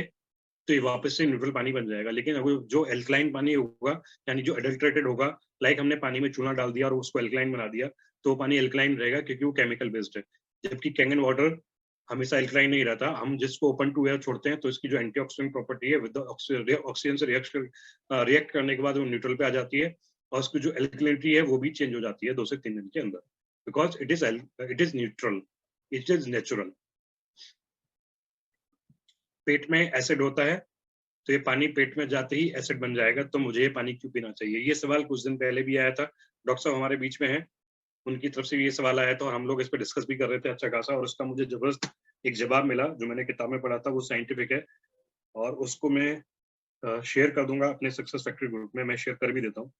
तो ये वापस से न्यूट्रल पानी बन जाएगा। लेकिन अगर जो एल्कलाइन पानी होगा, यानी जो एडल्ट्रेटेड होगा, लाइक हमने पानी में चूना डाल दिया और उसको एल्कलाइन बना दिया, तो पानी एल्कलाइन रहेगा क्योंकि वो केमिकल बेस्ड है। जबकि कैंगन वाटर हमेशा एल्कलाइन नहीं रहता। हम जिसको ओपन टू एयर छोड़ते हैं तो इसकी जो एंटीऑक्सीडेंट प्रॉपर्टी है विद ऑक्सीजन से रिएक्ट करने के बाद वो न्यूट्रल पे आ जाती है और उसकी जो एल्कलिनिटी है वो भी चेंज हो जाती है 2 से 3 दिन के अंदर, because it is neutral, it is natural. पेट में एसिड होता है तो ये पानी पेट में जाते ही एसिड बन जाएगा, तो मुझे ये पानी क्यों पीना चाहिए? ये सवाल कुछ दिन पहले भी आया था, डॉक्टर साहब हमारे बीच में हैं, उनकी तरफ से भी ये सवाल आया था और हम लोग इस पर डिस्कस भी कर रहे थे अच्छा खासा, और उसका मुझे जबरदस्त एक जवाब मिला जो मैंने किताब में पढ़ा था, वो साइंटिफिक है और उसको मैं शेयर कर दूंगा अपने सक्सेस फैक्ट्री ग्रुप में, मैं शेयर कर भी देता हूँ।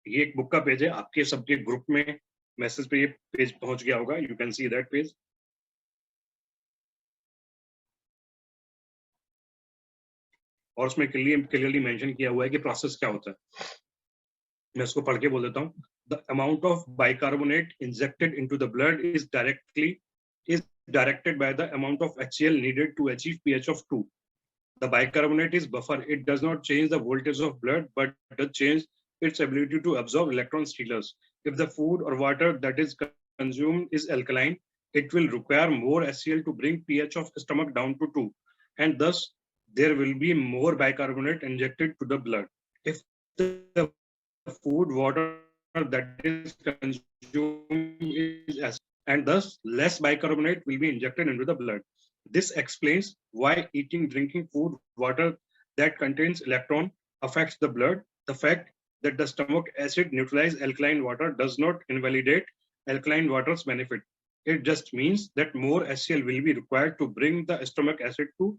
ये एक बुक का पेज है, आपके सबके ग्रुप में मैसेज पे ये पेज पहुंच गया होगा, you can see that page. और उसमें क्लियरली मेंशन किया हुआ है कि प्रोसेस क्या होता है। मैं इसको पढ़ के बोल देता हूँ। The amount of bicarbonate injected into the blood is directed by the amount of HCl needed to achieve pH of 2. The bicarbonate is buffer. It does not change the voltage of blood, but does change its ability to absorb electron stealers. If the food or water that is consumed is alkaline, it will require more HCl to bring pH of stomach down to 2, and thus there will be more bicarbonate injected to the blood. If the food, water that is consumed is acid, and thus less bicarbonate will be injected into the blood. This explains why eating, drinking food, water that contains electron affects the blood. The fact that the stomach acid neutralizes alkaline water does not invalidate alkaline water's benefit. It just means that more HCl will be required to bring the stomach acid to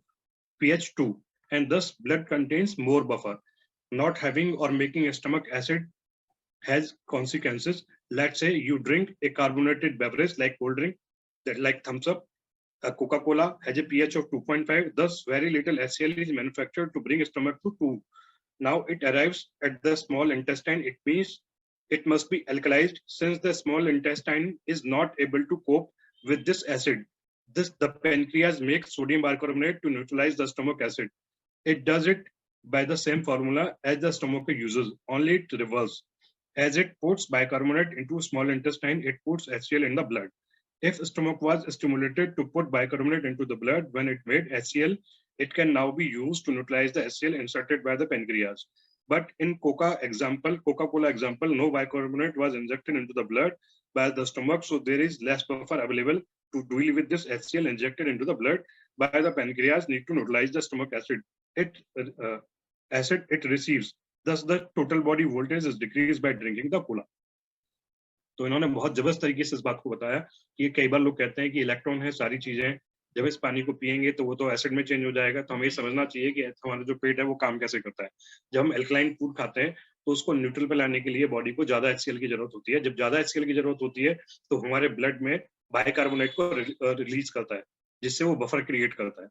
pH 2, and thus blood contains more buffer. Not having or making a stomach acid has consequences. Let's say you drink a carbonated beverage like cold drink, that like Thumbs Up, Coca-Cola has a pH of 2.5, thus very little HCl is manufactured to bring stomach to 2. Now it arrives at the small intestine. It means it must be alkalized. Since the small intestine is not able to cope with this acid, the pancreas makes sodium bicarbonate to neutralize the stomach acid. It does it by the same formula as the stomach uses, only it reverse. As it puts bicarbonate into small intestine, it puts HCl in the blood. If stomach was stimulated to put bicarbonate into the blood when it made HCl, it can now be used to neutralize the HCl inserted by the pancreas. But in Coca-Cola example, no bicarbonate was injected into the blood by the stomach, so there is less buffer available to deal with this HCl injected into the blood by the pancreas need to neutralize the stomach acid. It receives. Thus, the total body voltage is decreased by drinking the cola. तो इन्होंने बहुत जबरदस्त तरीके से इस बात को बताया कि कई बार लोग कहते हैं कि इलेक्ट्रॉन है, सारी चीजें हैं, जब इस पानी को पिएंगे तो वो तो एसिड में चेंज हो जाएगा। तो हमें ये समझना चाहिए कि हमारा जो पेट है वो काम कैसे करता है। जब हम एल्कलाइन फूड खाते हैं तो उसको न्यूट्रल पे लाने के लिए बॉडी को ज्यादा HCl की जरूरत होती है। जब ज्यादा HCl की जरूरत होती है तो हमारे ब्लड में बाइकार्बोनेट को रिलीज करता है, जिससे वो बफर क्रिएट करता है।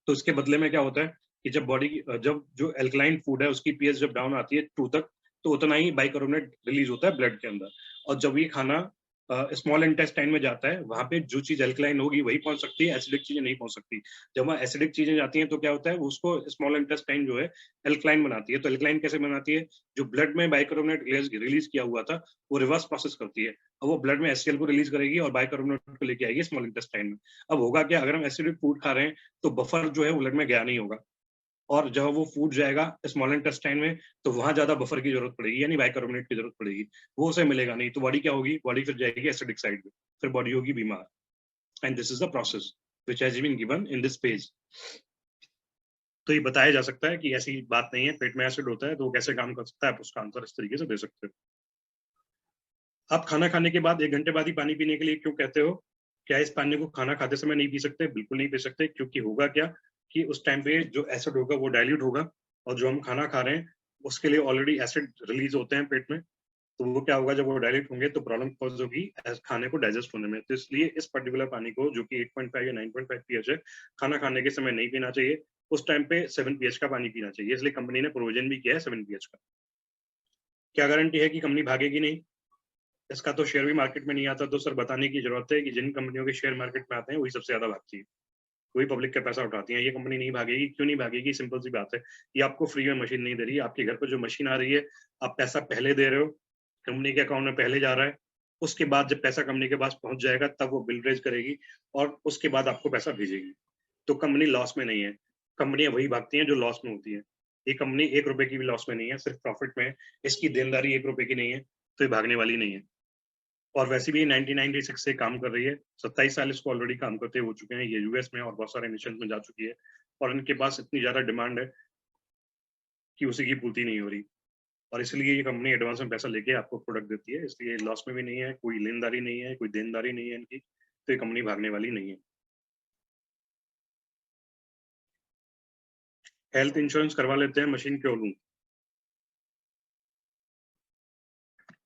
तो इसके बदले में क्या होता है कि जब जो एल्कलाइन फूड है उसकी पीएच जब डाउन आती है 2 तक, तो उतना ही बाइकार्बोनेट रिलीज होता है ब्लड के अंदर। और जब ये खाना स्मॉल इंटेस्टाइन में जाता है, वहां पे जो चीज एल्कलाइन होगी वही पहुंच सकती है, एसिडिक चीजें नहीं पहुंच सकती। जब वहाँ एसिडिक चीजें जाती हैं तो क्या होता है, उसको स्मॉल इंटेस्टाइन जो है एल्कलाइन बनाती है। तो एल्कलाइन कैसे बनाती है, जो ब्लड में बाइकार्बोनेट रिलीज किया हुआ था वो रिवर्स प्रोसेस करती है, और वो ब्लड में HCl को रिलीज करेगी और बाइकार्बोनेट को लेके आएगी स्मॉल इंटेस्टाइन में। अब होगा क्या, अगर हम एसिडिक फूड खा रहे हैं तो बफर जो है वो ब्लड में गया नहीं होगा, और जब वो फूड जाएगा स्मॉल इंटेस्टाइन में तो वहां ज्यादा बफर की जरूरत पड़ेगी, यानी बाइकार्बोनेट की जरूरत पड़ेगी, वो उसे मिलेगा नहीं। तो बॉडी क्या होगी, बॉडी फिर जाएगी एसिडिक साइड में, फिर बॉडी होगी बीमार। And this is the process which has been given in this page. तो ये बताया जा सकता है कि ऐसी बात नहीं है, पेट में एसिड होता है तो वो कैसे काम कर सकता है, आप उसका आंसर इस तरीके से दे सकते हो। आप खाना खाने के बाद 1 घंटे बाद ही पानी पीने के लिए क्यों कहते हो? क्या इस पानी को खाना खाते समय नहीं पी सकते? बिल्कुल नहीं पी सकते, क्योंकि होगा क्या कि उस टाइम पे जो एसिड होगा वो डाइल्यूट होगा और जो हम खाना खा रहे हैं उसके लिए ऑलरेडी एसिड रिलीज होते हैं पेट में, तो वो क्या होगा, जब वो डायलेट होंगे तो प्रॉब्लम कॉज होगी खाने को डाइजेस्ट होने में। तो इसलिए इस पर्टिकुलर पानी को, जो कि 8.5 या 9.5 pH है, खाना खाने के समय नहीं पीना चाहिए, उस टाइम पे 7 pH का पानी पीना चाहिए। इसलिए कंपनी ने प्रोविजन भी किया है 7 pH का। क्या गारंटी है कि कंपनी भागेगी नहीं? इसका तो शेयर भी मार्केट में नहीं आता, तो सर बताने की जरूरत है कि जिन कंपनियों के शेयर मार्केट में आते हैं वही सबसे ज्यादा भागती है, वही पब्लिक का पैसा उठाती है। ये कंपनी नहीं भागेगी, क्यों नहीं भागेगी? सिंपल सी बात है, ये आपको फ्री में मशीन नहीं दे रही। आपके घर पर जो मशीन आ रही है, आप पैसा पहले दे रहे हो, कंपनी के अकाउंट में पहले जा रहा है, उसके बाद जब पैसा कंपनी के पास पहुंच जाएगा तब वो बिल रेज करेगी और उसके बाद आपको पैसा भेजेगी। तो कंपनी लॉस में नहीं है, कंपनियां वही भागती हैं जो लॉस में होती है। ये कंपनी 1 रुपए की भी लॉस में नहीं है, सिर्फ प्रॉफिट में है। इसकी देनदारी 1 रुपए की नहीं है, तो ये भागने वाली नहीं है। और वैसे भी 1996 से काम कर रही है, 27 साल इसको ऑलरेडी काम करते हो चुके हैं। ये यूएस में और बहुत सारे नेशन में जा चुकी है और इनके पास इतनी ज्यादा डिमांड है कि उसी की पूर्ति नहीं हो रही, और इसलिए ये कंपनी एडवांस में पैसा लेके आपको प्रोडक्ट देती है। इसलिए लॉस में भी नहीं है, कोई लेनदारी नहीं है, कोई देनदारी नहीं है इनकी, तो ये कंपनी भागने वाली नहीं है। हेल्थ इंश्योरेंस करवा लेते हैं, मशीन क्यों लूं?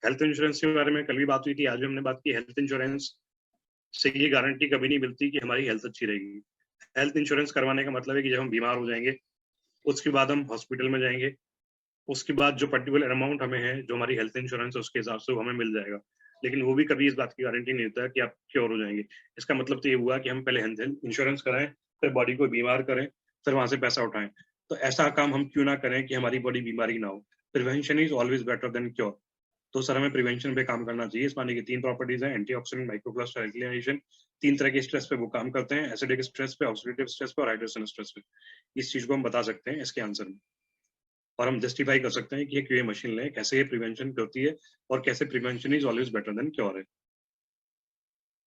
हेल्थ इंश्योरेंस के बारे में कल भी बात हुई थी, आज भी हमने बात की। हेल्थ इंश्योरेंस से ये गारंटी कभी नहीं मिलती कि हमारी हेल्थ अच्छी रहेगी। हेल्थ इंश्योरेंस करवाने का मतलब है कि जब हम बीमार हो जाएंगे उसके बाद हम हॉस्पिटल में जाएंगे, उसके बाद जो पर्टिकुलर अमाउंट हमें है, जो हमारी हेल्थ इंश्योरेंस है उसके हिसाब से वो हमें मिल जाएगा। लेकिन वो भी कभी इस बात की गारंटी नहीं देता कि आप क्योर हो जाएंगे। इसका मतलब तो ये हुआ कि हम पहले हेल्थ इंश्योरेंस कराएं, फिर बॉडी को बीमार करें, फिर वहां से पैसा उठाएं। तो ऐसा काम हम क्यों ना करें कि हमारी बॉडी बीमारी ना हो। Prevention is always better than cure. तो सर हमें प्रिवेंशन पे काम करना चाहिए। इस पानी की 3 प्रॉपर्टीज हैं, एंटीऑक्सीडेंट, माइक्रोप्लास्ट, एल्कलाइजेशन। 3 तरह के स्ट्रेस पे वो काम करते हैं, एसिडिक स्ट्रेस पे, ऑक्सीडेटिव स्ट्रेस पे और हाइड्रेशन स्ट्रेस पे। इस चीज को हम बता सकते हैं इसके आंसर में, और हम जस्टिफाई कर सकते हैं कि ये क्यों ये मशीन लें, कैसे ये प्रिवेंशन करती है और कैसे prevention is always better than cure है।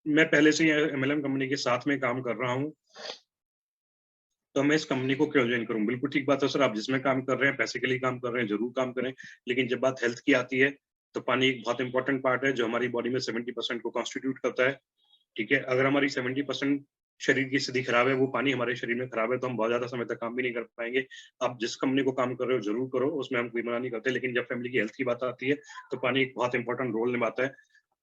मैं पहले से एमएलएम कंपनी के साथ में काम कर रहा हूँ, तो मैं इस कंपनी को क्यों ज्वाइन करूं? बिल्कुल ठीक बात है सर, आप जिसमें काम कर रहे हैं, पैसे के लिए काम कर रहे हैं, जरूर काम करें। लेकिन जब बात हेल्थ की आती है तो पानी एक बहुत इंपॉर्टेंट पार्ट है जो हमारी बॉडी में 70% को कॉन्स्टिट्यूट करता है। ठीक है, अगर हमारी 70% शरीर की स्थिति खराब है, वो पानी हमारे शरीर में खराब है, तो हम बहुत ज्यादा समय तक काम भी नहीं कर पाएंगे। आप जिस कंपनी को काम कर रहे हो जरूर करो, उसमें हम कोई मना नहीं करते। लेकिन जब फैमिली की हेल्थ की बात आती है तो पानी एक बहुत इंपॉर्टेंट रोल निभाता है।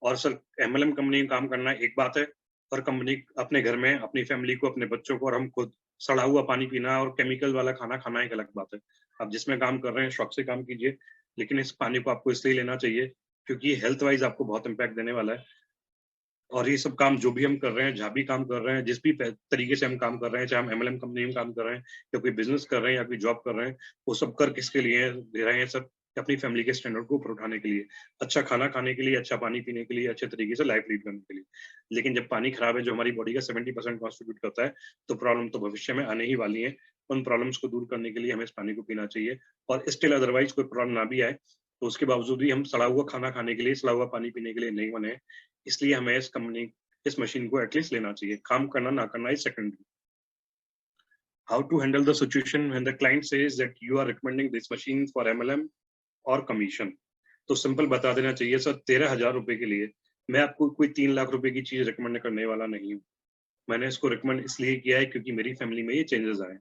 और सर एमएलएम कंपनी में काम करना एक बात है, और कंपनी अपने घर में अपनी फैमिली को, अपने बच्चों को और हम खुद सड़ा हुआ पानी पीना और केमिकल वाला खाना खाना एक अलग बात है। आप जिसमें काम कर रहे हैं शौक से काम कीजिए, लेकिन इस पानी को आपको इसलिए लेना चाहिए क्योंकि हेल्थ वाइज आपको बहुत इम्पैक्ट देने वाला है। और ये सब काम जो भी हम कर रहे हैं, जहाँ भी काम कर रहे हैं, जिस भी तरीके से हम काम कर रहे हैं, चाहे हम एमएलएम कंपनी में काम कर रहे हैं या कोई बिजनेस कर रहे हैं या कोई जॉब कर रहे हैं, वो सब कर किसके लिए दे रहे हैं सर? अपनी फैमिली के स्टैंडर्ड को ऊपर उठाने के लिए, अच्छा खाना खाने के लिए, अच्छा पानी पीने के लिए, अच्छे तरीके से लाइफ लीड करने के लिए। लेकिन जब पानी खराब है, जो हमारी बॉडी का 70% कॉन्स्टिट्यूट करता है, तो प्रॉब्लम तो भविष्य में आने ही वाली है। उन प्रॉब्लम्स को दूर करने के लिए हमें इस पानी को पीना चाहिए। और स्टिल अदरवाइज कोई प्रॉब्लम ना भी आए तो उसके बावजूद भी हम सड़ा हुआ खाना खाने के लिए, सड़ा हुआ पानी पीने के लिए नहीं बने। इसलिए हमें इस मशीन को एटलीस्ट लेना चाहिए। काम करना ना करना is secondary. How to handle the situation when the client says that you are recommending this machine for MLM और कमीशन? तो सिंपल बता देना चाहिए सर, 13,000 रुपए के लिए मैं आपको कोई 3 लाख रुपए की चीज रिकमेंड करने वाला नहीं हूँ। मैंने इसको रिकमेंड इसलिए किया है क्योंकि मेरी फैमिली में ये चेंजेस आए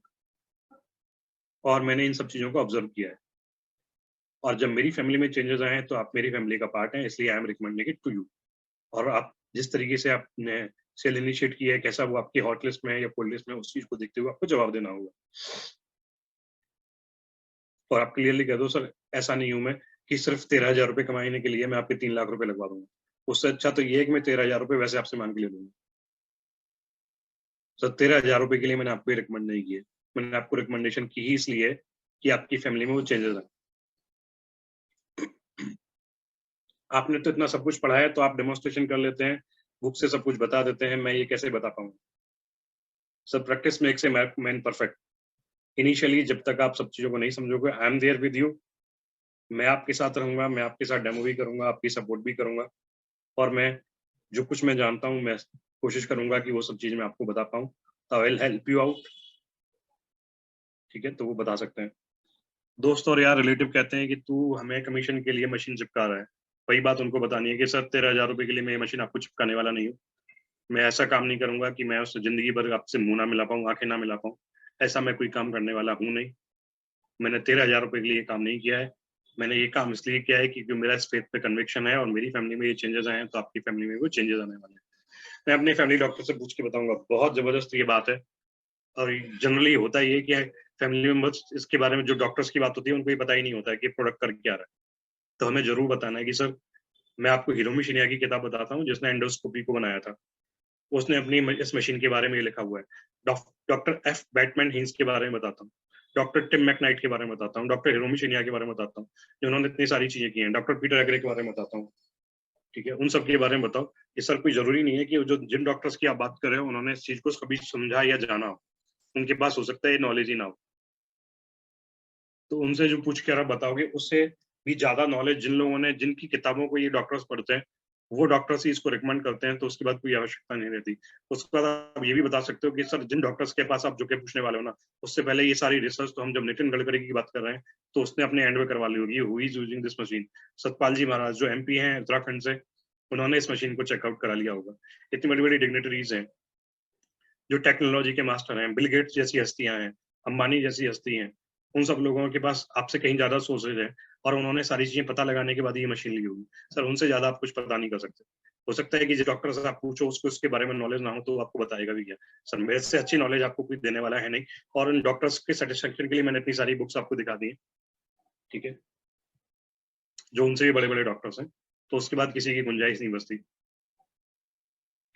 और मैंने इन सब चीजों को ऑब्जर्व किया है। और जब मेरी फैमिली में चेंजेस आए हैं तो आप मेरी फैमिली का पार्ट हैं, इसलिए I am recommending it to you. और आप जिस तरीके से आपने सेल इनिशिएट किया है, कैसा वो आपकी हॉट लिस्ट में है या कोल्ड लिस्ट में, उस चीज को देखते हुए आपको जवाब देना होगा। और आप क्लियरली कह दो सर, ऐसा नहीं हूं मैं कि सिर्फ 13,000 रुपए कमाने के लिए मैं आपके 3 लाख रुपए लगवा दूंगा। उससे अच्छा तो ये है कि मैं 13,000 रुपए वैसे आपसे मांग के ले लूंगा। सर 13,000 रुपए के लिए मैंने आपको रिकमेंड नहीं किया, मैंने आपको रिकमेंडेशन की ही इसलिए कि आपकी फैमिली में वो चेंजेस आए। आपने तो इतना सब कुछ पढ़ा है तो आप डेमोन्स्ट्रेशन कर लेते हैं, बुक से सब कुछ बता देते हैं, मैं ये कैसे बता पाऊंगा? Sir practice makes a man perfect. Initially जब तक आप सब चीजों को नहीं समझोगे, I am there with you, मैं आपके साथ रहूंगा, मैं आपके साथ डेमो भी करूंगा, आपकी सपोर्ट भी करूंगा, और मैं जो कुछ मैं जानता हूं मैं कोशिश करूंगा कि वो सब चीज मैं आपको बता पाऊं। तो I will help you out. ठीक है, तो वो बता सकते हैं। दोस्त और यार रिलेटिव कहते हैं कि तू हमें कमीशन के लिए मशीन चिपका रहा है, वही बात उनको बतानी है कि सर 13,000 रुपए के लिए मैं ये मशीन आपको चिपकाने वाला नहीं हूँ। मैं ऐसा काम नहीं करूंगा कि मैं उससे जिंदगी भर आपसे मुंह ना मिला पाऊँ, आंखें ना मिला पाऊँ। ऐसा मैं कोई काम करने वाला हूँ नहीं। मैंने 13,000 रुपए के लिए ये काम नहीं किया है। मैंने ये काम इसलिए किया है क्योंकि मेरा इस फेथ पे कन्विक्शन है और मेरी फैमिली में ये चेंजेस आए हैं, तो आपकी फैमिली में वो चेंजेस आने वाले हैं। मैं अपने फैमिली डॉक्टर से पूछ के बताऊंगा। बहुत जबरदस्त ये बात है, और जनरली होता ये है कि फैमिली मेंबर्स इसके बारे में, जो डॉक्टर्स की बात होती है, उनको ये पता ही नहीं होता है कि प्रोडक्ट कर क्या रहा है। तो हमें जरूर बताना है कि सर, मैं आपको हिरोमी शिनिया की किताब बताता हूँ जिसने एंडोस्कोपी को बनाया था। उसने अपनी इस मशीन के बारे में ये लिखा हुआ है। डॉक्टर एफ बैटमैन हिंस के बारे में बताता हूँ, डॉक्टर टिम मैकनाइट के बारे में बताता हूँ, डॉक्टर हिरोमी शिनिया के बारे में बताता हूँ, जिन्होंने इतनी सारी चीजें की हैं, डॉक्टर पीटर एग्रे के बारे में बताता हूँ। ठीक है, उन सब के बारे में बताओ। ये सर कोई जरूरी नहीं है कि जो जिन डॉक्टर्स की आप बात कर रहे हो उन्होंने इस चीज को कभी समझा या जाना हो, उनके पास हो सकता है ये नॉलेज ही ना हो। तो उनसे जो पूछ कर आप बताओगे, उससे भी ज्यादा नॉलेज जिन लोगों ने, जिनकी किताबों को ये डॉक्टर्स पढ़ते हैं, वो डॉक्टर्स ही इसको रिकमेंड करते हैं, तो उसके बाद कोई आवश्यकता नहीं रहती। उसके बाद आप ये भी बता सकते हो कि सर, जिन डॉक्टर्स के पास आप जो के पूछने वाले हो ना, उससे पहले ये सारी रिसर्च, तो हम जब नितिन गडकरी की बात कर रहे हैं तो उसने अपने एंड में करवा ली होगी। Who is using this machine? Satpal ji Maharaj जो MP हैं उत्तराखंड से, उन्होंने इस मशीन को चेकआउट करा लिया होगा। इतनी बड़ी बड़ी डिग्नेटरीज हैं जो टेक्नोलॉजी के मास्टर हैं, बिल गेट्स जैसी हस्तियां हैं, अंबानी जैसी हस्ती हैं, उन सब लोगों के पास आपसे कहीं ज्यादा सोर्सेज है, और उन्होंने सारी चीजें पता लगाने के बाद ये मशीन ली होगी। सर, उनसे ज्यादा आप कुछ पता नहीं कर सकते। हो सकता है कि जिस डॉक्टर से आप पूछो उसको इसके बारे में नॉलेज ना हो, तो आपको बताएगा भी क्या। सर, मेरे से अच्छी नॉलेज आपको कोई देने वाला है नहीं, और इन डॉक्टर्स के सेटिस्फेक्शन के लिए मैंने इतनी सारी बुक्स आपको दिखा दी है, ठीक है, जो उनसे भी बड़े बड़े डॉक्टर्स हैं। तो उसके बाद किसी की गुंजाइश नहीं बचती।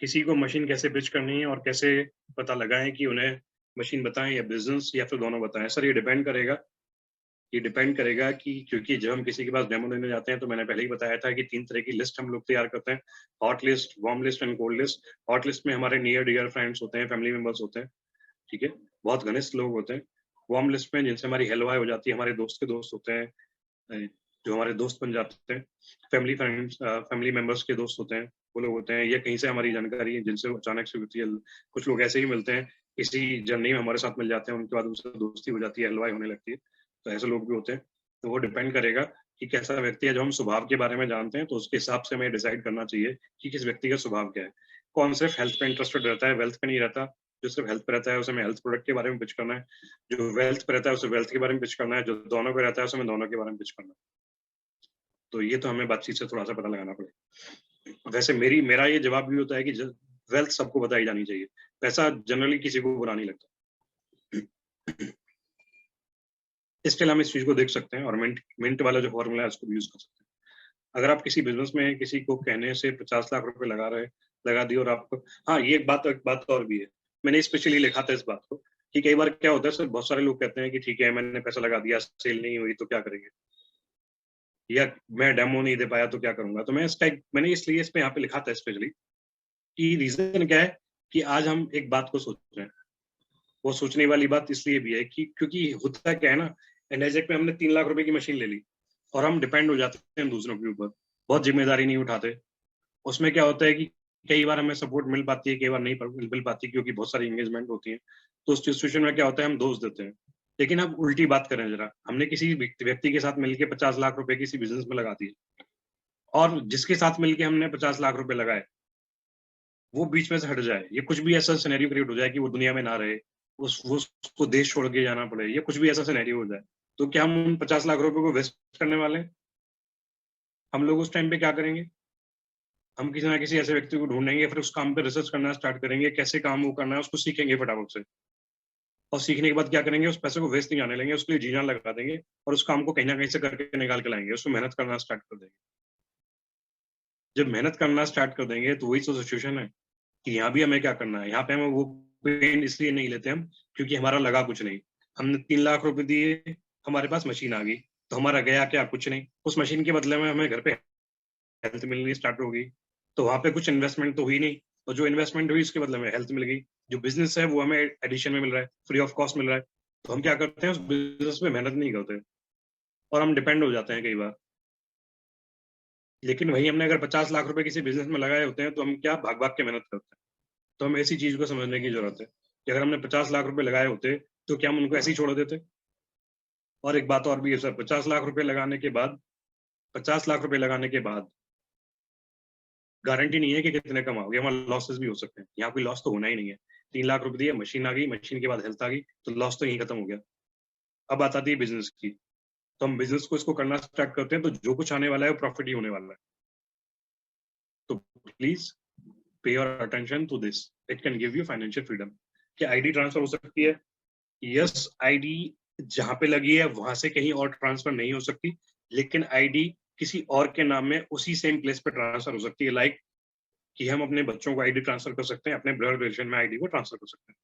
किसी को मशीन कैसे पिच करनी है और कैसे पता लगाएं कि उन्हें मशीन बताएं या बिजनेस, या फिर दोनों बताएं। सर, ये डिपेंड करेगा कि, क्योंकि जब हम किसी के पास डेमो देने जाते हैं, तो मैंने पहले ही बताया था कि 3 तरह की लिस्ट हम लोग तैयार करते हैं, hot list, warm list and cold list. Hot list में हमारे नियर डियर फ्रेंड्स होते हैं, फैमिली मेंबर्स होते हैं, ठीक है, बहुत घनिष्ठ लोग होते हैं। वार्म लिस्ट में जिनसे हमारी हेलो हाय हो जाती है, हमारे दोस्त के दोस्त होते हैं, जो हमारे दोस्त बन जाते हैं। फैमिली फ्रेंड्स, फैमिली मेंबर्स के दोस्त होते हैं, वो लोग होते हैं। या कहीं से हमारी जानकारी है जिनसे अचानक से होती है। कुछ लोग ऐसे ही मिलते हैं, किसी जर्नी में हमारे साथ मिल जाते हैं, उनके बाद उनसे दोस्ती हो जाती है, हेलो हाय होने लगती है। तो ऐसे लोग भी होते हैं। तो वो डिपेंड करेगा कि कैसा व्यक्ति है। जो हम स्वभाव के बारे में जानते हैं, तो उसके हिसाब से हमें डिसाइड करना चाहिए कि किस व्यक्ति का स्वभाव क्या है। कौन सिर्फ हेल्थ पे इंटरेस्टेड रहता है, वेल्थ पे नहीं रहता। जो सिर्फ हेल्थ पे रहता है, उसे हमें हेल्थ प्रोडक्ट के बारे में पिच करना है। जो वेल्थ पे रहता है, उसे वेल्थ के बारे में पिच करना है। जो दोनों पे रहता है, उसे हमें दोनों के बारे में पिच करना है। तो ये तो हमें बातचीत से थोड़ा सा पता लगाना पड़ेगा। वैसे मेरा ये जवाब भी होता है कि वेल्थ सबको बताई जानी चाहिए। पैसा जनरली किसी को बुरा नहीं लगता। इसके अलावा इस चीज को देख सकते हैं, और मिंट वाला जो फॉर्मूला है उसको भी यूज कर सकते हैं। अगर आप किसी बिजनेस में किसी को कहने से 50 लाख रुपए लगा दिए, और आपको, हाँ, ये एक बात और भी है। मैंने स्पेशली लिखा था इस बात को कि कई बार क्या होता है सर, बहुत सारे लोग कहते हैं कि ठीक है, मैंने पैसा लगा दिया, सेल नहीं हुई तो क्या करेंगे, या मैं डेमो नहीं दे पाया तो क्या करूंगा। तो मैंने इसलिए इस पे यहाँ पे लिखा था स्पेशली कि रीजन क्या है कि आज हम एक बात को सोच रहे हैं। वो सोचने वाली बात इसलिए भी है कि क्योंकि होता क्या है ना, एनर्जेक में हमने 3 लाख रुपए की मशीन ले ली और हम डिपेंड हो जाते हैं दूसरों के ऊपर, बहुत जिम्मेदारी नहीं उठाते। उसमें क्या होता है कि कई बार हमें सपोर्ट मिल पाती है, कई बार नहीं मिल पाती, क्योंकि बहुत सारी एंगेजमेंट होती है। तो उस सिचुएशन में क्या होता है, हम दोष देते हैं। लेकिन अब उल्टी बात करें जरा, हमने किसी व्यक्ति के साथ मिलकर 50 लाख रुपए किसी बिजनेस में लगा दिए, और जिसके साथ मिलकर हमने 50 लाख रुपए लगाए वो बीच में से हट जाए, ये कुछ भी ऐसा सिनेरियो क्रिएट हो जाए कि वो दुनिया में ना रहे, उसको देश छोड़ के जाना पड़े, या कुछ भी ऐसा सिनेरियो हो जाए, तो क्या हम उन 50 लाख रुपए को वेस्ट करने वाले हैं? हम लोग उस टाइम पे क्या करेंगे? हम किसी ना किसी ऐसे व्यक्ति को ढूंढेंगे, फिर उस काम पे रिसर्च करना स्टार्ट करेंगे, कैसे काम वो करना है उसको सीखेंगे फटाफट से, और सीखने के बाद क्या करेंगे, उस पैसे को वेस्ट नहीं जाने लेंगे, उसके लिए जी जान लगा देंगे, और उस काम को कहीं ना कहीं से करके निकाल के लाएंगे, उसको मेहनत करना स्टार्ट कर देंगे। जब मेहनत करना स्टार्ट कर देंगे, तो वही तो सिचुएशन है कि यहाँ भी हमें क्या करना है। यहाँ पे हमें वो पेन इसलिए नहीं लेते हम क्योंकि हमारा लगा कुछ नहीं। हमने 3 लाख रुपए दिए, हमारे पास मशीन आ गई, तो हमारा गया क्या? कुछ नहीं। उस मशीन के बदले में हमें घर पे हेल्थ मिलनी स्टार्ट हो गई, तो वहां पे कुछ इन्वेस्टमेंट तो हुई नहीं, और जो इन्वेस्टमेंट हुई उसके बदले में हेल्थ मिल गई। जो बिजनेस है वो हमें एडिशन में मिल रहा है, फ्री ऑफ कॉस्ट मिल रहा है। तो हम क्या करते हैं, उस बिजनेस में मेहनत नहीं करते और हम डिपेंड हो जाते हैं कई बार। लेकिन वही हमने अगर 50 लाख रुपए किसी बिजनेस में लगाए होते हैं, तो हम क्या भाग भाग के मेहनत करते हैं। तो हम ऐसी चीज को समझने की जरूरत है कि अगर हमने 50 लाख रुपए लगाए होते, तो क्या हम उनको ऐसे ही छोड़ देते? और एक बात और भी है सर, 50 लाख रुपए लगाने के बाद, 50 लाख रुपए लगाने के बाद गारंटी नहीं है कि कितने कमाओगे, हमारे लॉसेस भी हो सकते हैं। यहाँ कोई लॉस तो होना ही नहीं है। 3 लाख रुपए दिए, मशीन आ गई, मशीन के बाद हेल्थ आ गई, तो लॉस तो यहीं खत्म हो गया। अब बात आती है बिजनेस की। तो हम बिजनेस को इसको करना स्टार्ट करते हैं तो जो कुछ आने वाला है वो प्रॉफिट ही होने वाला है। तो please pay your attention to this, it can give you financial freedom. क्या आईडी ट्रांसफर हो सकती है? यस, आईडी जहां पे लगी है वहां से कहीं और ट्रांसफर नहीं हो सकती, लेकिन आईडी किसी और के नाम में उसी सेम प्लेस पे ट्रांसफर हो सकती है। लाइक कि हम अपने बच्चों को आईडी ट्रांसफर कर सकते हैं, अपने ब्लड रिलेशन में आईडी को ट्रांसफर कर सकते हैं।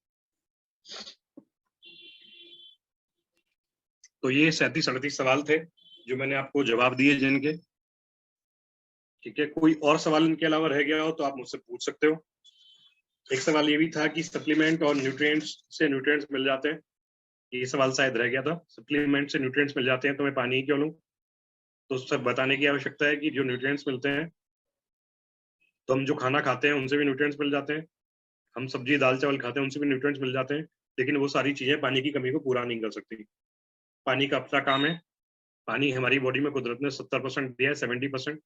तो ये 37-38 सवाल थे जो मैंने आपको जवाब दिए जिनके, ठीक है। कोई और सवाल इनके अलावा रह गया हो तो आप मुझसे पूछ सकते हो। एक सवाल ये भी था कि सप्लीमेंट और न्यूट्रिएंट्स से न्यूट्रिएंट्स मिल जाते हैं, ये सवाल शायद रह गया था। सप्लीमेंट से न्यूट्रिएंट्स मिल जाते हैं तो मैं पानी ही क्यों लूं? तो सब बताने की आवश्यकता है कि जो न्यूट्रिएंट्स मिलते हैं, तो हम जो खाना खाते हैं उनसे भी न्यूट्रिएंट्स मिल जाते हैं, हम सब्जी दाल चावल खाते हैं उनसे भी न्यूट्रिएंट्स मिल जाते हैं, लेकिन वो सारी चीजें पानी की कमी को पूरा नहीं कर सकती। पानी का अपना काम है। पानी हमारी बॉडी में कुदरत ने 70% दिया है, 70%।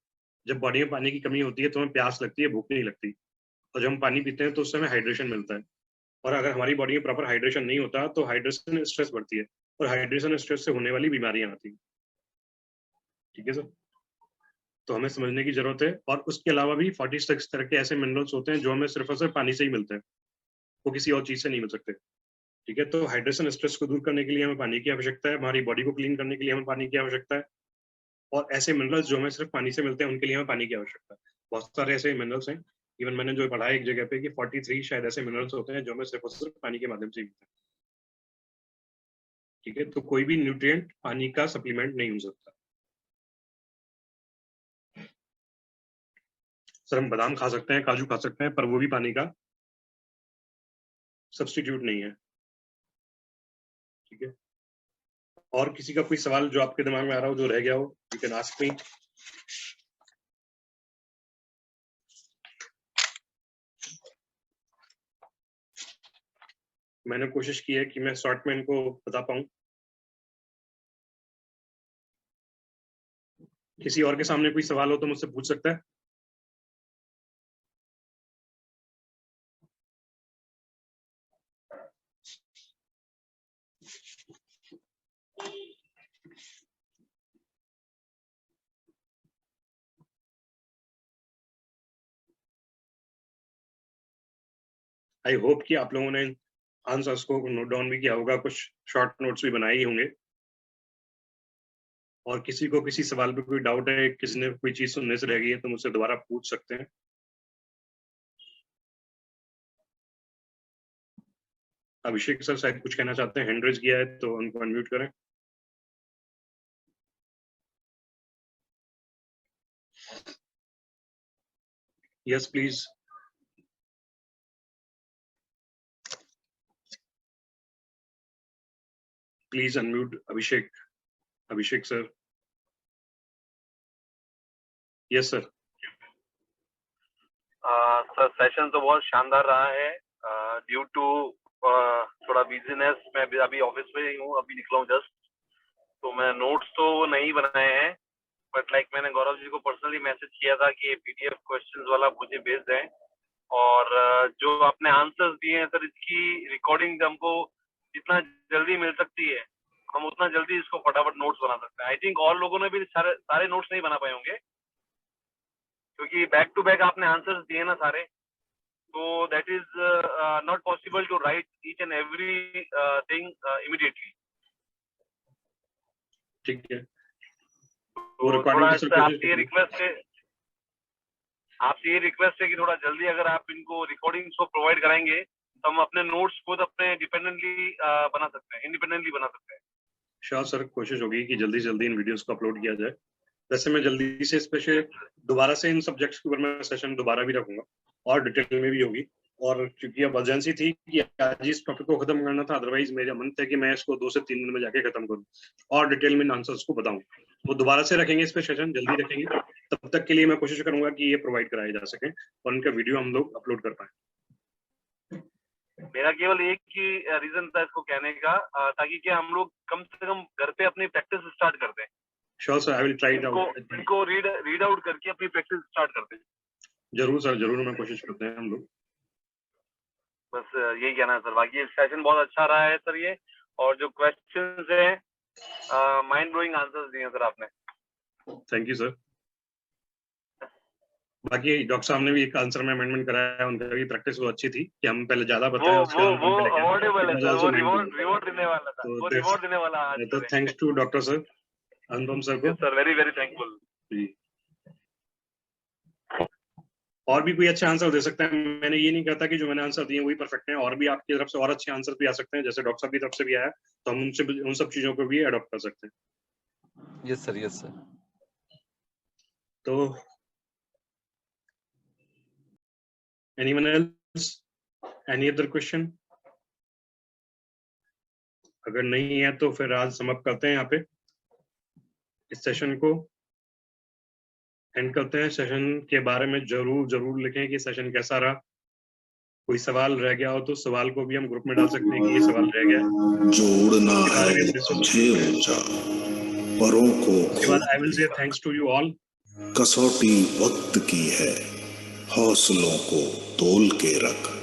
जब बॉडी में पानी की कमी होती है तो हमें प्यास लगती है, भूख नहीं लगती, और जब हम पानी पीते हैं तो उससे हमें हाइड्रेशन मिलता है। और अगर हमारी बॉडी में प्रॉपर हाइड्रेशन नहीं होता तो हाइड्रेशन स्ट्रेस बढ़ती है, और हाइड्रेशन स्ट्रेस से होने वाली बीमारियां आती हैं। ठीक है सर, तो हमें समझने की जरूरत है। और उसके अलावा भी 46 तरह के ऐसे मिनरल्स होते हैं जो हमें सिर्फ और सिर्फ पानी से ही मिलते हैं, वो किसी और चीज से नहीं मिल सकते। ठीक है, तो हाइड्रेशन स्ट्रेस को दूर करने के लिए हमें पानी की आवश्यकता है, हमारी बॉडी को क्लीन करने के लिए हमें पानी की आवश्यकता है, और ऐसे मिनरल्स जो हमें सिर्फ पानी से मिलते हैं उनके लिए हमें पानी की आवश्यकता है। बहुत सारे ऐसे मिनरल्स हैं, इवन मैंने जो पढ़ा है एक जगह पे कि 43 शायद ऐसे मिनरल्स होते हैं जो हमें सिर्फ और सिर्फ पानी के माध्यम से मिलते हैं। ठीक है, तो कोई भी न्यूट्रिएंट पानी का सप्लीमेंट नहीं हो सकता। सर हम बादाम खा सकते हैं, काजू खा सकते हैं, पर वो भी पानी का सब्स्टिट्यूट नहीं है। ठीक है, और किसी का कोई सवाल जो आपके दिमाग में आ रहा हो, जो रह गया हो, यू कैन आस्क मी। मैंने कोशिश की है कि मैं शॉर्ट में इनको बता पाऊं। किसी और के सामने कोई सवाल हो तो मुझसे पूछ सकता है। आई होप कि आप लोगों ने आंसर्स को नोट डाउन भी किया होगा, कुछ शॉर्ट नोट्स भी बनाए ही होंगे। और किसी को किसी सवाल पे कोई डाउट है, किसी ने कोई चीज सुनने से रह गई है तो मुझसे दोबारा पूछ सकते हैं। अभिषेक सर शायद कुछ कहना चाहते हैं, हैंड रेज किया है तो उनको अनम्यूट करें। Yes please. Please unmute Abhishek. Abhishek sir. Yes sir. Sir session तो बहुत शानदार रहा है। ड्यू टू थोड़ा बिजीनेस, मैं अभी ऑफिस में ही हूँ, अभी निकला हूँ जस्ट, तो मैं नोट्स तो नहीं बनाए हैं, बट लाइक मैंने गौरव जी को पर्सनली मैसेज किया था कि पीडीएफ क्वेश्चंस वाला मुझे भेज दें, और जो आपने आंसर्स दिए हैं सर, इसकी रिकॉर्डिंग हमको जितना जल्दी मिल सकती है हम उतना जल्दी इसको फटाफट नोट्स बना सकते हैं। आई थिंक और लोगों ने भी सारे नोट्स नहीं बना पाए होंगे, क्योंकि बैक टू बैक आपने आंसर्स दिए ना सारे, तो that is not possible to write each and everything immediately. ठीक है, तो थोड़ा आपसे ये रिक्वेस्ट है कि थोड़ा जल्दी अगर आप इनको रिकॉर्डिंग्स को प्रोवाइड कराएंगे तो हम अपने नोट्स खुद अपने डिपेंडेंटली बना सकते हैं, इंडिपेंडेंटली बना सकते हैं। श्योर सर, कोशिश होगी कि जल्दी से जल्दी इन वीडियोस को अपलोड किया जाए। वैसे मैं जल्दी से स्पेशल दोबारा से इन सब्जेक्ट्स के ऊपर मैं सेशन दोबारा भी रखूंगा और डिटेल में भी होगी, और क्योंकि अब अर्जेंसी थी कि आज इस टॉपिक को खत्म करना था, अदरवाइज मेरा मन था कि मैं इसको 2 से 3 दिन में जाके खत्म करूं और डिटेल में आंसर्स को बताऊं। वो दोबारा से रखेंगे, इस पे सेशन जल्दी रखेंगे। तब तक के लिए मैं कोशिश करूंगा कि ये प्रोवाइड कराए जा सके और उनका वीडियो हम लोग अपलोड कर पाए। मेरा केवल एक ही रीजन था इसको कहने का, ताकि क्या हम लोग कम से कम घर पे अपनी प्रैक्टिस स्टार्ट कर दें। Sure sir, I will try it out. इनको रीड आउट करके अपनी प्रैक्टिस स्टार्ट कर दें। जरूर सर, जरूर, मैं कोशिश करते हैं हम लोग। बस यही कहना है सर, बाकी सेशन बहुत अच्छा रहा है सर ये, और जो क्वेश्चंस हैं माइंड ब्लोइंग आंसर्स दिए सर आपने। Thank you sir. बाकी डॉक्टर साहब ने भी एक आंसर में अमेंडमेंट कराया है, उनका भी प्रैक्टिस वो अच्छी थी कि हम पहले ज्यादा बताएं, उसके बाद वो हम पहले अवॉर्डेबल है It was सर, also वो 19. रिवॉर्ड देने वाला था, तो वो रिवॉर्ड देने वाला आज तो thanks to doctor sir, Anupam sir को। सर वेरी वेरी थैंकफुल जी। और भी कोई अच्छा आंसर दे सकता है, मैंने ये नहीं कहता कि जो मैंने आंसर दिए वही परफेक्ट हैं, और भी आपकी तरफ से और अच्छे आंसर भी आ सकते हैं, जैसे डॉक्टर साहब की तरफ से भी आया, तो हम उनसे उन सब चीजों को भी अडॉप्ट कर सकते हैं। Yes sir, yes sir. तो anyone else, any other question? अगर नहीं है तो फिर आज समाप्त करते हैं, यहाँ पे इस सेशन को एंड करते हैं। सेशन के बारे में जरूर लिखें कि सेशन कैसा रहा। कोई सवाल रह गया हो तो सवाल को भी हम ग्रुप में डाल सकते हैं कि ये सवाल रह गया है। जोड़ना है तुझे ऊंचा, परों को। उसके बाद I will say thanks to you all. कसौटी वक्त की है, हौसलों को तोल के रख।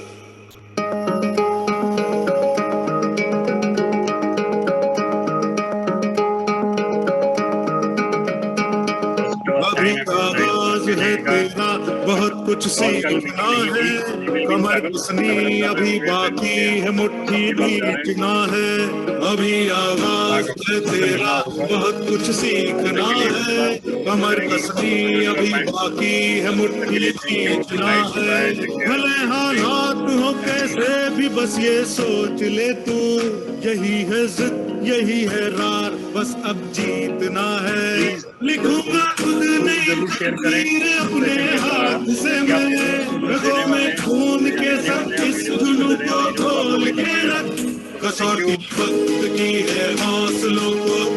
अभी आगाज है तेरा, बहुत कुछ सीखना है, कमर कसनी अभी बाकी है, मुट्ठी भींचना है। अभी आगाज है तेरा, बहुत कुछ सीखना है, कमर कसनी अभी बाकी है, मुट्ठी भींचना है। भले हालात हो कैसे भी बस ये सोच ले तू, यही है जिद यही है रार, बस अब जीतना है। लिखूंगा खुद तकदीर अपने हाथ से मैं, रगों में खून के संग इस जुनून को खोल के रख। कसौटी वक्त की है, हौसलों को